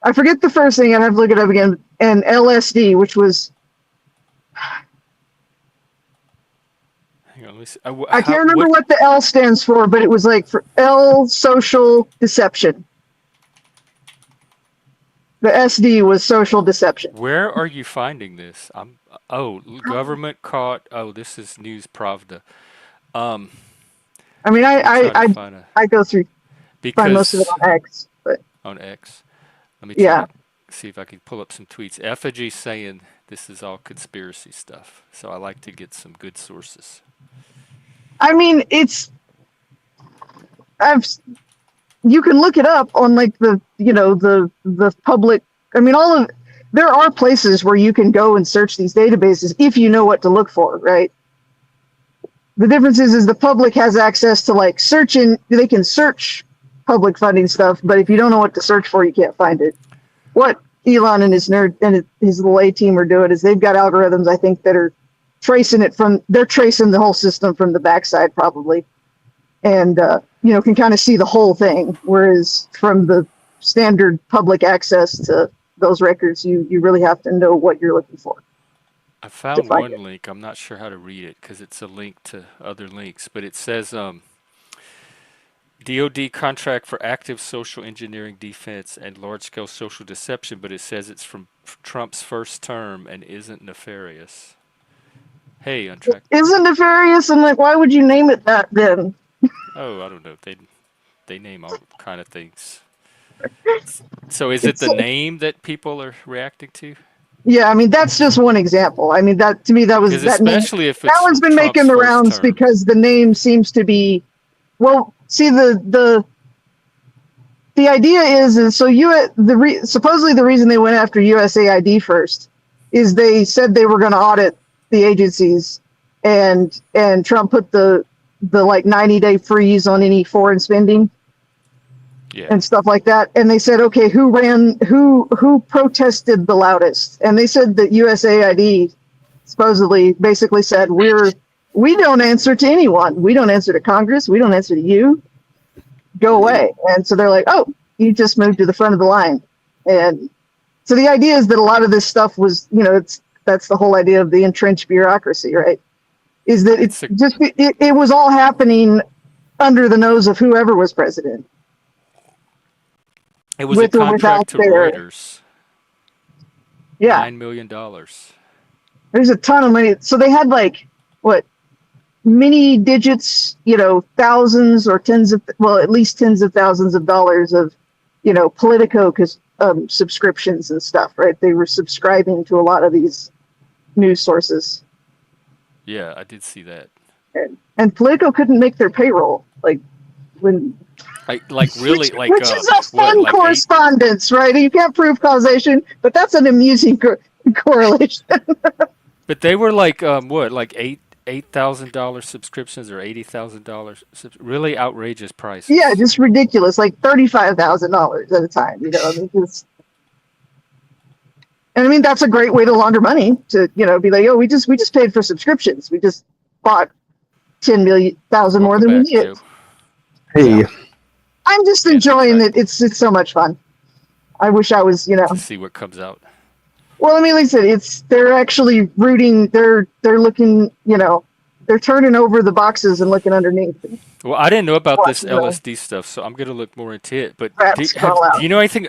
I forget the first thing, I'd have to look it up again, and LSD, which was, Hang on, let me see. I can't remember what the L stands for, but it was like for L, social deception. The SD was social deception. Where are you finding this? Government caught. Oh, this is News Pravda. I mean, I go through, find most of it on X, but on X. Let me yeah. See if I can pull up some tweets. Effigy saying this is all conspiracy stuff. So I like to get some good sources. I mean, you can look it up on like the public. I mean, there are places where you can go and search these databases if you know what to look for, right? The difference is the public has access to like searching. They can search public funding stuff, but if you don't know what to search for, you can't find it. What Elon and his little A team are doing is they've got algorithms, I think, that are tracing the whole system from the backside probably. And, can kind of see the whole thing. Whereas from the standard public access to those records, you really have to know what you're looking for. I found one link. I'm not sure how to read it because it's a link to other links, but it says DoD contract for active social engineering defense and large-scale social deception, but it says it's from Trump's first term and isn't nefarious. Hey, Untracked. Isn't nefarious? I'm like, why would you name it that then? Oh, I don't know. They name all kind of things. So is it the name that people are reacting to? Yeah, I mean that's just one example. I mean that to me that was that especially name, if it's that one's been Trump's making the rounds term. Because the name seems to be, well, see the idea is so supposedly the reason they went after USAID first is they said they were going to audit the agencies, and Trump put the like 90-day freeze on any foreign spending. Yeah. And stuff like that, and they said, okay, who protested the loudest? And they said that USAID supposedly basically said we don't answer to anyone, we don't answer to Congress, we don't answer to you, go away. And so they're like, oh, you just moved to the front of the line. And so the idea is that a lot of this stuff was, that's the whole idea of the entrenched bureaucracy, right? Is that it was all happening under the nose of whoever was president. It was a contract to Reuters. Yeah. $9 million. There's a ton of money. So they had like, many digits, thousands or at least tens of thousands of dollars of, Politico subscriptions and stuff, right? They were subscribing to a lot of these news sources. Yeah, I did see that. And Politico couldn't make their payroll. Like when... Like really, which is a fun correspondence, right? You can't prove causation, but that's an amusing correlation. But they were like $8,000 subscriptions or $80,000, really outrageous prices. Yeah, just ridiculous, like $35,000 at a time. And I mean that's a great way to launder money to be like, oh, we just paid for subscriptions. We just bought 10,000 more than we needed. Hey. Yeah. I'm just enjoying it. It's so much fun. I wish I was, To see what comes out. Well, I mean, like I said, they're actually rooting. They're looking. They're turning over the boxes and looking underneath. Well, I didn't know about this LSD stuff, so I'm going to look more into it. But do you know anything?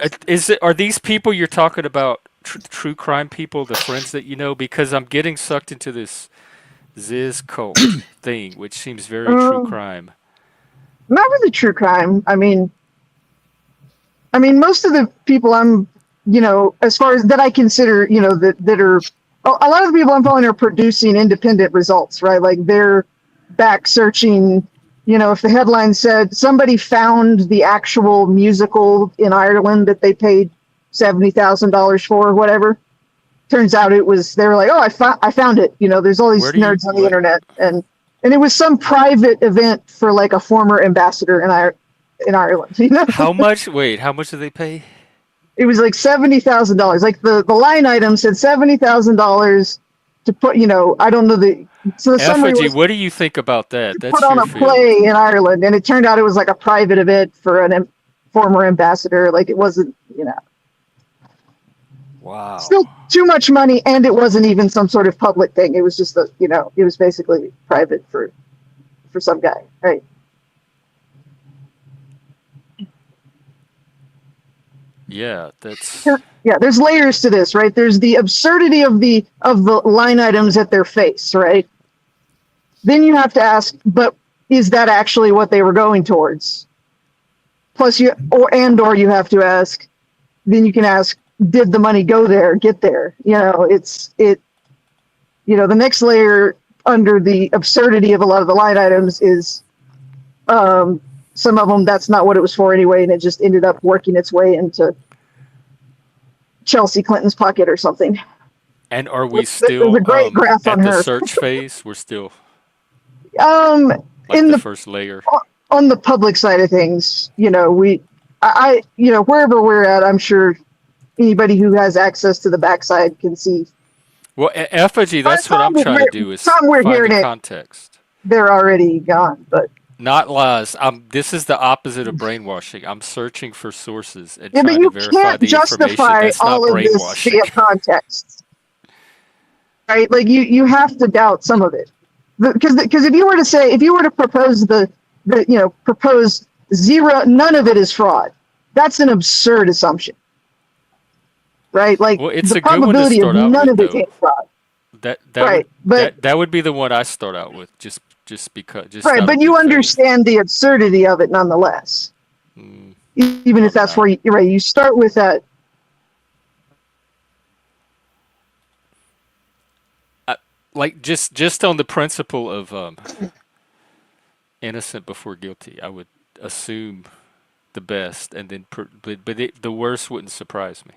Are these people you're talking about true crime people, the friends that you know? Because I'm getting sucked into this Ziz cult thing, which seems very true crime. Not really true crime. I mean, most of the people I'm, as far as that I consider, that are, a lot of the people I'm following are producing independent results, right? Like they're back searching you know, if the headline said somebody found the actual musical in Ireland that they paid $70,000 for or whatever, turns out it was, they were like, oh, I found it. You know, there's all these Where do you nerds on the internet, and it was some private event for like a former ambassador in Ireland. You know, How much? Wait, how much did they pay? it was like $70,000. Like the line item said $70,000 to put. You know, I don't know so the summary Effigy, was what do you think about that? put That's on your a field. play in Ireland, and it turned out it was like a private event for former ambassador. Like it wasn't, you know, Wow. still too much money, and it wasn't even some sort of public thing. It was just you know, it was basically private for some guy, right? Yeah, that's Yeah, there's layers to this, right? There's the absurdity of the line items at their face, right? Then you have to ask, but is that actually what they were going towards? Plus, you have to ask. Then you can ask, did the money get there? You know, you know, the next layer under the absurdity of a lot of the line items is some of them that's not what it was for anyway, and it just ended up working its way into Chelsea Clinton's pocket or something. And are we There's still a great graph at on the her. search phase? We're still Like in the first layer. On the public side of things, you know, you know, wherever we're at, I'm sure anybody who has access to the backside can see. Well, Effigy, that's what I'm trying to do is Somewhere find here the in it, context. they're already gone, but Not lies. This is the opposite of brainwashing. I'm searching for sources and yeah, but trying you to verify can't the information. justify That's not all of this brainwashing. via context, right? Like you have to doubt some of it, because if you were to propose propose none of it is fraud, that's an absurd assumption, right? Like Well, it's the a good one to probability of start out none with, of it though. being fraud, That right? that would be the one I start out with, just because. Just Right, out but of you good faith. understand the absurdity of it nonetheless. Mm, Even if that's where you're right, you start with that. like just on the principle of innocent before guilty, I would assume the best, and then the worst wouldn't surprise me.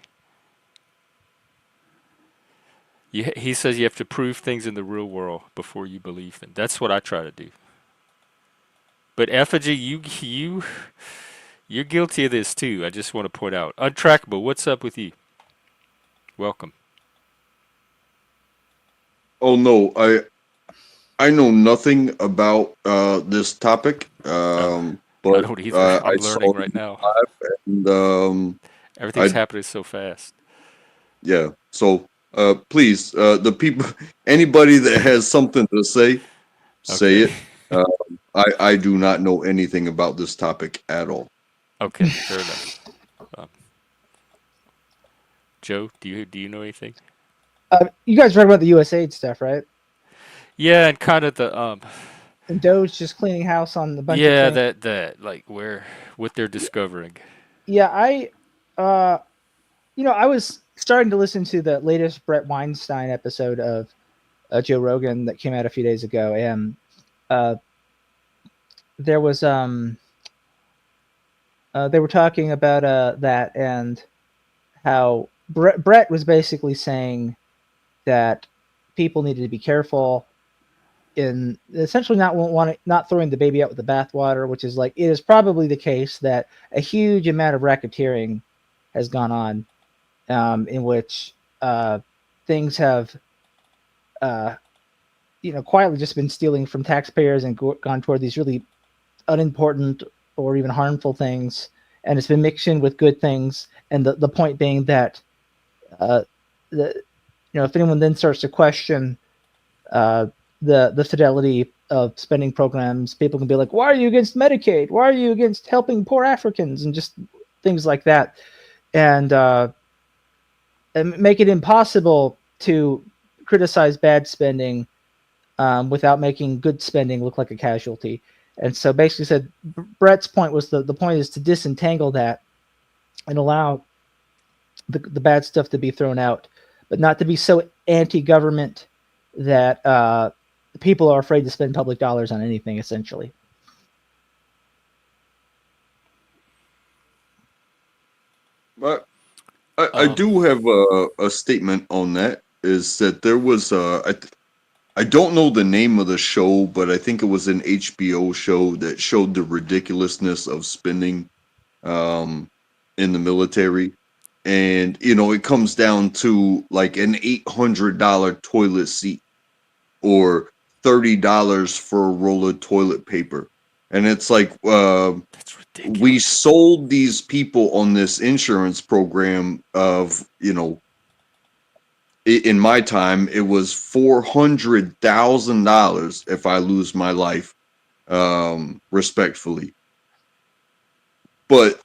He says you have to prove things in the real world before you believe them. That's what I try to do. But Effigy, you're guilty of this too. I just want to point out. Untrackable, what's up with you? Welcome. Oh no, I know nothing about this topic. I But don't either. I'm I learning saw right now. and Everything's I happening so fast. yeah. So please, the people, anybody that has something to say Okay. it. I do not know anything about this topic at all. Okay, fair enough. Joe, do you know anything? You guys read about the USAID stuff, right? Yeah, and kind of the And Doge just cleaning house on the bunch yeah, of things. that like what they're discovering. Yeah, I was starting to listen to the latest Brett Weinstein episode of Joe Rogan that came out a few days ago, and there was they were talking about that, and how Brett was basically saying that people needed to be careful in essentially not throwing the baby out with the bathwater, which is like, it is probably the case that a huge amount of racketeering has gone on, in which things have quietly just been stealing from taxpayers and gone toward these really unimportant or even harmful things, and it's been mixed in with good things. And the point being that if anyone then starts to question the fidelity of spending programs, people can be like, why are you against Medicaid? Why are you against helping poor Africans? And just things like that. And make it impossible to criticize bad spending without making good spending look like a casualty. And so basically said, Brett's point was the point is to disentangle that and allow the bad stuff to be thrown out, but not to be so anti-government that people are afraid to spend public dollars on anything, essentially. But I Um, do have a statement on that. Is that there was I don't know the name of the show, but I think it was an HBO show that showed the ridiculousness of spending um, in the military, and it comes down to like an $800 toilet seat or $30 for a roll of toilet paper, and it's like that's we ridiculous. sold these people on this insurance program of in my time it was $400,000 if I lose my life, respectfully. But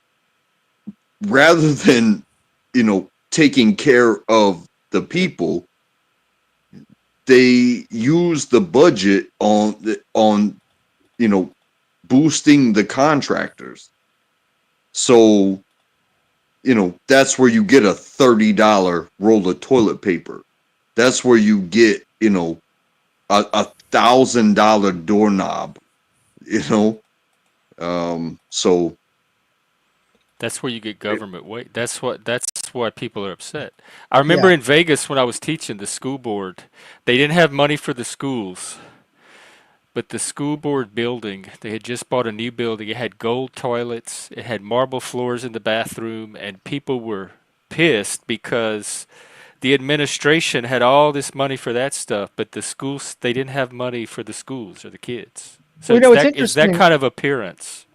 rather than taking care of the people, they use the budget on boosting the contractors. So that's where you get a $30 roll of toilet paper. That's where you get a $1,000 doorknob. So That's where you get government weight. That's why people are upset. I Yeah. remember in Vegas when I was teaching the school board, they didn't have money for the schools, but the school board building, they had just bought a new building. It had gold toilets, it had marble floors in the bathroom, and people were pissed because the administration had all this money for that stuff, but the schools they didn't have money for the schools or the kids. So Well, it's it's that interesting. kind of appearance.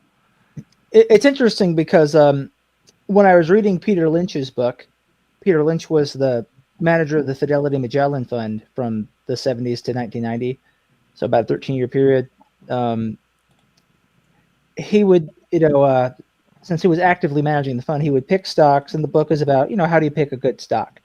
It's interesting because when I was reading Peter Lynch's book, Peter Lynch was the manager of the Fidelity Magellan Fund from the 70s to 1990, so about a 13-year period. He would, since he was actively managing the fund, he would pick stocks, and the book is about, how do you pick a good stock?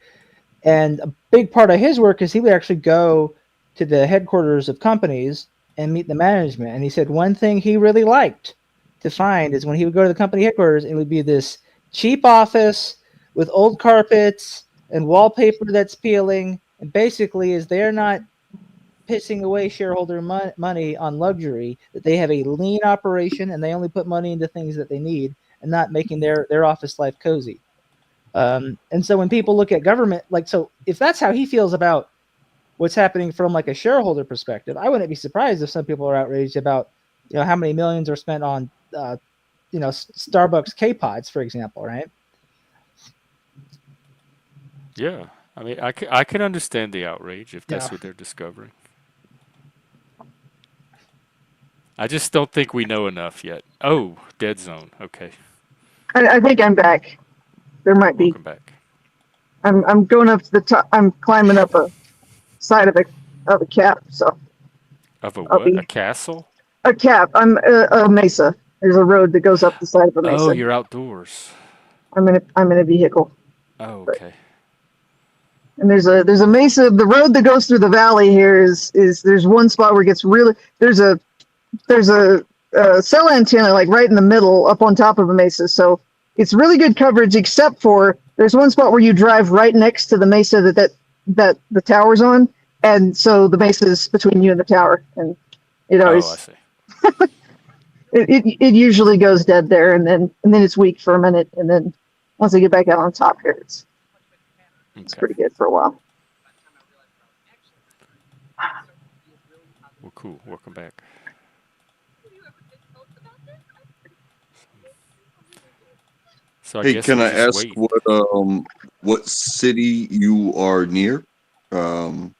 And a big part of his work is he would actually go to the headquarters of companies and meet the management. And he said one thing he really liked to find is when he would go to the company headquarters, it would be this cheap office with old carpets and wallpaper that's peeling. And basically, is they're not pissing away shareholder money on luxury, that they have a lean operation and they only put money into things that they need and not making their office life cozy. And so when people look at government, so if that's how he feels about what's happening from like a shareholder perspective, I wouldn't be surprised if some people are outraged about, how many millions are spent on, Starbucks K-Pods, for example, right? Yeah. I mean, I can understand the outrage if Yeah. that's what they're discovering. I just don't think we know enough yet. Oh, dead zone. Okay. I think I'm back. There might be. Welcome back. I'm going up to the top. I'm climbing up a side of a cap. So Of a I'll what? be A castle? a cap. I'm a mesa. There's a road that goes up the side of a Oh, mesa. you're outdoors. I'm in a vehicle. Oh, But, okay. and there's a mesa. The road that goes through the valley here is there's one spot where it gets really there's a cell antenna like right in the middle up on top of a mesa. So it's really good coverage, except for there's one spot where you drive right next to the mesa that the tower's on, and so the mesa is between you and the tower, and Oh, I it's see. it usually goes dead there, and then it's weak for a minute, and then once I get back out on top here, it's Okay. pretty good for a while. Well, cool. Welcome back. So I hey, guess can we'll I just ask wait. what city you are near? Who,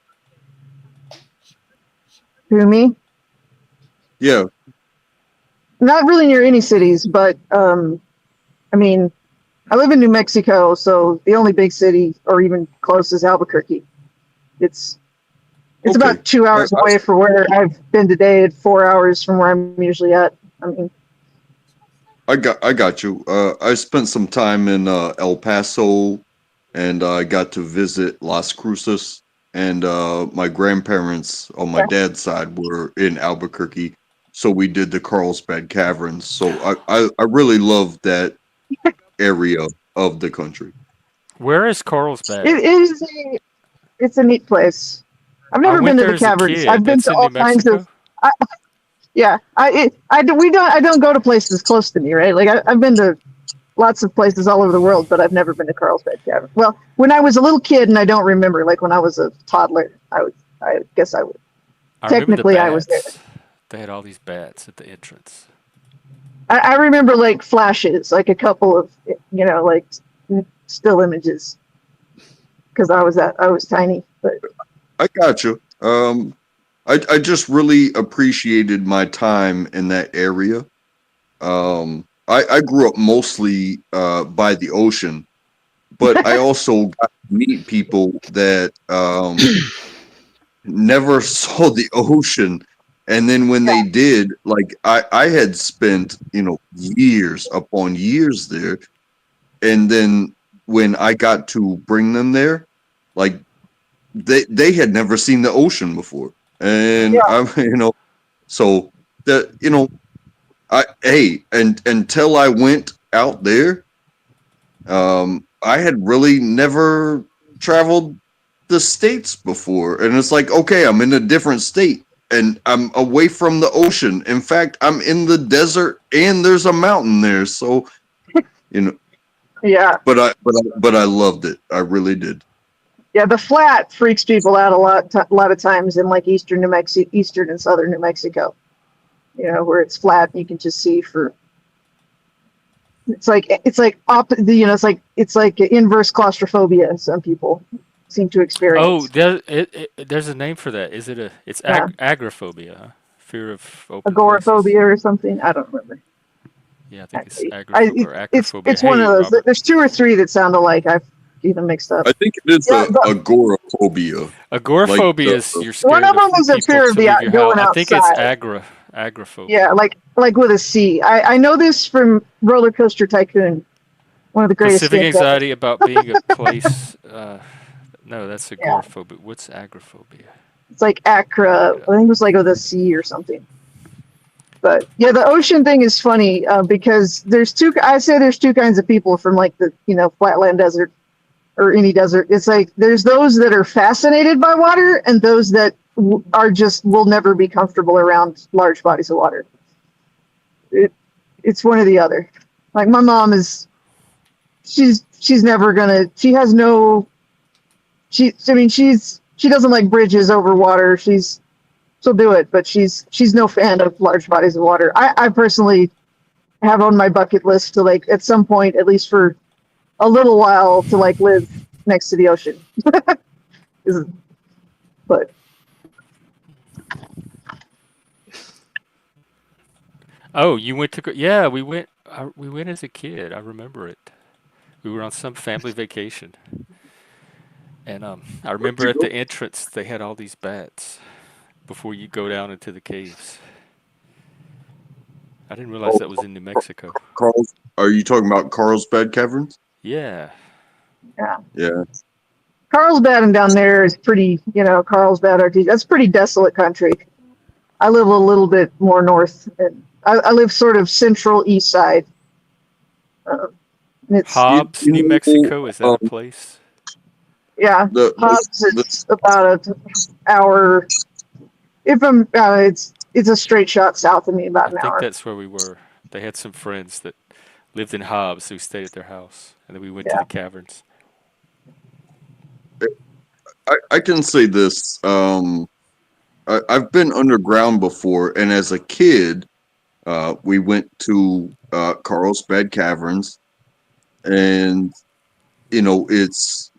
me? Yeah. Not really near any cities, but I mean, I live in New Mexico, so the only big city or even close is Albuquerque. It's Okay. about 2 hours away from where I've been today, and 4 hours from where I'm usually at. I mean, I got you. I spent some time in El Paso, and I got to visit Las Cruces. And my grandparents on my dad's side were in Albuquerque, so we did the Carlsbad Caverns. So I really love that area of the country. Where is Carlsbad? it's a neat place. I've I never went been to there the as a caverns. I've kid. been That's to in New all kinds of. Mexico? Yeah, I don't go to places close to me, right? Like I've been to lots of places all over the world, but I've never been to Carlsbad Cavern. Well, when I was a little kid, and I don't remember, like when I was a toddler, I guess I would. I remember the Technically, I was there. bats. They had all these bats at the entrance. I remember like flashes, like a couple of, like still images, because I was tiny. But I got you. I just really appreciated my time in that area. I grew up mostly by the ocean, but I also got to meet people that never saw the ocean. And then when they did, like I had spent, years upon years there. And then when I got to bring them there, like they had never seen the ocean before. And so that, until I went out there, I had really never traveled the states before, and it's like, okay, I'm in a different state and I'm away from the ocean. In fact, I'm in the desert and there's a mountain there. So, yeah, but I loved it. I really did. yeah, the flat freaks people out a lot of times in like eastern New Mexico, eastern and southern New Mexico. Where it's flat, and you can just see for. It's like it's like inverse claustrophobia. Some people seem to experience. Oh, there's a name for that. Is it it's agoraphobia, huh? Fear of open agoraphobia places. or something. I don't remember. Yeah, I think it's agoraphobia or acrophobia. It's one of those. Robert. There's two or three that sound alike. I've even mixed up. I think it is agoraphobia. Agoraphobia is you're scared one of them is a fear of going outside. I think it's agoraphobia. Yeah, like with a C. I know this from Roller Coaster Tycoon. One of the greatest. Specific anxiety about being a place. No, that's agoraphobia. What's agoraphobia? It's like acra. I think it was like with a C or something. But yeah, the ocean thing is funny because there's two. I say there's two kinds of people from like the flatland desert or any desert. It's like there's those that are fascinated by water and those that are just will never be comfortable around large bodies of water. It's one or the other. Like my mom is, she's never gonna. She has no. She doesn't like bridges over water. She'll do it, but she's no fan of large bodies of water. I personally have on my bucket list to like at some point, at least for a little while, to like live next to the ocean. But oh, you went to yeah, we went as a kid. I remember it. We were on some family vacation, and I remember at the entrance they had all these bats before you go down into the caves. I didn't realize that was in New Mexico. Are you talking about Carlsbad Caverns? Yeah. Yeah. Carlsbad and down there is pretty, Carlsbad, that's pretty desolate country. I live a little bit more north, and I live sort of central east side. Hobbs, New Mexico, is that a place? Yeah, Hobbs is about an hour. If I'm, it's a straight shot south of me, about an hour. I think that's where we were. They had some friends that lived in Hobbs who stayed at their house, and then we went to the caverns. I can say this. I've been underground before, and as a kid, we went to Carlsbad Caverns, and it's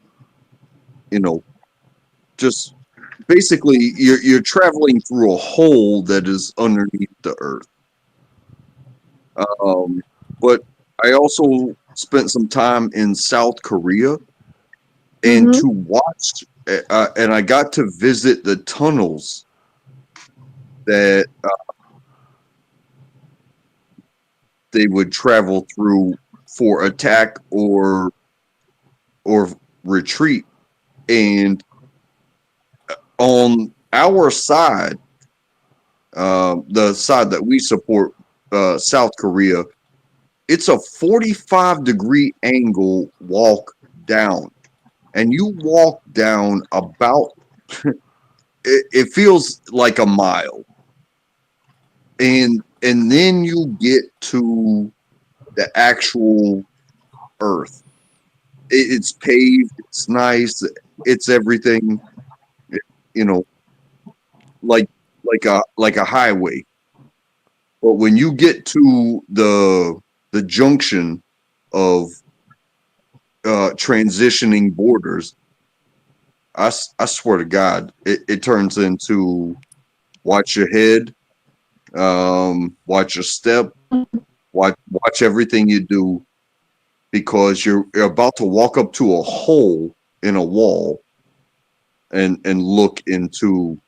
just basically you're traveling through a hole that is underneath the earth. But I also spent some time in South Korea, and to watch, and I got to visit the tunnels that they would travel through for attack or retreat. And on our side, the side that we support, South Korea, it's a 45-degree angle walk down, and you walk down about it feels like a mile, and then you get to the actual earth. It's paved. It's nice. It's everything. You know, like a highway. But when you get to the junction of transitioning borders, I swear to God, it turns into watch your head, watch your step, watch everything you do, because you're about to walk up to a hole in a wall and look into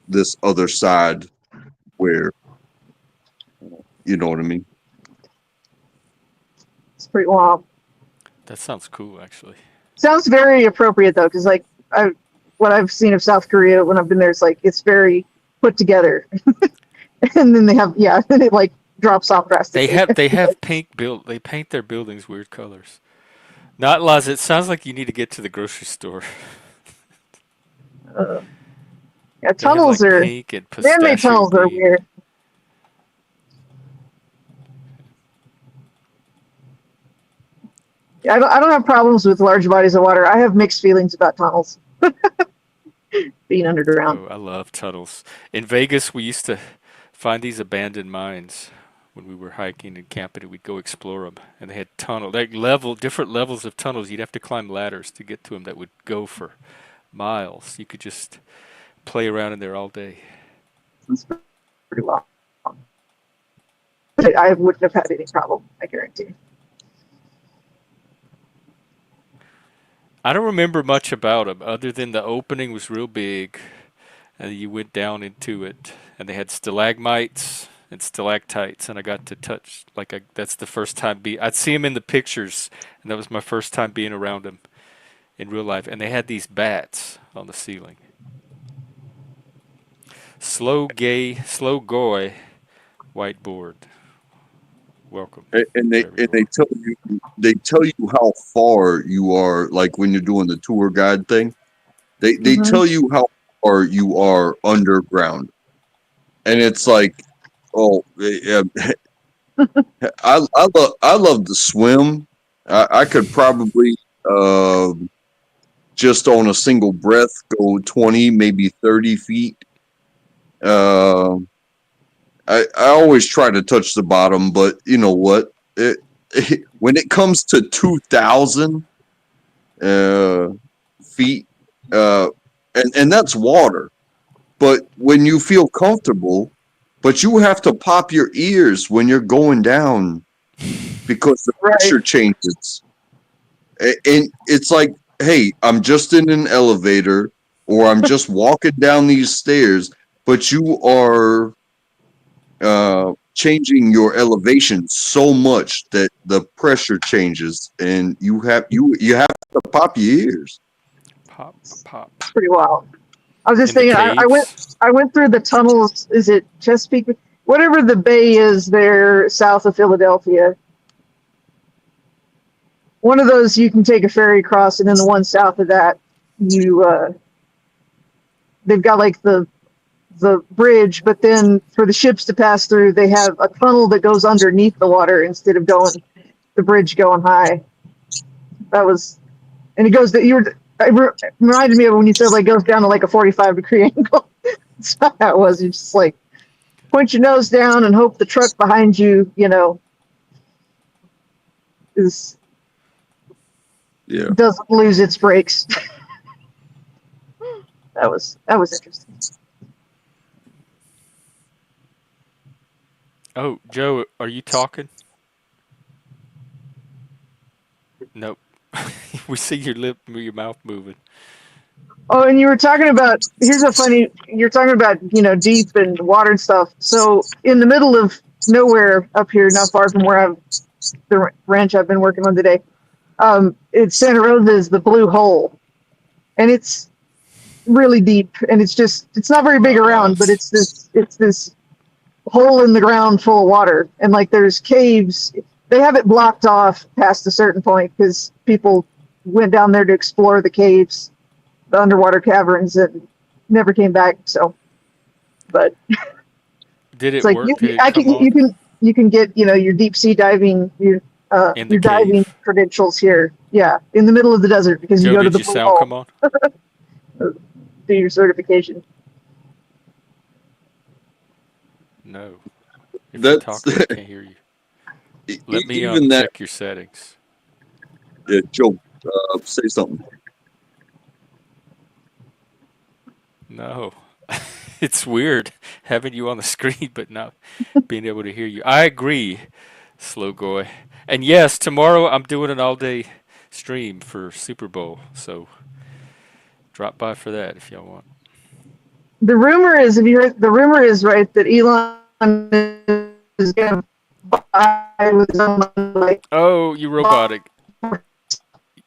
this other side where, you know what I mean? It's pretty wild. That sounds cool, actually. Sounds very appropriate though, because like what I've seen of South Korea when I've been there, it's like it's very put together, and then then it like drops off drastically. They have they paint their buildings weird colors. Not Laz, it sounds like you need to get to the grocery store. Yeah, They have tunnels like are pink and man-made pistachio tunnels are green. weird. Yeah, I don't have problems with large bodies of water. I have mixed feelings about tunnels. Being underground. Oh, I love tunnels. In Vegas, we used to find these abandoned mines when we were hiking and camping, and we'd go explore them. And they had different levels of tunnels. You'd have to climb ladders to get to them that would go for miles. You could just play around in there all day. It's pretty long. But I wouldn't have had any problem, I guarantee. I don't remember much about them other than the opening was real big, and you went down into it, and they had stalagmites and stalactites, and I got to touch that's the first time I'd see them in the pictures, and that was my first time being around them in real life. And they had these bats on the ceiling. Slow goy whiteboard. Welcome. And they tell you how far you are, like when you're doing the tour guide thing. They tell you how far you are underground, and it's like, oh, yeah, I love to swim. I could probably just on a single breath go 20, maybe 30 feet. I always try to touch the bottom, but you know what? When it comes to 2,000 feet, and that's water. But when you feel comfortable, but you have to pop your ears when you're going down because the pressure changes. And it's like, hey, I'm just in an elevator or I'm just walking down these stairs, but you are changing your elevation so much that the pressure changes, and you have to pop your ears. Pop. It's pretty wild. I was just In the thinking, caves? I went through the tunnels. Is it Chesapeake? Whatever the bay is there south of Philadelphia. One of those you can take a ferry across, and then the one south of that, they've got like the bridge, but then for the ships to pass through, they have a tunnel that goes underneath the water instead of the bridge going high. And it goes it reminded me of when you said like goes down to like a 45-degree angle. That's not how it was. You just like point your nose down and hope the truck behind you, doesn't lose its brakes. That was interesting. Oh, Joe, are you talking? Nope. We see your mouth moving. Oh, and you were talking about, you're talking about, deep and water and stuff. So in the middle of nowhere up here, not far from where the ranch I've been working on today, it's Santa Rosa is the Blue Hole. And it's really deep, and it's not very big around, but it's this hole in the ground full of water. And like there's caves. They have it blocked off past a certain point because people went down there to explore the caves, the underwater caverns, and never came back. So, but did it it's like work? you can get your deep sea diving. In the your diving cave. credentials here. Yeah, in the middle of the desert because you Joe, go to did the your blue sound hole come on? to do your certification. No. If you're That's talking, we can't hear you. Let me even that. check your settings. Yeah, Joe, say something. No. It's weird having you on the screen but not being able to hear you. I agree, Slow Goy. And yes, tomorrow I'm doing an all-day stream for Super Bowl, so drop by for that if y'all want. The rumor is, if you heard, the rumor is right that Elon is going to buy with his own money, like Oh, you robotic.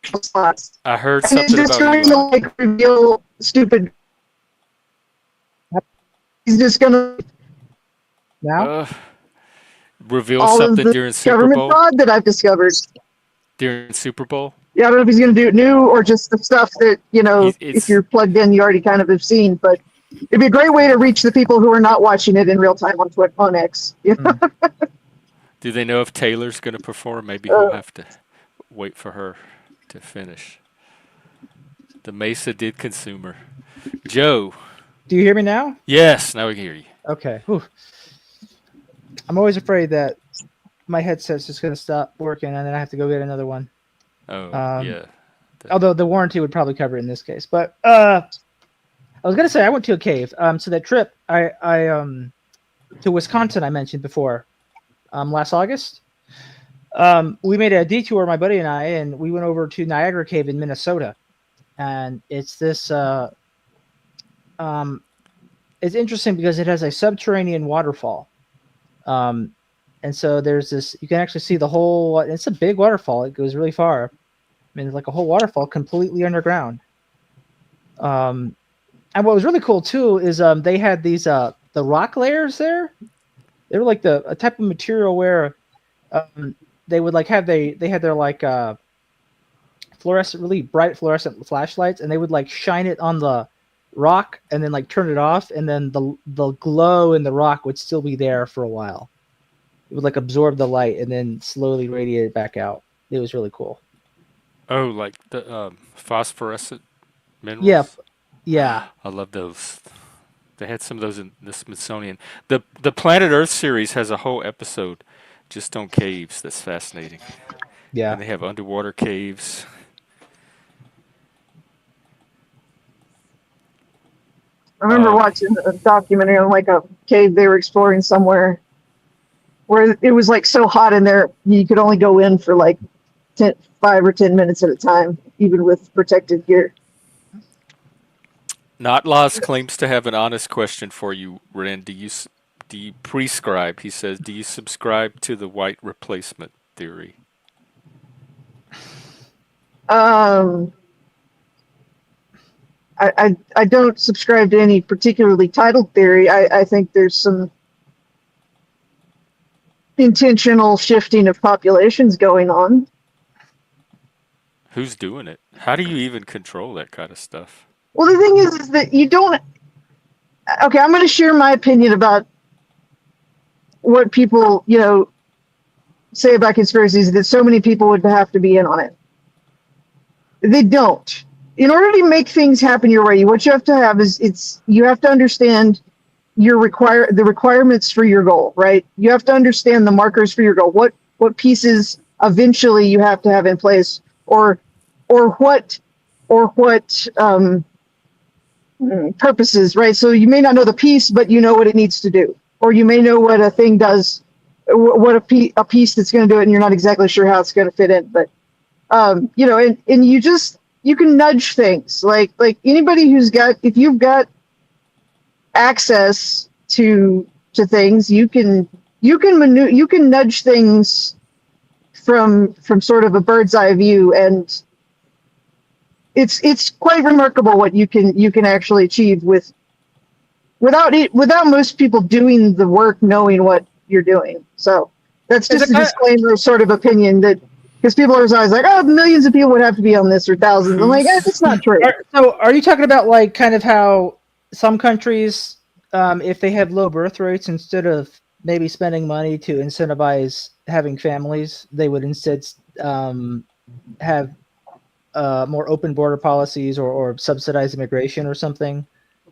slots, I heard and he's something just about going to Elon. like reveal stupid. He's just going to Now, Uh, reveal all of something the during Super government Bowl? fraud that I've discovered. During Super Bowl? Yeah, I don't know if he's going to do it new or just the stuff that, if It's you're plugged in, you already kind of have seen. But it'd be a great way to reach the people who are not watching it in real time on Twitter, on X. Do they know if Taylor's going to perform? Maybe he'll have to wait for her to finish. The Mesa did consumer. Joe. do you hear me now? Yes, now we can hear you. Okay. Whew. I'm always afraid that my headset's just going to stop working and then I have to go get another one. Oh, yeah. Although the warranty would probably cover it in this case. But I was going to say I went to a cave. So that trip I to Wisconsin I mentioned before last August. We made a detour, my buddy and I, and we went over to Niagara Cave in Minnesota. And it's this it's interesting because it has a subterranean waterfall. And so there's this, you can actually see the whole, it's a big waterfall. It goes really far. I mean, it's like a whole waterfall completely underground. And what was really cool too is they had these the rock layers there. They were like a type of material where they would like have they had their like fluorescent, really bright fluorescent flashlights, and they would like shine it on the rock and then like turn it off, and then the glow in the rock would still be there for a while. It would like absorb the light and then slowly radiate it back out. It was really cool. Oh, like the phosphorescent minerals? Yeah. Yeah. I love those. They had some of those in the Smithsonian. The Planet Earth series has a whole episode just on caves. That's fascinating. Yeah. And they have underwater caves. I remember watching a documentary on like a cave they were exploring somewhere where it was like so hot in there you could only go in for like 5 or 10 minutes at a time, even with protective gear. Not Lost claims to have an honest question for you, Ren. Do you prescribe? He says, do you subscribe to the white replacement theory? I don't subscribe to any particularly titled theory. I think there's some intentional shifting of populations going on. Who's doing it? How do you even control that kind of stuff? Well, the thing is that you don't. Okay, I'm going to share my opinion about what people, say about conspiracies, that so many people would have to be in on it. They don't. In order to make things happen your way, what you have to have is you have to understand the requirements for your goal, right? You have to understand the markers for your goal. What pieces eventually you have to have in place, or what purposes, right? So you may not know the piece, but you know what it needs to do, or you may know what a thing does, what a piece that's going to do it, and you're not exactly sure how it's going to fit in. But and you can nudge things like anybody if you've got access to things, you can nudge things from sort of a bird's eye view, and it's quite remarkable what you can actually achieve without most people doing the work, knowing what you're doing. So that's just a disclaimer, sort of opinion that. Because people are always like, oh, millions of people would have to be on this, or thousands. I'm like, it's not true. So are you talking about like kind of how some countries, if they have low birth rates, instead of maybe spending money to incentivize having families, they would instead have more open border policies or subsidize immigration or something.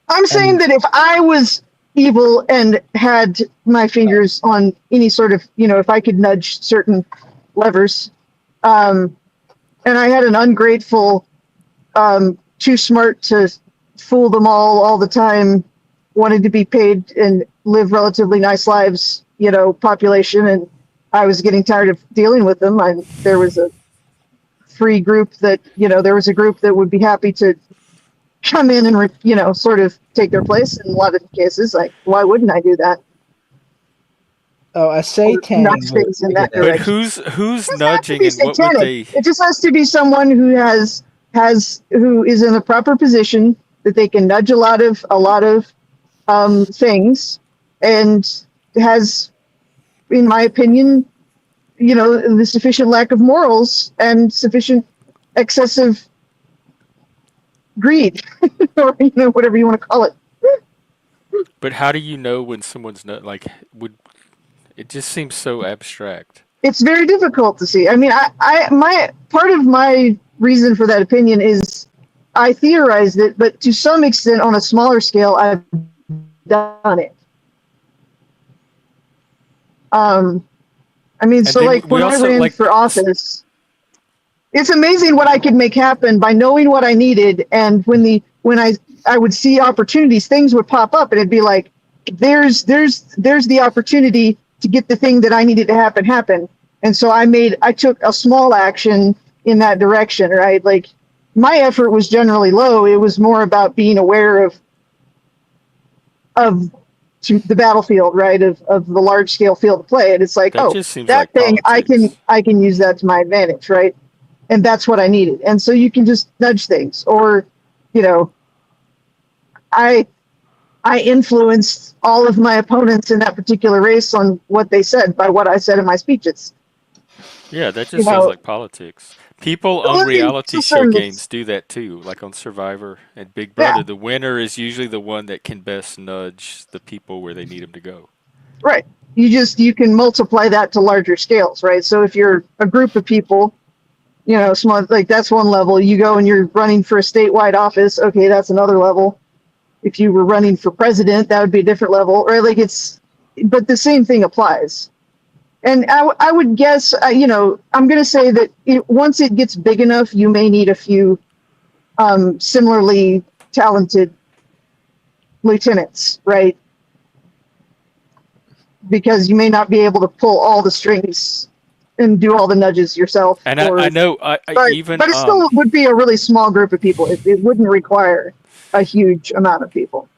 I'm saying And that if I was evil and had my fingers on any sort of, if I could nudge certain levers, and I had an ungrateful, too smart to fool them all the time, wanted to be paid and live relatively nice lives, population, and I was getting tired of dealing with them. There was a free group that, there was a group that would be happy to come in and, sort of take their place in a lot of cases. Like, why wouldn't I do that? oh, a satan Nudge things in that But direction. who's It doesn't have to nudging be and what would satanic. they? It just has to be someone who who is in a proper position that they can nudge a lot of things, and has, in my opinion, the sufficient lack of morals and sufficient excessive greed, or whatever you want to call it. But how do you know when someone's not like would? It just seems so abstract. It's very difficult to see. I mean, my part of my reason for that opinion is I theorized it, but to some extent, on a smaller scale, I've done it. I mean, And so then like we when I also, ran like, for office, it's amazing what I could make happen by knowing what I needed, and when I would see opportunities, things would pop up, and it'd be like, there's the opportunity to get the thing that I needed to happen. And so I took a small action in that direction, right? Like, my effort was generally low. It was more about being aware of the battlefield, right? Of the large scale field of play. And it's like, That oh, just seems that like thing, politics. I can use that to my advantage, right? And that's what I needed. And so you can just nudge things, or, I influenced all of my opponents in that particular race on what they said by what I said in my speeches. Yeah, that You just sounds know, like politics. People so on let me reality just show say games this. do that too, like on Survivor and Big Yeah, Brother. The winner is usually the one that can best nudge the people where they need them to go. right. You can multiply that to larger scales, right? So if you're a group of people, small, like that's one level. You go and you're running for a statewide office. Okay, that's another level. If you were running for president, that would be a different level, right? Like but the same thing applies. And I would guess, I'm going to say that once it gets big enough, you may need a few similarly talented lieutenants, right? Because you may not be able to pull all the strings and do all the nudges yourself. And I know But it still would be a really small group of people. It wouldn't require a huge amount of people.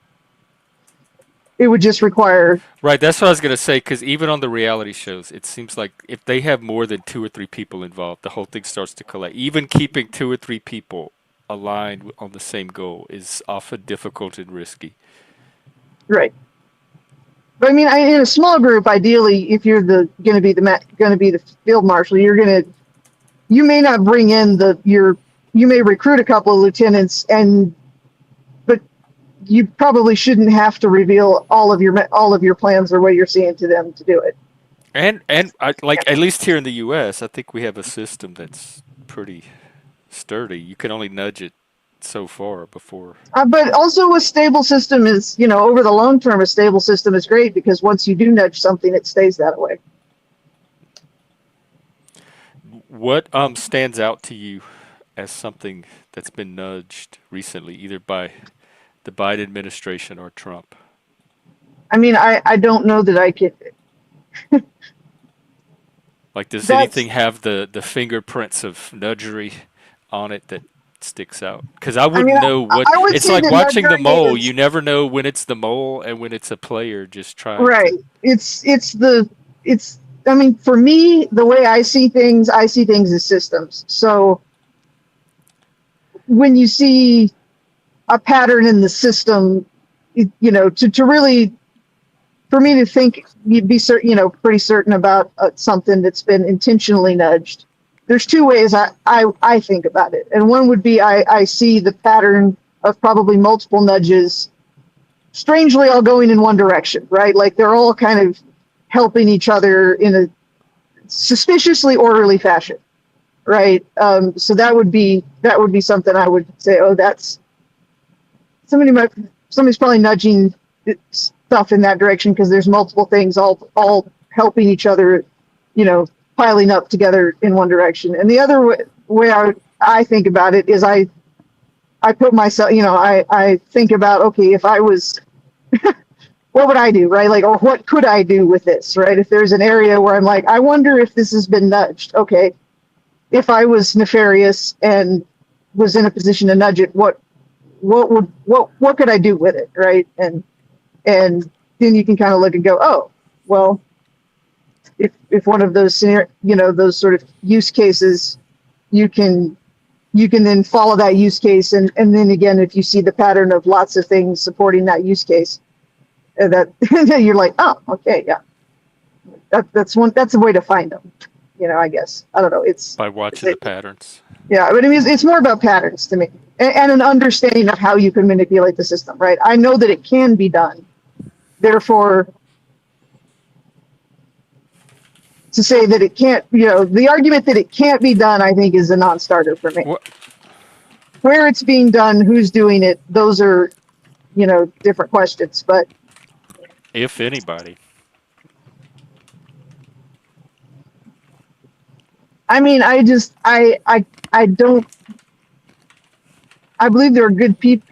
It would just require... Right, that's what I was going to say, because even on the reality shows, it seems like if they have more than 2 or 3 people involved, the whole thing starts to collapse. Even keeping 2 or 3 people aligned on the same goal is often difficult and risky. Right. But I mean, in a small group, ideally, if you're going to be the field marshal, you may not bring in you may recruit a couple of lieutenants, but you probably shouldn't have to reveal all of your plans or what you're seeing to them to do it. And at least here in the U.S., I think we have a system that's pretty sturdy. You can only nudge it so far before. But also a stable system is, over the long term, a stable system is great, because once you do nudge something, it stays that way. What stands out to you as something that's been nudged recently, either by the Biden administration or Trump? I mean, I don't know that I could... Like, does anything have the fingerprints of nudgery on it that sticks out? Because I wouldn't know what... It's like watching the mole. You never know when it's the mole and when it's a player just trying right. to... I mean, for me, the way I see things as systems. So when you see a pattern in the system, to really, for me to think, you'd be certain, pretty certain about something that's been intentionally nudged. There's 2 ways I think about it. And one would be I see the pattern of probably multiple nudges, strangely all going in one direction, right? Like they're all kind of helping each other in a suspiciously orderly fashion, right? So that would be something I would say, oh, that's somebody's probably nudging stuff in that direction because there's multiple things all helping each other, piling up together in one direction. And the other way I think about it is I put myself, I think about, okay, if I was, what would I do, right? Like, or what could I do with this, right? If there's an area where I'm like, I wonder if this has been nudged. Okay, if I was nefarious and was in a position to nudge it, what could I do with it, right? And then you can kind of look and go, oh, well, if one of those those sort of use cases, you can then follow that use case, and then again, if you see the pattern of lots of things supporting that use case, that you're like, oh, okay, yeah, that's a way to find them, I guess. I don't know. It's by watching the patterns. Yeah, but I mean, it's more about patterns to me, and an understanding of how you can manipulate the system, right? I know that it can be done, therefore, to say that it can't, the argument that it can't be done, I think, is a non-starter for me. What? Where it's being done, who's doing it, those are, different questions. But if anybody, I mean, I don't. I believe there are good people.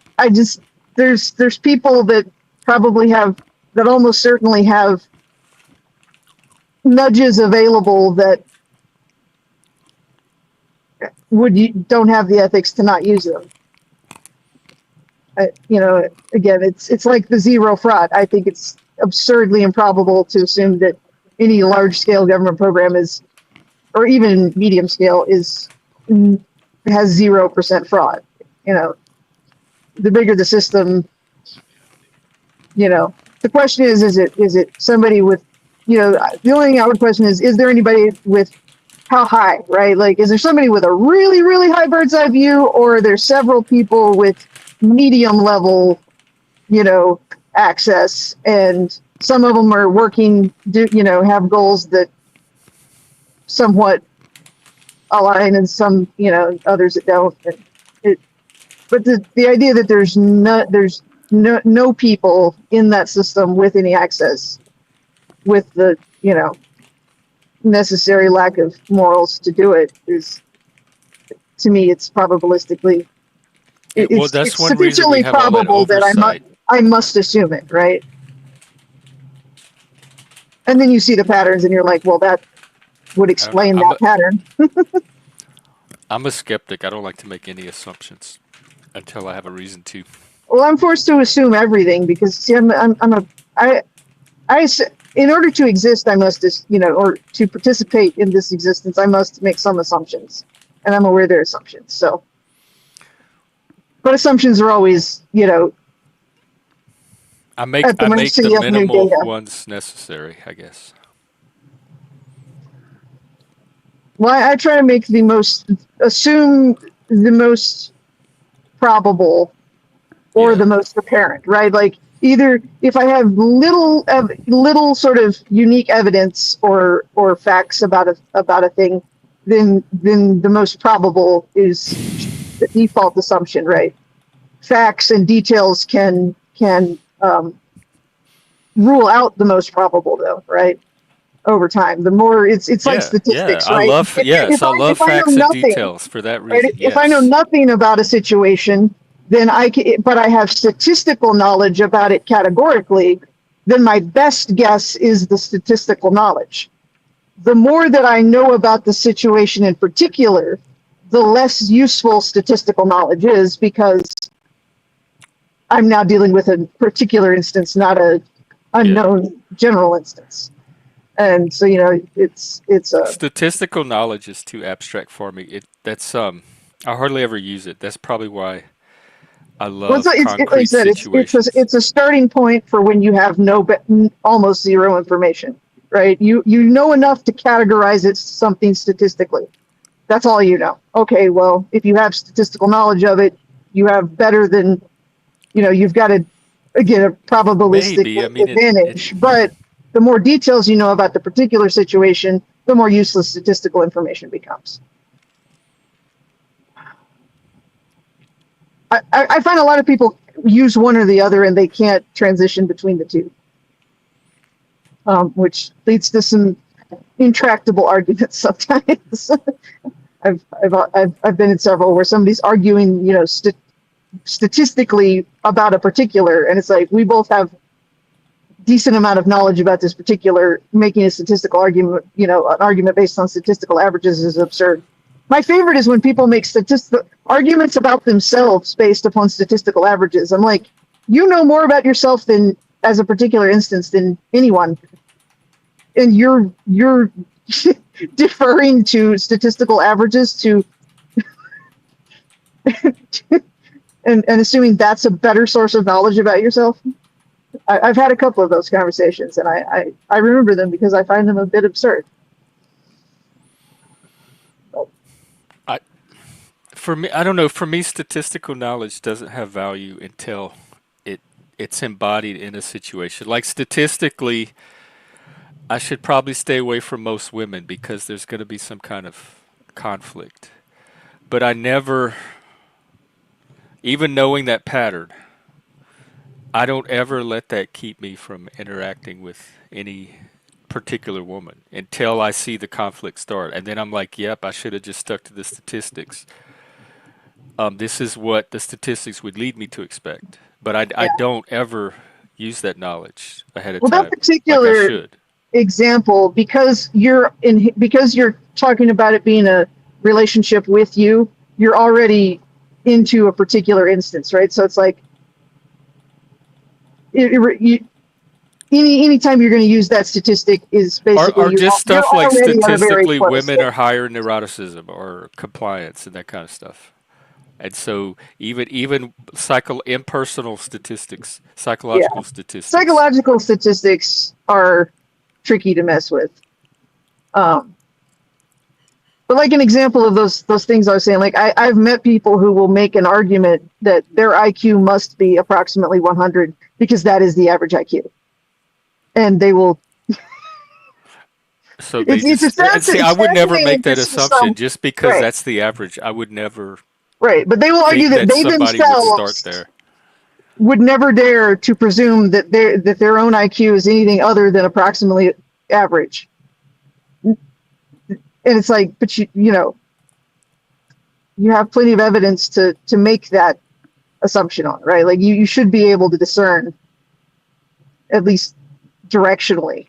There's people that probably have, that almost certainly have nudges available that don't have the ethics to not use them. Again, it's like the zero fraud. I think it's absurdly improbable to assume that any large scale government program is, or even medium scale, has 0% fraud. The bigger the system, the question is it somebody with, the only thing I would question is there anybody with how high, right? Like, is there somebody with a really, really high bird's eye view, or are there several people with medium level, access, and some of them are working, have goals that somewhat align, and some, others that don't. But the idea that there's no people in that system with any access, with the necessary lack of morals to do it, is, to me, it's probabilistically, that's it's one reason we sufficiently have all that probable that oversight. I must assume it, right? And then you see the patterns and you're like, well, that would explain that pattern. I'm a skeptic. I don't like to make any assumptions until I have a reason to. Well, I'm forced to assume everything because, see, in order to exist, I must, or to participate in this existence, I must make some assumptions, and I'm aware they're assumptions. So, but assumptions are always, I make the minimal ones necessary, I guess. Well, I try to assume the most probable or the most apparent, right? Like, either if I have little sort of unique evidence or facts about a thing, then the most probable is the default assumption, right? Facts and details can rule out the most probable, though, right? Over time, the more it's like statistics, right? I love facts and details for that reason. Right? If I know nothing about a situation, then but I have statistical knowledge about it categorically, then my best guess is the statistical knowledge. The more that I know about the situation in particular, the less useful statistical knowledge is, because I'm now dealing with a particular instance, not a unknown general instance. And so, it's statistical knowledge is too abstract for me. That's I hardly ever use it. That's probably why I love concrete situations. It's a starting point for when you have almost zero information, right? You know enough to categorize it something statistically. That's all you know. Okay, well, if you have statistical knowledge of it, you have better than, you've got a probabilistic advantage. But the more details you know about the particular situation, the more useless statistical information becomes. I find a lot of people use one or the other and they can't transition between the two, which leads to some intractable arguments sometimes. I've been in several where somebody's arguing, you know, statistically about a particular, and it's like we both have decent amount of knowledge about this particular. Making a statistical argument, you know, an argument based on statistical averages is absurd. My favorite is when people make statistical arguments about themselves based upon statistical averages. I'm like, you know more about yourself than as a particular instance than anyone, and you're deferring to statistical averages to and assuming that's a better source of knowledge about yourself. I've had a couple of those conversations, and I remember them because I find them a bit absurd. For me, I don't know. For me, statistical knowledge doesn't have value until it's embodied in a situation. Like statistically, I should probably stay away from most women because there's going to be some kind of conflict. But I never, even knowing that pattern, I don't ever let that keep me from interacting with any particular woman until I see the conflict start. And then I'm like, yep, I should have just stuck to the statistics. This is what the statistics would lead me to expect. But I don't ever use that knowledge ahead of time. That particular like I should. example, because you're talking about it being a relationship with you, you're already into a particular instance, right? So it's like anytime you're going to use that statistic is basically or just stuff you're like already on a very statistically close women state. are higher neuroticism or compliance and that kind of stuff. And so even impersonal statistics, psychological statistics. Psychological statistics are tricky to mess with. But like an example of those things I was saying, like I've met people who will make an argument that their IQ must be approximately 100 because that is the average IQ. And they will. So they I would never make that assumption just because right. that's the average. I would never. Right, but they will argue that they themselves would never dare to presume that their own IQ is anything other than approximately average. And it's like, but you know, you have plenty of evidence to make that assumption on, right? Like you should be able to discern, at least directionally,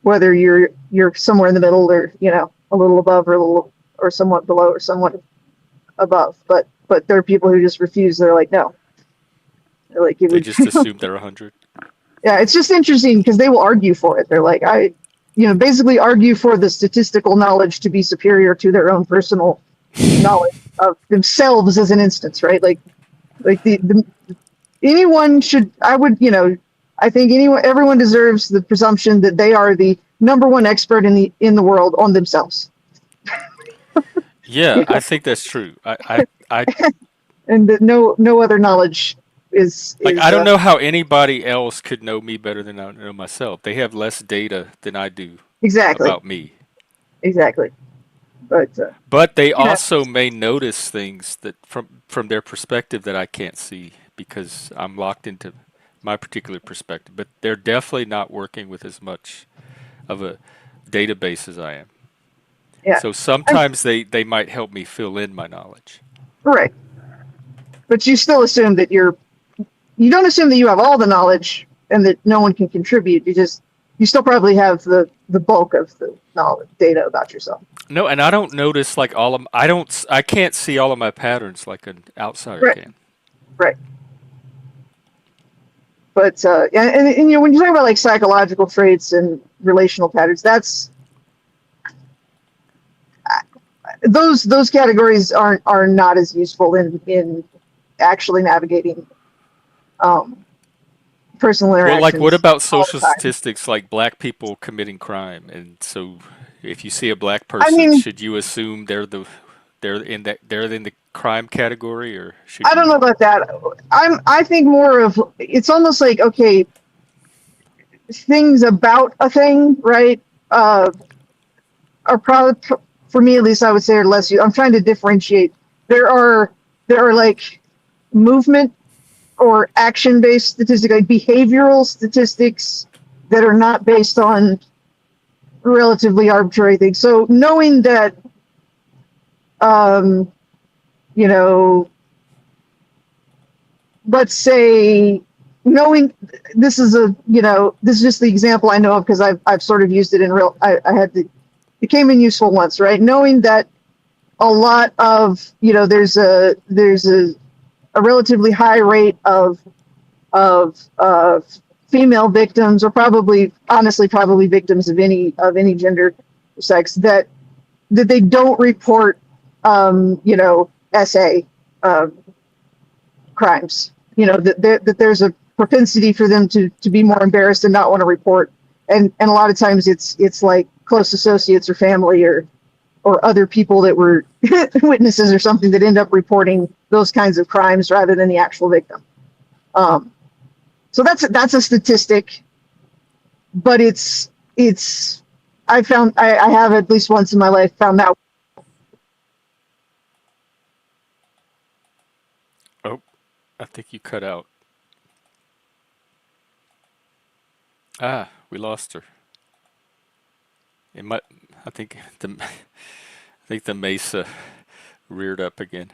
whether you're somewhere in the middle or, you know, a little above or somewhat below or somewhat above. But there are people who just refuse. They're like, no. They're like, they just assume they're 100. Yeah, it's just interesting because they will argue for it. They're like, basically argue for the statistical knowledge to be superior to their own personal knowledge of themselves as an instance, right? Like anyone should, I think everyone deserves the presumption that they are the number one expert in the world on themselves. Yeah, I think that's true. I and that no other knowledge is I don't know how anybody else could know me better than I know myself. They have less data than I do about me. Exactly. But they also may notice things that from their perspective that I can't see because I'm locked into my particular perspective. But they're definitely not working with as much of a database as I am. Yeah. So sometimes they might help me fill in my knowledge. Right. But you still assume that you don't assume that you have all the knowledge and that no one can contribute. You still probably have the bulk of the knowledge, data about yourself. No, and I don't notice like I can't see all of my patterns like an outsider can. Right. But and you know, when you talk about like psychological traits and relational patterns, those categories are not as useful in actually navigating personal interactions. Well, like what about social statistics like black people committing crime? And so if you see a black person, should you assume they're in the crime category, or should I don't know about that. I think more of it's almost like, okay, things about a thing, right, are probably, for me at least, I would say are less. I'm trying to differentiate. There are like movement or action-based statistics, like behavioral statistics that are not based on relatively arbitrary things. So knowing that, you know, let's say knowing this is this is just the example I know of because I've sort of used it in real. I had to. It came in useful once, right? Knowing that a lot of there's a relatively high rate of female victims, or probably victims of any gender, sex, that they don't report SA crimes. That there's a propensity for them to be more embarrassed and not want to report, and a lot of times it's like close associates or family or other people that were witnesses or something that end up reporting those kinds of crimes rather than the actual victim. So that's a statistic, but I have at least once in my life found that. Oh, I think you cut out. Ah, we lost her. It might. I think the Mesa reared up again.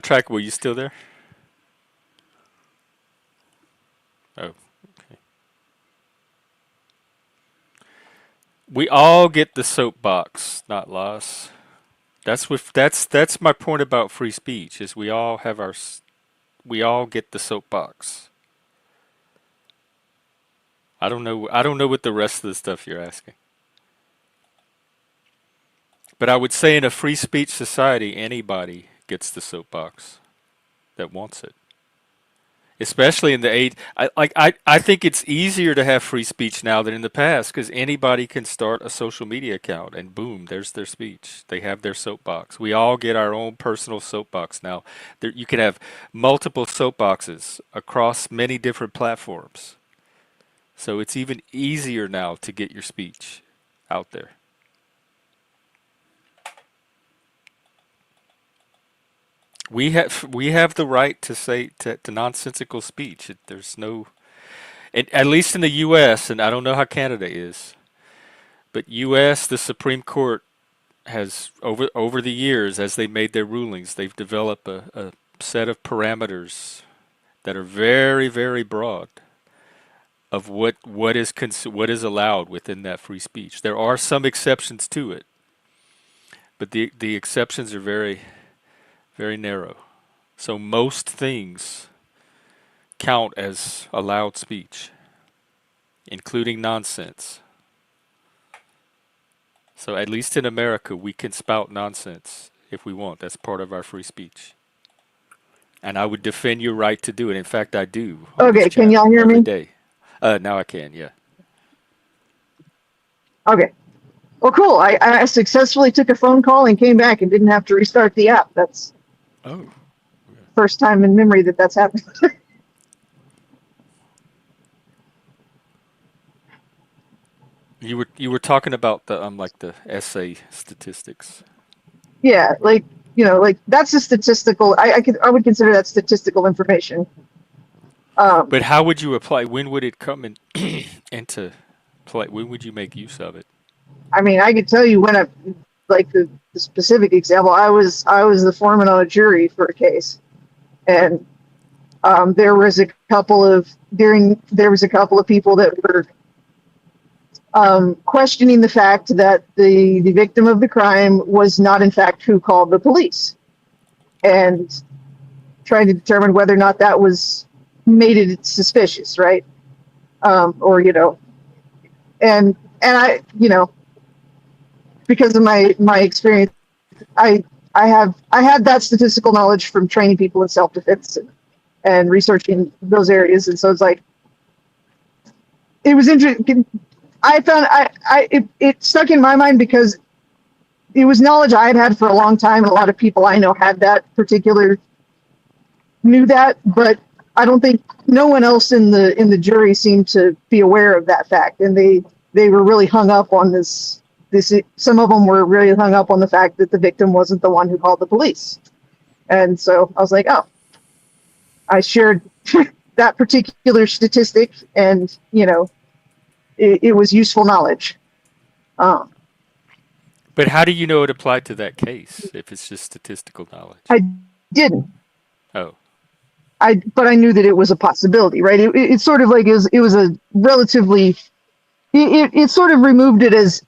Track, were you still there? Oh, okay. We all get the soapbox, not loss. That's my point about free speech. Is we all get the soapbox. I don't know what the rest of the stuff you're asking. But I would say in a free speech society, anybody gets the soapbox that wants it. Especially in the age, I think it's easier to have free speech now than in the past because anybody can start a social media account and boom, there's their speech. They have their soapbox. We all get our own personal soapbox now. You can have multiple soapboxes across many different platforms. So it's even easier now to get your speech out there. We have the right to say to nonsensical speech. There's no, at least in the U.S., and I don't know how Canada is, but U.S. the Supreme Court has over the years, as they made their rulings, they've developed a set of parameters that are very, very broad of what is allowed within that free speech. There are some exceptions to it, but the exceptions are very, very narrow. So most things count as allowed speech, including nonsense. So at least in America, we can spout nonsense if we want. That's part of our free speech. And I would defend your right to do it. In fact, I do. Okay, can y'all hear every me? day. Now I can, yeah. Okay. Well, cool. I successfully took a phone call and came back and didn't have to restart the app. That's first time in memory that's happened. You were talking about the the essay statistics. Yeah, like that's a statistical. I would consider that statistical information. But how would you apply? When would it come into play? When would you make use of it? I mean, I could tell you when like the specific example. I was the foreman on a jury for a case, and there was a couple of people that were questioning the fact that the victim of the crime was not in fact who called the police, and trying to determine whether or not that made it suspicious, right? Or and I because of my experience, I had that statistical knowledge from training people in self-defense and researching those areas, and so it's like it was interesting. I found it stuck in my mind because it was knowledge I had for a long time, and a lot of people I know knew that, but I don't think no one else in the jury seemed to be aware of that fact, and they were really hung up on this. Some of them were really hung up on the fact that the victim wasn't the one who called the police, and so I was like, oh, I shared that particular statistic, and it was useful knowledge. But how do you know it applied to that case if it's just statistical knowledge? I didn't. Oh, But I knew that it was a possibility, right? It's sort of like it was a relatively. It sort of removed it as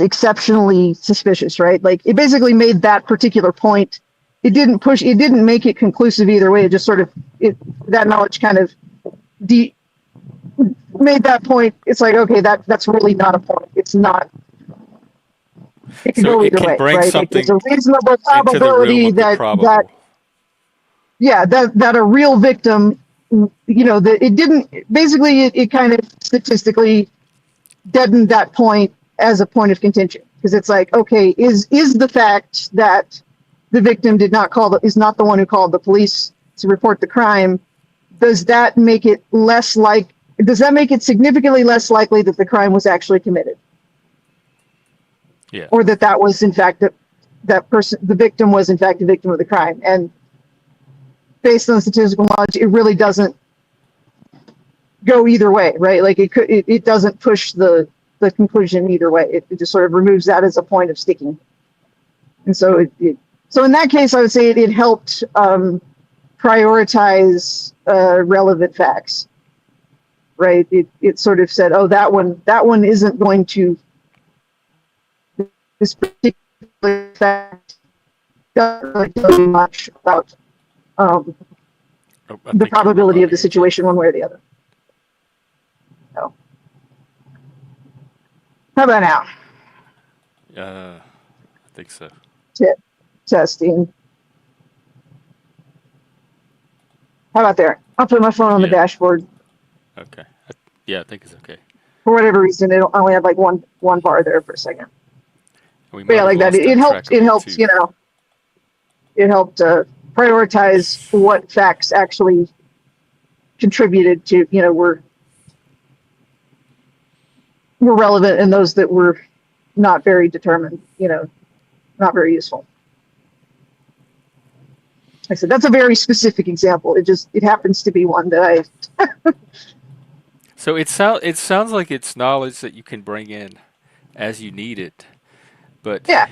exceptionally suspicious, right? Like it basically made that particular point. It didn't make it conclusive either way. It just sort of that knowledge kind of made that point. It's like, okay, that's really not a point. It's not. It can so go it either can way, bring right? Like something there's a reasonable into the probability realm of the that probable. that a real victim, that it didn't. Basically, it kind of statistically deadened that point as a point of contention, because it's like, okay, is the fact that the victim is not the one who called the police to report the crime, does that make it significantly less likely that the crime was actually committed? Yeah. Or that was in fact that person, the victim was in fact a victim of the crime. And based on statistical knowledge, it really doesn't go either way, right? Like it doesn't push the conclusion either way. It just sort of removes that as a point of sticking. And so so in that case, I would say it helped prioritize relevant facts, right? It sort of said, oh, that one isn't going to, this particular fact doesn't really tell you much about the probability of the situation one way or the other. So, how about now? I think so. Testing. How about there? I'll put my phone on the dashboard. Okay. I think it's okay. For whatever reason, it only had like one bar there for a second. We But yeah, like that. It helped. It helped. It helped prioritize what facts actually contributed to. Were relevant, and those that were not very determined. Not very useful. Like I said, that's a very specific example. It happens to be one that I. So it sounds like it's knowledge that you can bring in as you need it, but Yeah.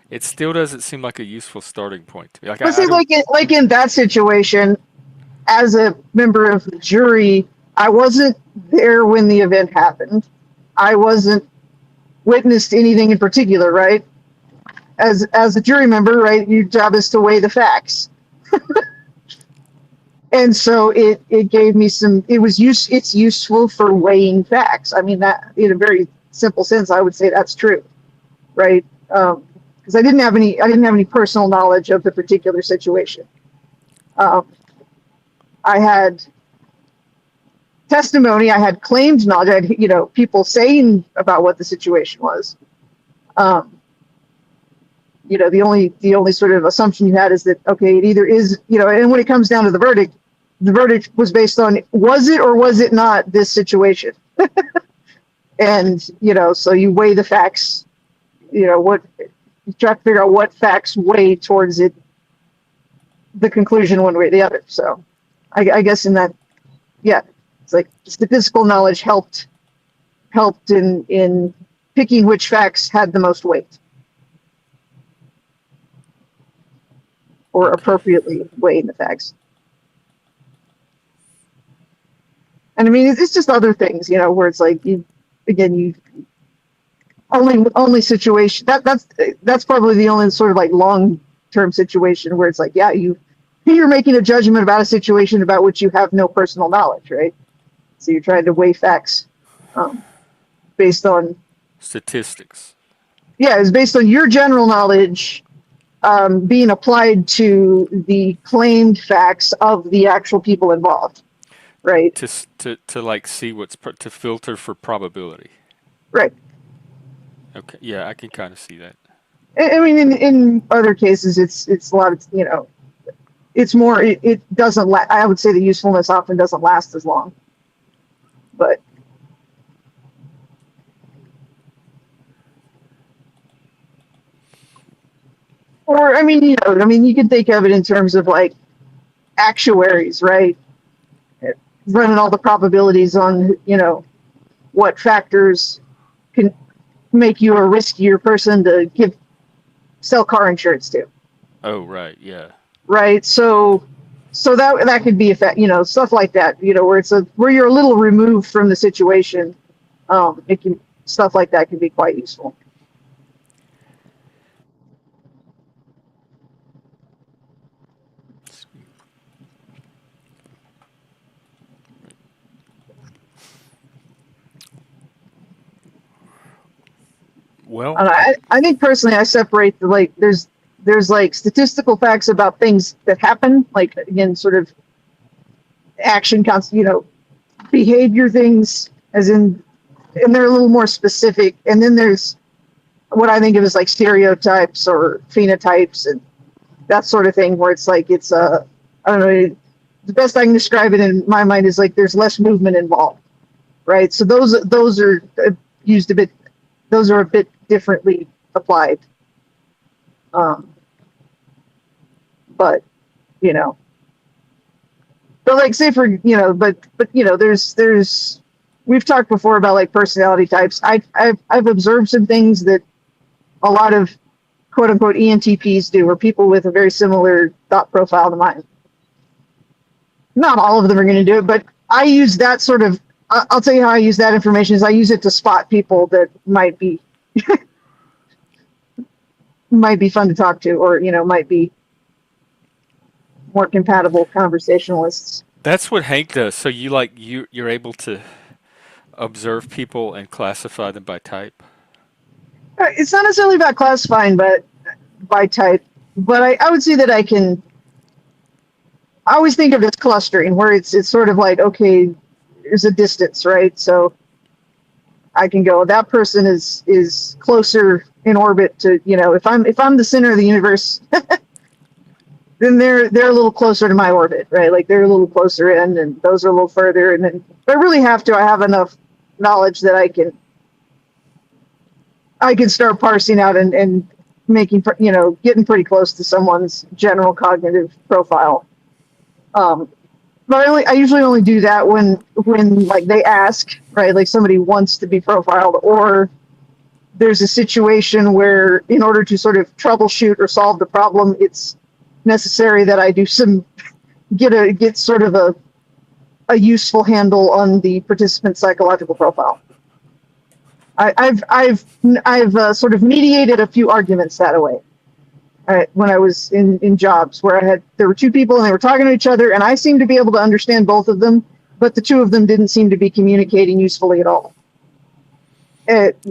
it still doesn't seem like a useful starting point to me. But see, like in that situation, as a member of the jury, I wasn't there when the event happened. I wasn't witness to anything in particular, right? As a jury member, right, your job is to weigh the facts. And so it gave me it's useful for weighing facts. I mean, that in a very simple sense, I would say that's true, right? Because I didn't have any personal knowledge of the particular situation. I had testimony, I had claimed knowledge, I had people saying about what the situation was. The only sort of assumption you had is that, okay, it either is, and when it comes down to the verdict was based on, was it or was it not this situation? And, so you weigh the facts, you try to figure out what facts weigh towards it, the conclusion one way or the other. So I guess in that, yeah, it's like statistical knowledge helped in picking which facts had the most weight. Or appropriately weighing the facts. And I mean, it's just other things, where it's like only situation that's probably the only sort of like long-term situation where it's like, yeah, you're making a judgment about a situation about which you have no personal knowledge, right? So you're trying to weigh facts based on statistics. Yeah, it's based on your general knowledge being applied to the claimed facts of the actual people involved, right? To like see to filter for probability. Right. Okay. Yeah, I can kind of see that. I mean, in other cases, it's a lot of it's more, it doesn't I would say the usefulness often doesn't last as long. But or I mean, you can think of it in terms of like actuaries, right? Running all the probabilities on, what factors can make you a riskier person to sell car insurance to. Oh, right. Yeah. Right. So that could be stuff like that, where where you're a little removed from the situation. Stuff like that can be quite useful. Well, And I think personally, I separate there's like statistical facts about things that happen, like again, sort of action, behavior things, as in, and they're a little more specific. And then there's what I think of as like stereotypes or phenotypes and that sort of thing, where it's like I don't know. The best I can describe it in my mind is like there's less movement involved, right? So those are used a bit. Those are a bit differently applied. But but like say for but there's we've talked before about like personality types. I've observed some things that a lot of quote unquote ENTPs do, or people with a very similar thought profile to mine. Not all of them are going to do it, but I use that sort of. I'll tell you how I use that information. Is I use it to spot people that might be might be fun to talk to, or might be more compatible conversationalists. that's what Hank does. So you're able to observe people and classify them by type. It's not necessarily about classifying, but by type. But I would say that I always think of it as clustering, where it's sort of like, okay, there's a distance, right? So I can go, that person is closer in orbit to, if I'm the center of the universe, then they're a little closer to my orbit, right? Like they're a little closer in, and those are a little further. And then if I really have to, I have enough knowledge that I can start parsing out and making, getting pretty close to someone's general cognitive profile. But I usually only do that when like they ask, right? Like somebody wants to be profiled, or there's a situation where in order to sort of troubleshoot or solve the problem, it's necessary that I do get sort of a useful handle on the participant's psychological profile. I've sort of mediated a few arguments that way. When I was in jobs where there were two people and they were talking to each other, and I seemed to be able to understand both of them, but the two of them didn't seem to be communicating usefully at all.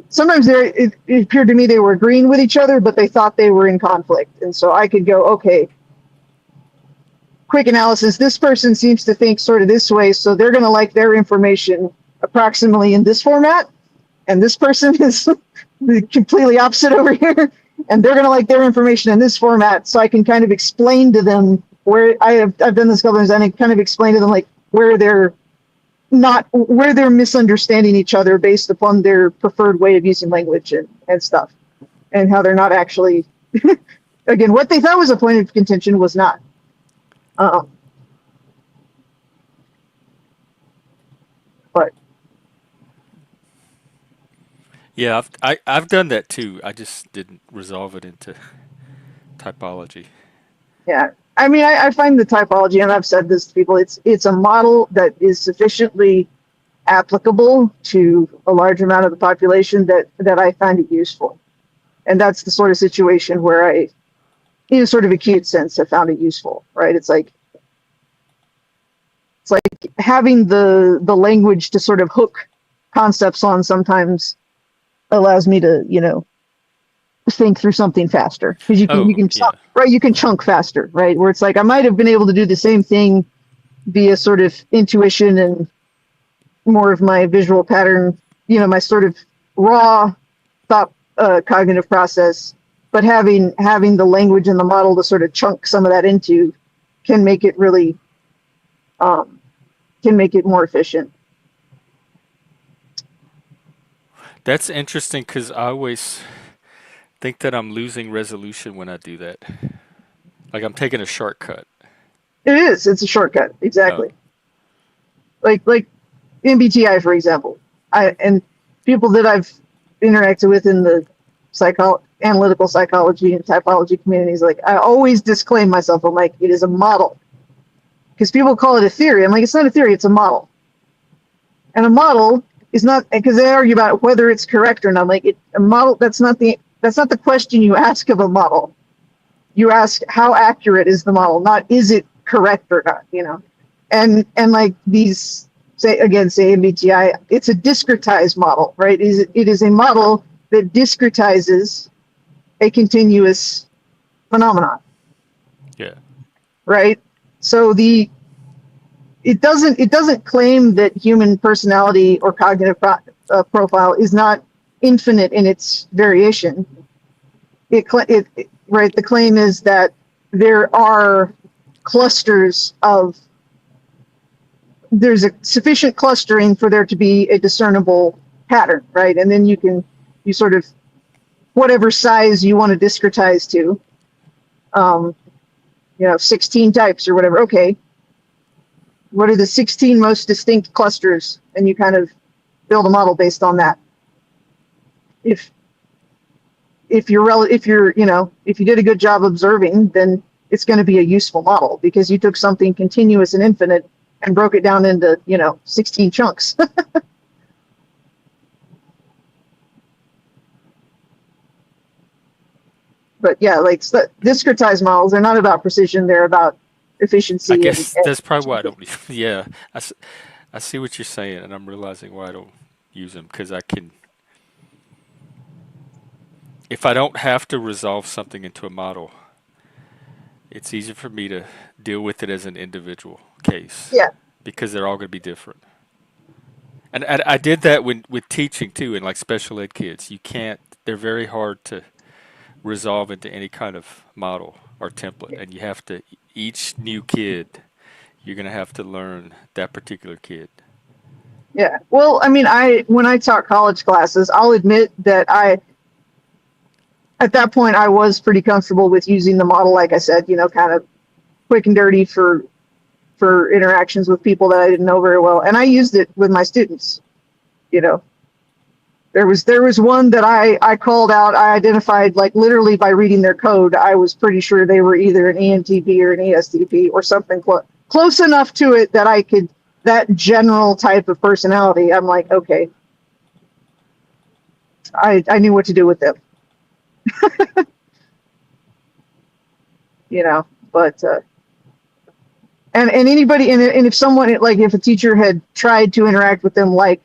Sometimes it appeared to me they were agreeing with each other, but they thought they were in conflict. And so I could go, okay, quick analysis, this person seems to think sort of this way, so they're going to like their information approximately in this format, and this person is completely opposite over here, and they're going to like their information in this format, so I can kind of explain to them where I've done this a couple times, and I kind of explain to them like where they're misunderstanding each other based upon their preferred way of using language and stuff, and how they're not actually again, what they thought was a point of contention was not. But Yeah, I've done that too. I just didn't resolve it into typology. yeah, I mean, I find the typology, and I've said this to people, it's a model that is sufficiently applicable to a large amount of the population that I find it useful. And that's the sort of situation where I, in a sort of acute sense, have found it useful, right? It's like having the language to sort of hook concepts on sometimes allows me to, think through something faster, because you can chunk, right? You can chunk faster, right? Where it's like I might have been able to do the same thing via sort of intuition and more of my visual pattern, my sort of raw thought cognitive process, but having the language and the model to sort of chunk some of that into can make it really can make it more efficient. That's interesting because I always think that I'm losing resolution when I do that. Like I'm taking a shortcut. It is. It's a shortcut. Exactly. Oh, Like MBTI, for example. And people that I've interacted with in the analytical psychology and typology communities, like I always disclaim myself. I'm like, it is a model. Because people call it a theory. I'm like, it's not a theory, it's a model. And a model is not, because they argue about whether it's correct or not. Like a model, that's not the question you ask of a model. You ask how accurate is the model, not is it correct or not, you know. And like these say MBTI, it's a discretized model, right? It is a model that discretizes a continuous phenomenon. yeah. Right? So it doesn't claim that human personality or cognitive profile is not infinite in its variation. Right, the claim is that there are there's a sufficient clustering for there to be a discernible pattern, right? And then you sort of, whatever size you want to discretize to, 16 types or whatever. Okay, what are the 16 most distinct clusters? And you kind of build a model based on that. If you did a good job observing, then it's going to be a useful model because you took something continuous and infinite and broke it down into 16 chunks. But yeah, like discretized models are not about precision; they're about efficiency. I guess that's probably why I don't. Yeah, I see what you're saying, and I'm realizing why I don't use them because I can. If I don't have to resolve something into a model, it's easier for me to deal with it as an individual case. Yeah. Because they're all going to be different. And I did that with teaching too, and like special ed kids. They're very hard to resolve into any kind of model or template. And you have to, each new kid, you're going to have to learn that particular kid. Yeah. Well, I mean, when I taught college classes, I'll admit that at that point, I was pretty comfortable with using the model, like I said, kind of quick and dirty for interactions with people that I didn't know very well. And I used it with my students. There was one that I called out, I identified, like literally by reading their code, I was pretty sure they were either an ENTP or an ESTP or something close enough to it that that general type of personality. I'm like, okay, I knew what to do with them. But and anybody, and if someone, like if a teacher had tried to interact with them, like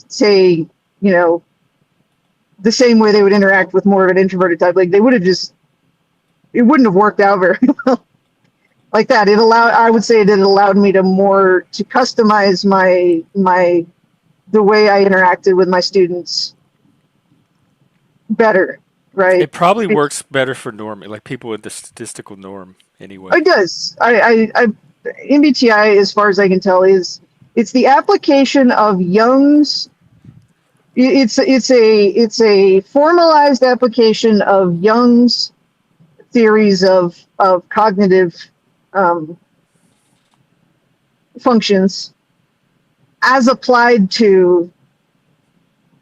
say, the same way they would interact with more of an introverted type, like it wouldn't have worked out very well. Like that, I would say that it allowed me to customize the way I interacted with my students better, right? It probably works better for norm, like people with the statistical norm anyway. It does. MBTI, as far as I can tell, it's the application of Jung's. It's a formalized application of Jung's theories of cognitive functions as applied to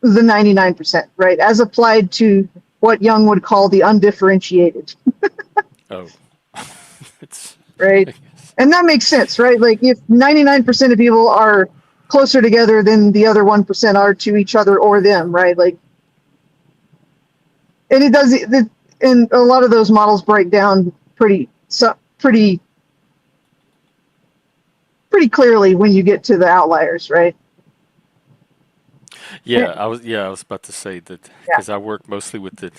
the 99%, right? As applied to what Jung would call the undifferentiated. Oh. Right? And that makes sense, right? Like if 99% of people are closer together than the other 1% are to each other or them, right? Like, and it does, and a lot of those models break down pretty clearly when you get to the outliers, right? Yeah, I was about to say that because I work mostly with the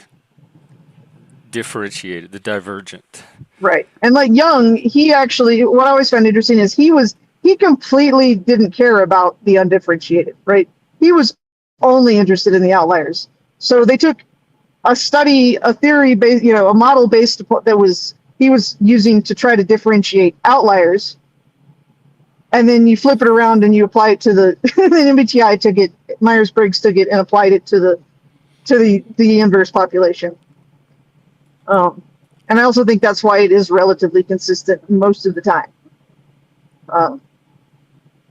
differentiated, the divergent. Right. And like Jung, he actually, what I always found interesting is he completely didn't care about the undifferentiated, right? He was only interested in the outliers. So they took a theory based, a model based that was he was using to try to differentiate outliers. And then you flip it around and you apply it to the then MBTI took it, Myers-Briggs took it and applied it to the inverse population. And I also think that's why it is relatively consistent most of the time.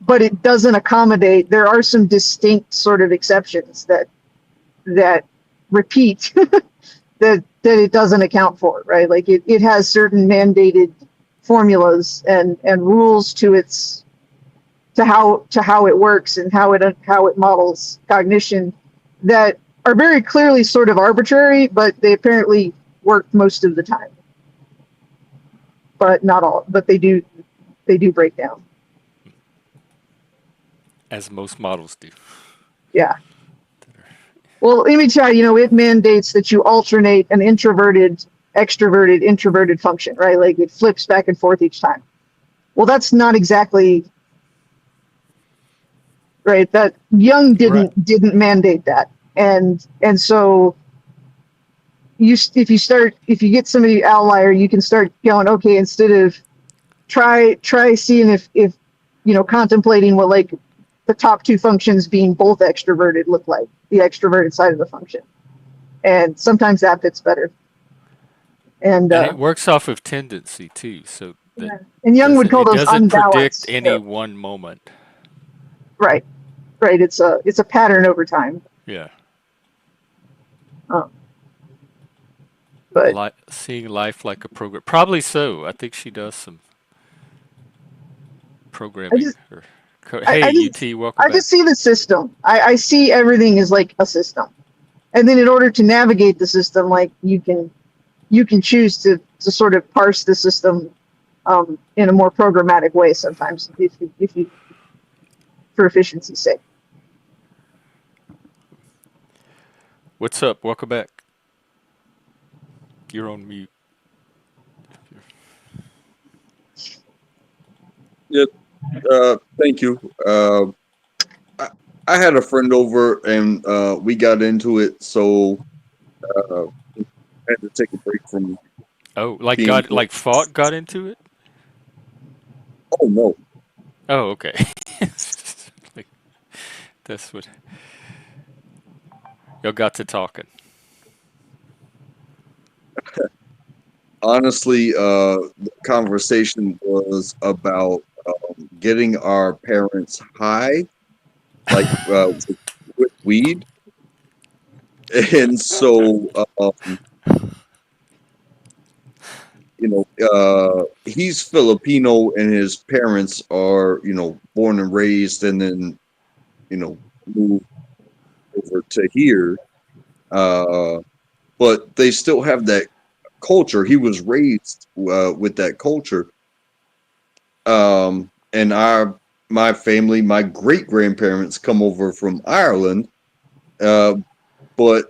But it doesn't accommodate. There are some distinct sort of exceptions that repeat that it doesn't account for, right? Like it has certain mandated formulas and rules to how it works and how it models cognition that are very clearly sort of arbitrary, but they apparently work most of the time. But not all. But they do break down. As most models do. Yeah. Well, MBTI, it mandates that you alternate an introverted, extroverted, introverted function, right? Like it flips back and forth each time. Well, that's not exactly right. That Jung didn't mandate that, and so if you get somebody outlier, you can start going, okay, instead of try seeing if contemplating what like the top two functions being both extroverted look like, the extroverted side of the function, and sometimes that fits better. And it works off of tendency too, so that and Jung would call those doesn't predict unbalanced. any one moment. Right. It's a pattern over time. Yeah. But seeing life like a program, probably so. I think she does some programming. UT, welcome back. I just see the system. I see everything as like a system, and then in order to navigate the system, like you can choose to sort of parse the system in a more programmatic way sometimes if you for efficiency's sake. What's up? Welcome back. You're on mute. Yeah, thank you. I had a friend over and we got into it, so I had to take a break from. Oh, got into it? Oh no. Oh, okay. That's what y'all got to talking. Honestly, the conversation was about getting our parents high, like with weed, and so he's Filipino and his parents are born and raised and then moved over to here, but they still have that culture. He was raised with that culture, and my family, my great grandparents come over from Ireland, but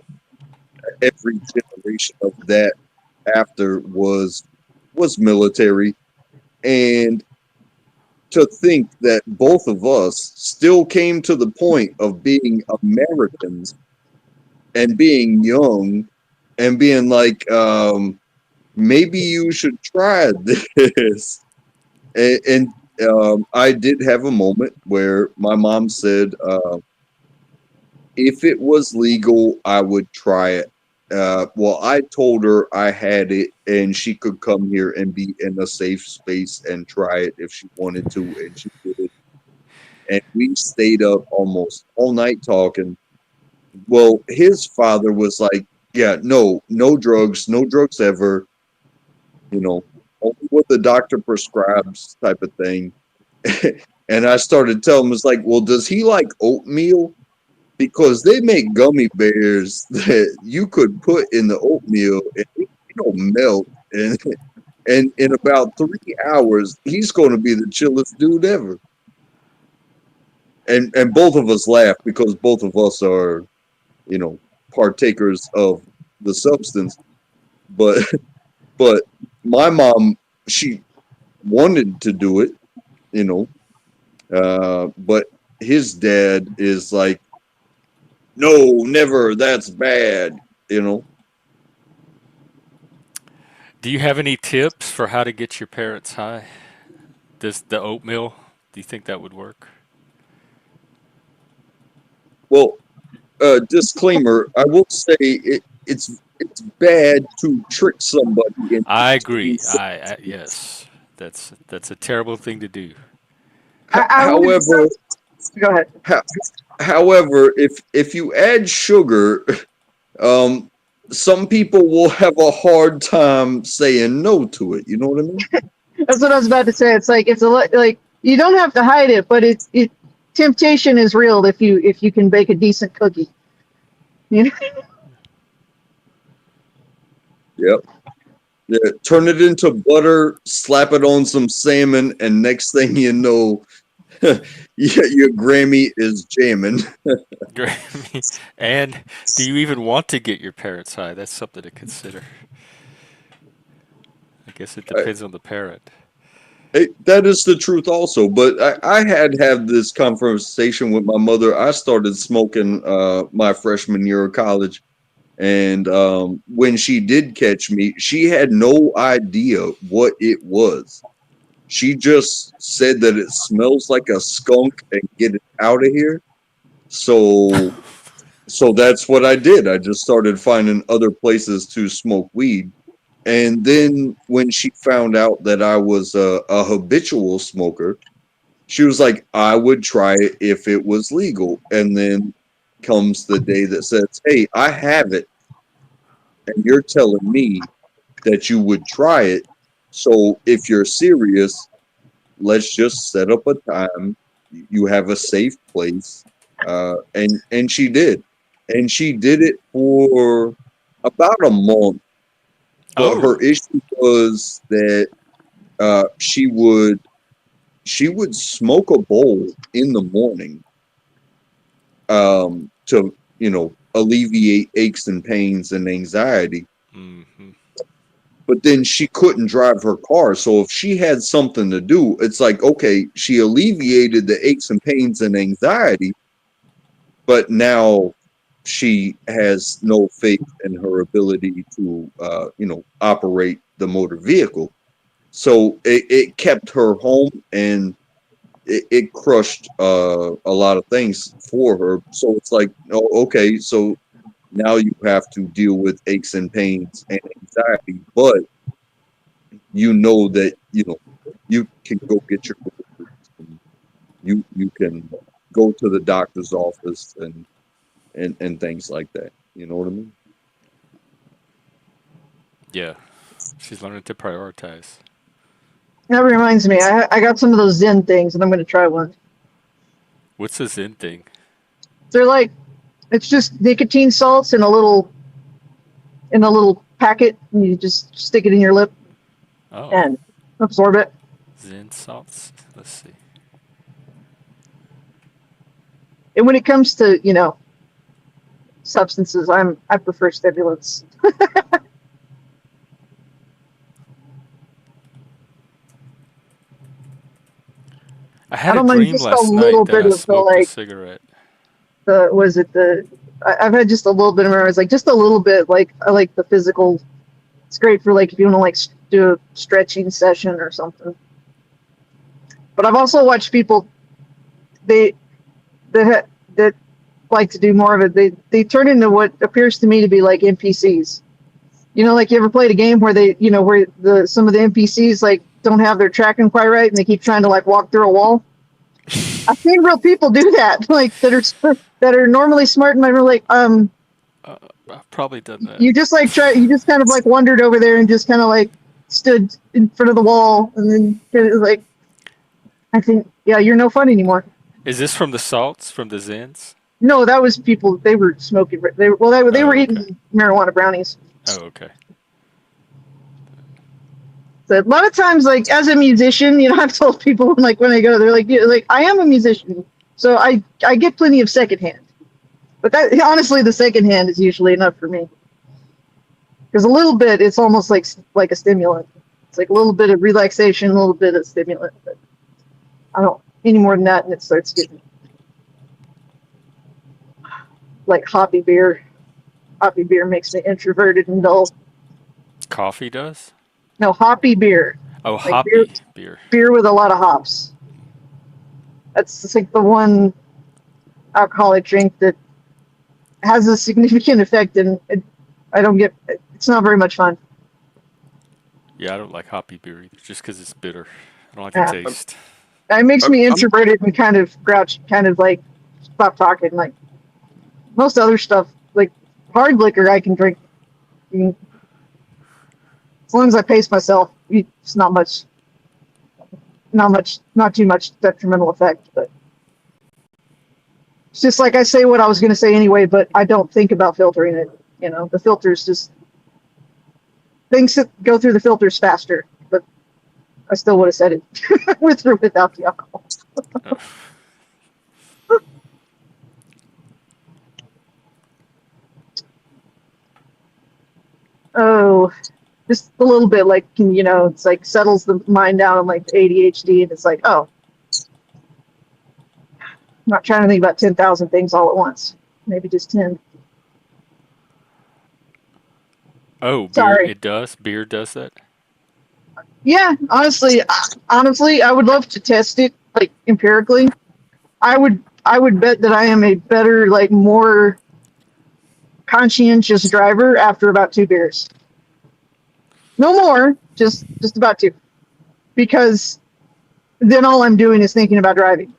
every generation of that after was military, and to think that both of us still came to the point of being Americans and being young and being like, maybe you should try this. And I did have a moment where my mom said, if it was legal, I would try it. Well, I told her I had it and she could come here and be in a safe space and try it if she wanted to, and she did. And we stayed up almost all night talking. Well, his father was like, yeah, no drugs ever, only what the doctor prescribes type of thing. And I started telling him, it's like, well, does he like oatmeal? Because they make gummy bears that you could put in the oatmeal and it'll melt. And in about 3 hours, he's going to be the chillest dude ever. And both of us laughed because both of us are, partakers of the substance. But my mom, she wanted to do it, but his dad is like, no, never. That's bad, Do you have any tips for how to get your parents high? The oatmeal, do you think that would work? Well, disclaimer: I will say it's bad to trick somebody into I doing agree. so. Yes, that's a terrible thing to do. I would. However, Go ahead. ho- however, if you add sugar, um, some people will have a hard time saying no to it. You know what I mean? That's what I was about to say. It's like like you don't have to hide it, but it temptation is real if you can bake a decent cookie. You know? Yep. Yeah, turn it into butter, slap it on some salmon, and next thing you know, your Grammy is jamming. Grammy. And do you even want to get your parents high? That's something to consider. I guess it depends on the parent. That is the truth also, but I had this conversation with my mother. I started smoking my freshman year of college, and when she did catch me, she had no idea what it was. She just said that it smells like a skunk and get it out of here. So that's what I did. I just started finding other places to smoke weed. And then when she found out that I was a habitual smoker, she was like, I would try it if it was legal. And then comes the day that says, hey, I have it. And you're telling me that you would try it. So if you're serious, let's just set up a time. You have a safe place. And she did. And she did it for about a month. But Oh, her issue was that she would smoke a bowl in the morning to alleviate aches and pains and anxiety. hmm. But then she couldn't drive her car, so if she had something to do, it's like, okay, she alleviated the aches and pains and anxiety, but now she has no faith in her ability to operate the motor vehicle. So it kept her home, and it crushed a lot of things for her. So it's like, oh, okay, so now you have to deal with aches and pains and anxiety, but you know that you can go get your groceries, and you can go to the doctor's office and things like that. You know what I mean? Yeah. She's learning to prioritize. That reminds me. I got some of those Zen things, and I'm going to try one. What's the Zen thing? They're like it's just nicotine salts in a little packet, and you just stick it in your lip Oh, and absorb it. Zen salts. Let's see. And when it comes to substances, I prefer stimulants. I I had a don't mind dream just a last little night that bit I of the smoked a like cigarette. the was it the I've had just a little bit of memories, like just a little bit. Like I like the physical. It's great for like if you want to like do a stretching session or something. But I've also watched people they that like to do more of it. They turn into what appears to me to be like NPCs. Like you ever played a game where where some of the NPCs like don't have their tracking quite right and they keep trying to like walk through a wall. I've seen real people do that, like that are normally smart and they're like, I've probably done that. you just like you just kind of like wandered over there and just kind of like stood in front of the wall and then like, I think, yeah, you're no fun anymore. Is this from the salts, from the Zens? No, that was people. They were smoking. They were Oh, okay. eating marijuana brownies. Oh, okay. So a lot of times, like as a musician, I've told people like when I go, they're like, I am a musician, so I get plenty of secondhand. But that honestly, the secondhand is usually enough for me. Because a little bit, it's almost like a stimulant. It's like a little bit of relaxation, a little bit of stimulant. But I don't any more than that, and it starts getting like hoppy beer. Hoppy beer makes me introverted and dull. Coffee does? No, hoppy beer. Oh, Like hoppy beer. beer with a lot of hops. That's like the one alcoholic drink that has a significant effect, and I don't get. It's not very much fun. Yeah, I don't like hoppy beer either, just because it's bitter. I don't like the Yeah, taste. it makes me I'm introverted and kind of grouchy, kind of like stop talking. Like most other stuff, like hard liquor, I can drink. As long as I pace myself, it's not too much detrimental effect. But it's just like I say what I was going to say anyway, but I don't think about filtering it. You know, the filters just things that go through the filters faster. But I still would have said it with or without the alcohol. Oh, just a little bit like, it's like settles the mind down on like ADHD, and it's like, oh, I'm not trying to think about 10,000 things all at once. Maybe just 10. Oh, beer. Sorry. It does. Beer does that. Yeah, honestly, I would love to test it like empirically. I would bet that I am a better, like more conscientious driver after about 2 beers. No more, just about 2. Because then all I'm doing is thinking about driving.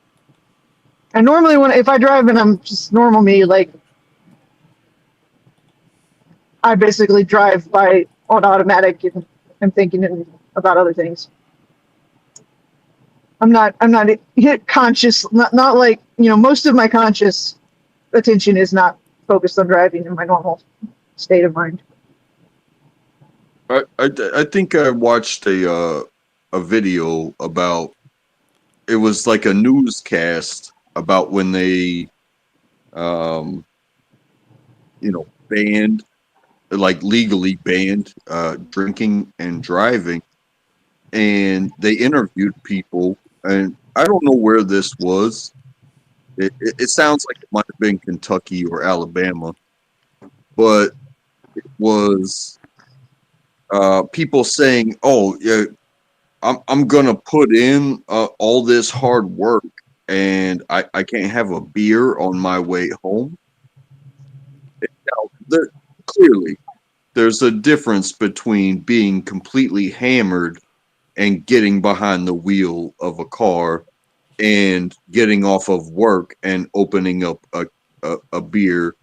And normally if I drive and I'm just normal me, like I basically drive on automatic and I'm thinking about other things. I'm not conscious, not like, most of my conscious attention is not focused on driving in my normal state of mind. I think I watched a video about, it was like a newscast about when they banned, like legally banned drinking and driving, and they interviewed people, and I don't know where this was. It sounds like it might have been Kentucky or Alabama, but it was people saying, "Oh, yeah, I'm gonna put in all this hard work, and I can't have a beer on my way home." Now, clearly, there's a difference between being completely hammered and getting behind the wheel of a car and getting off of work and opening up a beer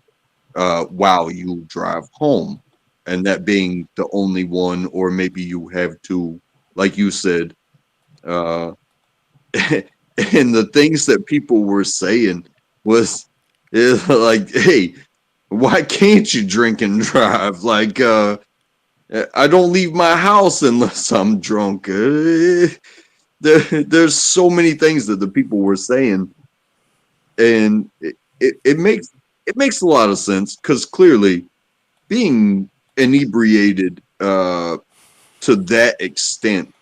while you drive home, and that being the only one, or maybe you have to, like you said, and the things that people were saying was like, hey, why can't you drink and drive? Like, I don't leave my house unless I'm drunk. There's so many things that the people were saying, and it makes a lot of sense, because clearly being inebriated to that extent,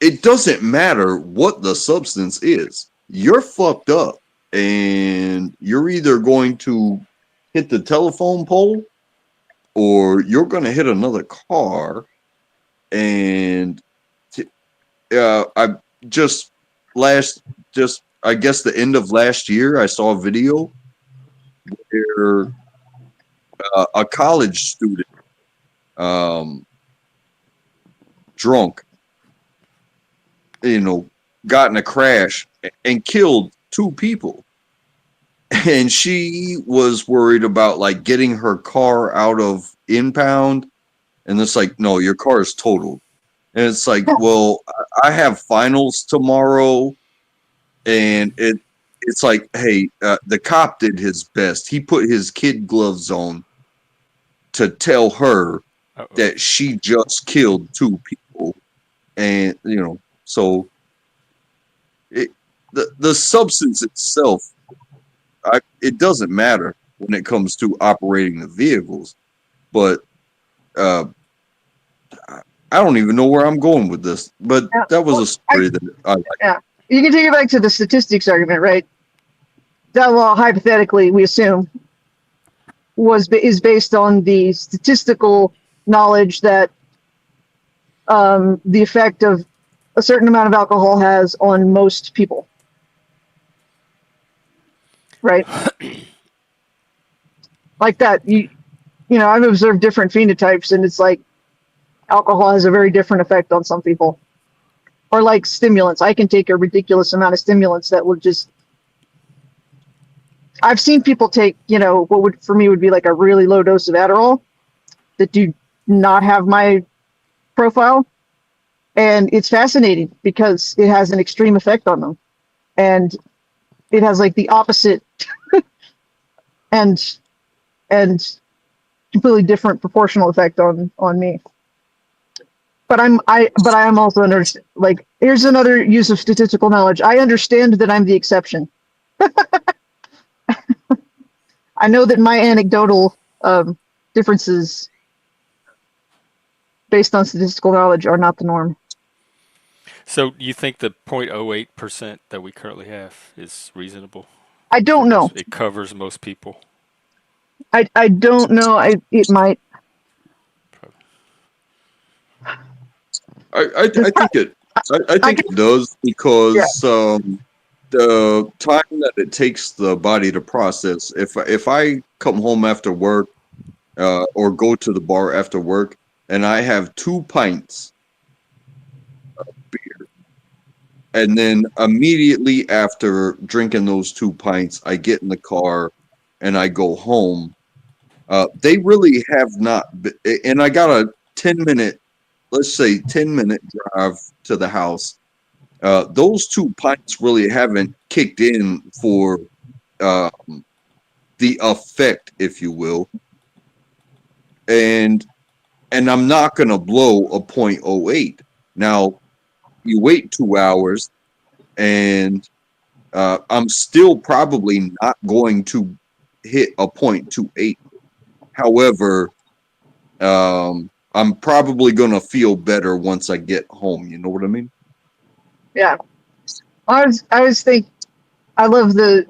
it doesn't matter what the substance is. You're fucked up, and you're either going to hit the telephone pole or you're going to hit another car. And I just I guess the end of last year, I saw a video where a college student, drunk, got in a crash and killed 2 people. And she was worried about like getting her car out of impound, and it's like, no, your car is totaled. And it's like, well, I have finals tomorrow, and it's like, hey, the cop did his best. He put his kid gloves on to tell her Uh-oh. that she just killed 2 people, and so the substance itself, it doesn't matter when it comes to operating the vehicles. But I don't even know where I'm going with this, but that was a story that I like. Yeah, you can take it back to the statistics argument, right? That law, hypothetically, we assume, is based on the statistical knowledge that the effect of a certain amount of alcohol has on most people. Right? Like that. You know, I've observed different phenotypes, and it's like alcohol has a very different effect on some people. Or like stimulants. I can take a ridiculous amount of stimulants that will just... I've seen people take, you know, what would for me would be like a really low dose of Adderall that do not have my profile. And it's fascinating because it has an extreme effect on them. And it has like the opposite and completely different proportional effect on me. But I am also like, here's another use of statistical knowledge. I understand that I'm the exception. I know that my anecdotal differences based on statistical knowledge are not the norm. So you think the 0.08% that we currently have is reasonable? I don't know. It covers most people. I don't know. It might. I think it does because the time that it takes the body to process. If I come home after work or go to the bar after work and I have 2 pints of beer, and then immediately after drinking those 2 pints, I get in the car and I go home. They really have not, and I got a 10-minute, let's say 10-minute drive to the house. Those 2 pints really haven't kicked in for the effect, if you will. And I'm not going to blow a 0.08. Now, you wait 2 hours, and I'm still probably not going to hit a 0.28. However, I'm probably going to feel better once I get home. You know what I mean? Yeah. I was think I love the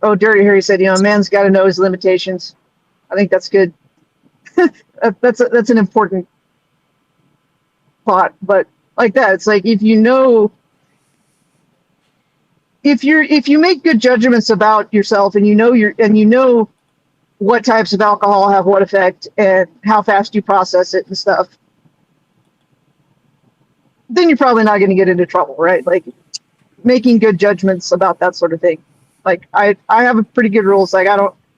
Dirty Harry said, you know, a man's got to know his limitations. I think that's good. that's an important thought. But like that, it's like if you know, if you make good judgments about yourself, and you know what types of alcohol have what effect and how fast you process it and stuff, then you're probably not going to get into trouble, right? Like making good judgments about that sort of thing. Like I have a pretty good rules. Like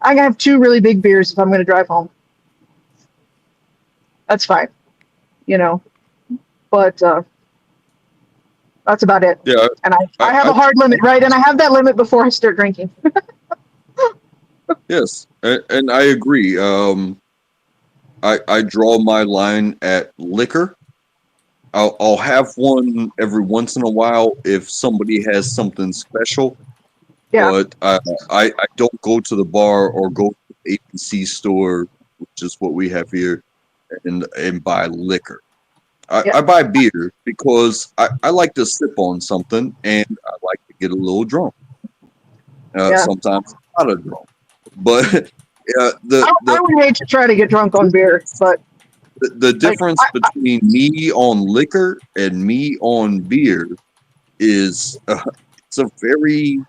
I have 2 really big beers if I'm going to drive home. That's fine, you know, but that's about it. Yeah. And I have a hard limit, right? And I have that limit before I start drinking. Yes, and I agree. I draw my line at liquor. I'll have one every once in a while if somebody has something special. Yeah. But I don't go to the bar or go to the ABC store, which is what we have here, and buy liquor. I buy beer because I like to sip on something and I like to get a little drunk. Sometimes not a drunk. But I would hate to try to get drunk on beer, but the difference between me on liquor and me on beer is it's a very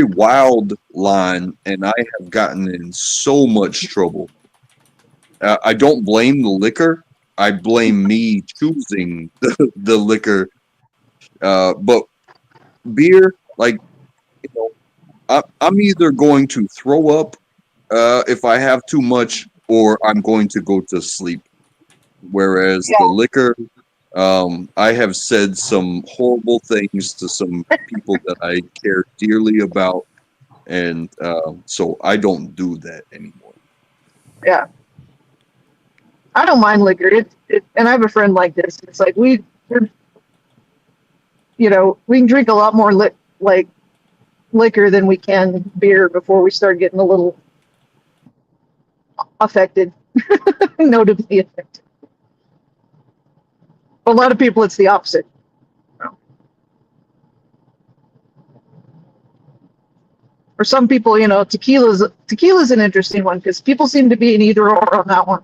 wild line, and I have gotten in so much trouble. I don't blame the liquor. I blame me choosing the liquor. But beer, like, you know, I'm either going to throw up if I have too much, or I'm going to go to sleep. Whereas the liquor, I have said some horrible things to some people that I care dearly about, and so I don't do that anymore. Yeah. I don't mind liquor. And I have a friend like this. It's like we're, you know, we can drink a lot more liquor than we can beer before we start getting a little affected, notably affected. A lot of people, it's the opposite. For some people, you know, tequila's an interesting one because people seem to be in either or on that one.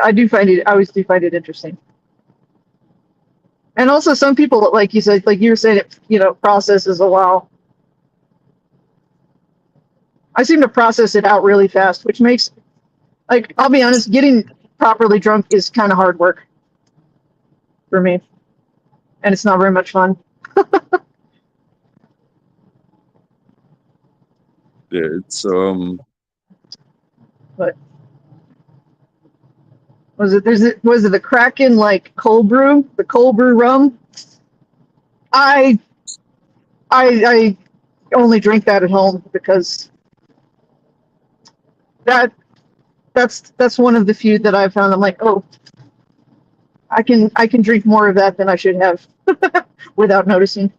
I always do find it interesting. And also some people, like you said, like you were saying, it, processes a while. I seem to process it out really fast, which makes, like, I'll be honest, getting properly drunk is kind of hard work for me. And it's not very much fun. Yeah, it's But was it the Kraken, like, cold brew, the cold brew rum? I only drink that at home because that's one of the few that I've found. I'm like, oh, I can drink more of that than I should have without noticing.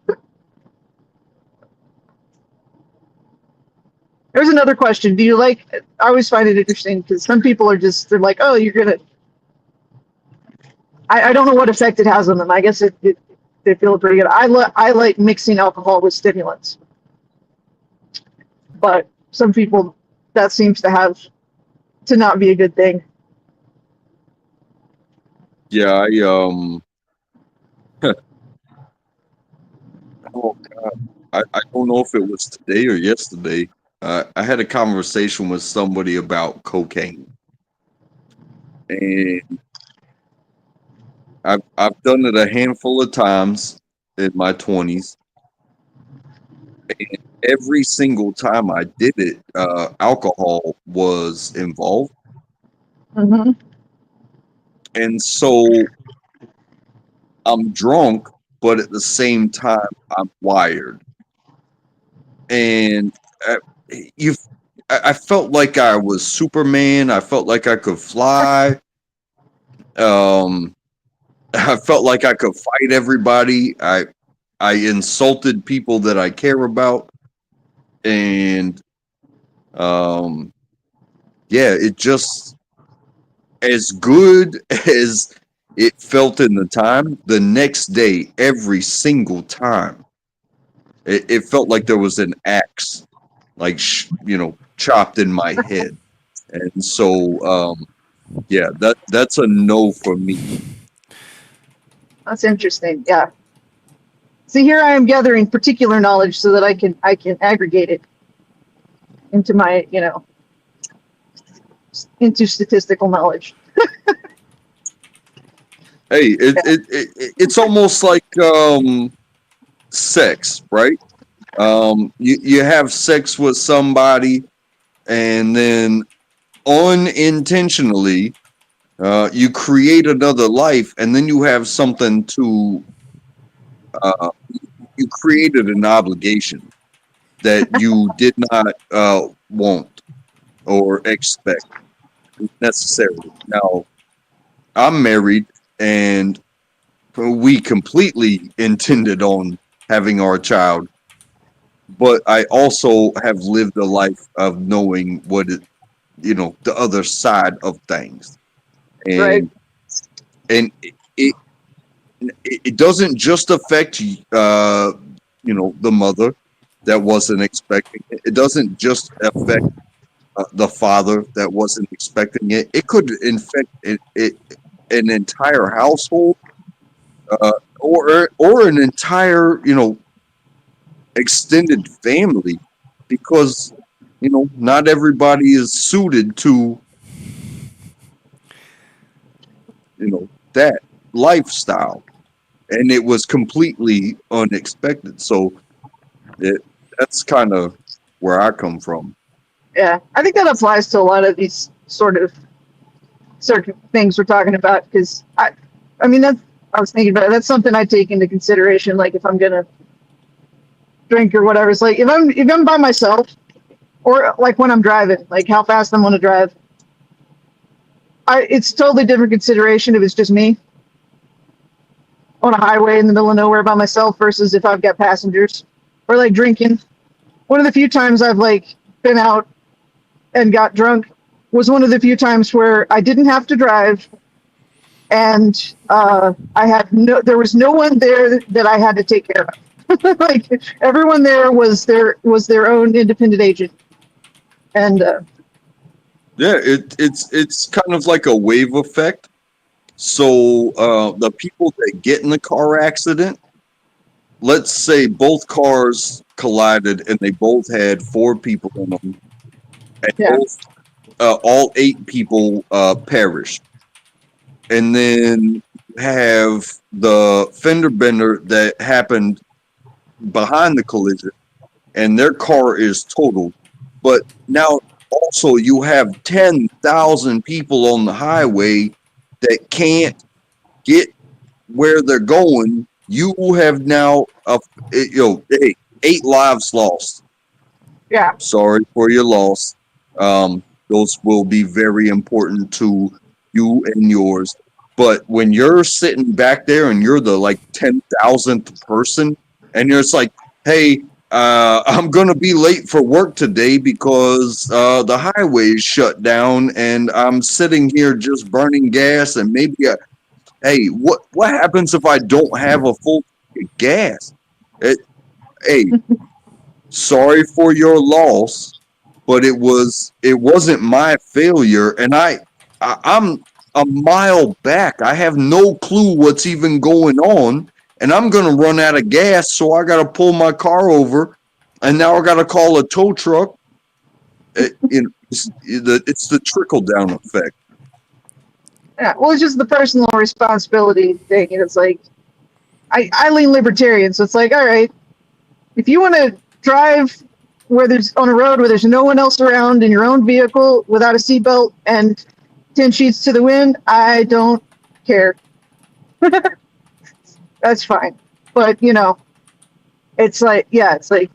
There's another question. Do you like? I always find it interesting because some people they're like, oh, you're gonna. I don't know what effect it has on them. I guess they feel pretty good. I like mixing alcohol with stimulants, but some people that seems to not be a good thing. yeah, oh God, I don't know if it was today or yesterday. I had a conversation with somebody about cocaine, and I've done it a handful of times in my 20s, and every single time I did it, alcohol was involved, Mm-hmm. and so I'm drunk, but at the same time I'm wired, and you. I felt like I was Superman. I felt like I could fly. I felt like I could fight everybody. I insulted people that I care about, and yeah, it just, as good as it felt in the time, the next day, every single time, it felt like there was an axe, like chopped in my head, and so yeah, that's a no for me. That's interesting. Yeah. See, here I am gathering particular knowledge so that I can aggregate it into my, into statistical knowledge. Hey, it's almost like sex, right? You have sex with somebody, and then unintentionally you create another life, and then you have something to you created an obligation that you did not want or expect necessarily. Now, I'm married, and we completely intended on having our child, but I also have lived a life of knowing what the other side of things, and Right. and it doesn't just affect the mother that wasn't expecting it. It doesn't just affect the father that wasn't expecting it. It could infect an entire household, or an entire extended family, because not everybody is suited to that lifestyle, and it was completely unexpected. So that's kind of where I come from. Yeah, I think that applies to a lot of these sort of certain things we're talking about, because I mean, I was thinking about it. That's something I take into consideration. Like if I'm gonna drink or whatever, it's like if I'm by myself, or like when I'm driving, like how fast I'm gonna drive. It's totally different consideration if it's just me on a highway in the middle of nowhere by myself versus if I've got passengers, or like drinking. One of the few times I've like been out and got drunk was one of the few times where I didn't have to drive, and there was no one there that I had to take care of. Like everyone there was their own independent agent, and Yeah, it's kind of like a wave effect. So the people that get in the car accident, let's say both cars collided and they both had 4 people in them, and Yeah. all 8 people perished. And then you have the fender bender that happened behind the collision, and their car is totaled. But now also you have 10,000 people on the highway that can't get where they're going. You have now, hey, 8 lives lost. Yeah. Sorry for your loss. Those will be very important to you and yours. But when you're sitting back there and you're the like 10,000th person, and you're just like, hey, I'm gonna be late for work today because the highway is shut down, and I'm sitting here just burning gas, and maybe, hey, what happens if I don't have a full tank of gas? Hey, sorry for your loss, but it wasn't my failure, and I'm a mile back. I have no clue what's even going on, and I'm gonna run out of gas, so I gotta pull my car over, and now I gotta call a tow truck. It's the trickle down effect. Yeah. Well, it's just the personal responsibility thing. And it's like, I lean libertarian, so it's like, all right, if you want to drive where there's on a road where there's no one else around in your own vehicle without a seatbelt and 10 sheets to the wind, I don't care. That's fine. But, it's like, yeah, it's like,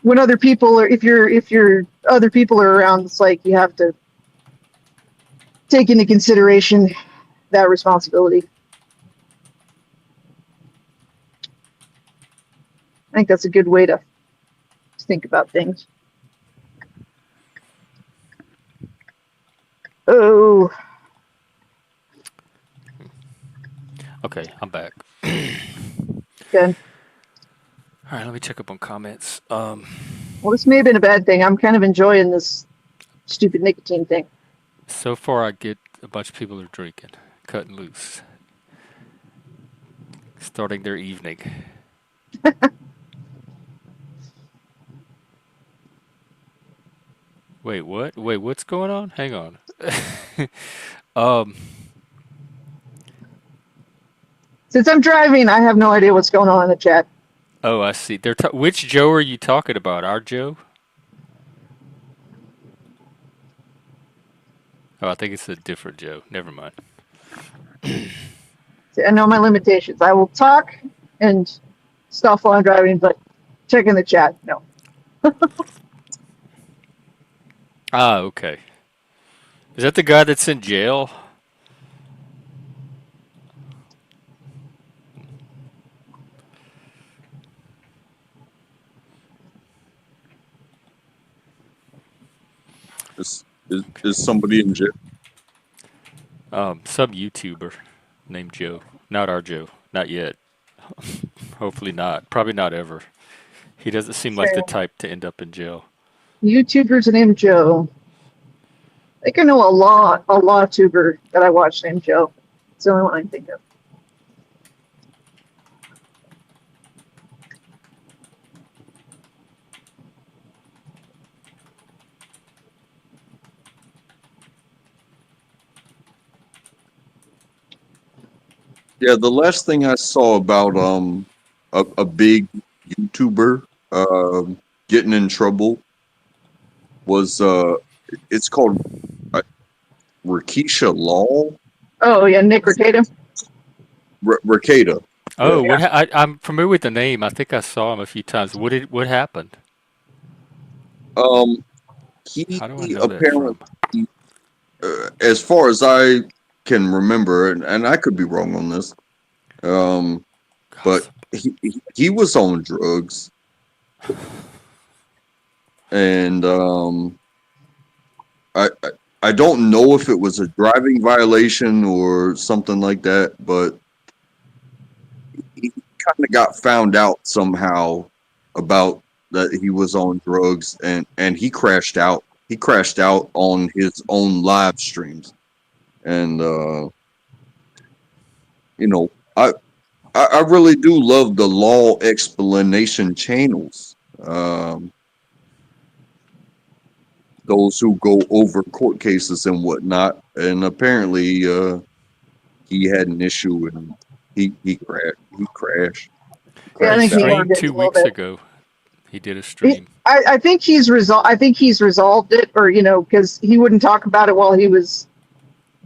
when other people are, if your other people are around, it's like you have to take into consideration that responsibility. I think that's a good way to think about things. Oh, Okay, I'm back. good. All right, let me check up on comments. Well, this may have been a bad thing. I'm kind of enjoying this stupid nicotine thing. So far I get a bunch of people are drinking, cutting loose, starting their evening. Wait, what? Wait, what's going on? Hang on. um, Since I'm driving, I have no idea what's going on in the chat. oh, I see. Which Joe are you talking about? Our Joe? Oh, I think it's a different Joe. Never mind. See, I know my limitations. I will talk and stuff while I'm driving, but checking the chat, no. Ah, okay. Is that the guy that's in jail? Is somebody in jail? Some YouTuber named Joe. Not our Joe. Not yet. Hopefully not. Probably not ever. He doesn't seem like the type to end up in jail. YouTubers named Joe. I think I know a law tuber that I watch named Joe. It's the only one I can think of. Yeah, the last thing I saw about a big YouTuber getting in trouble was it's called Rakisha Law. Oh yeah, Nick Ricada. Rakeda. Oh, Yeah. I'm familiar with the name. I think I saw him a few times. What happened? He How do I know that apparently, from? as far as I can remember, and I could be wrong on this, but he was on drugs, and I don't know if it was a driving violation or something like that, but he kind of got found out somehow about that he was on drugs, and he crashed out. crashed out on his own live streams, and you know, I really do love the law explanation channels. Those who go over court cases and whatnot, and apparently he had an issue and he crashed Yeah, I think He crashed he out. learned streamed it a 2 little weeks bit. ago. He did a stream. I think he's resolved. I think he's resolved it, or because he wouldn't talk about it while he was.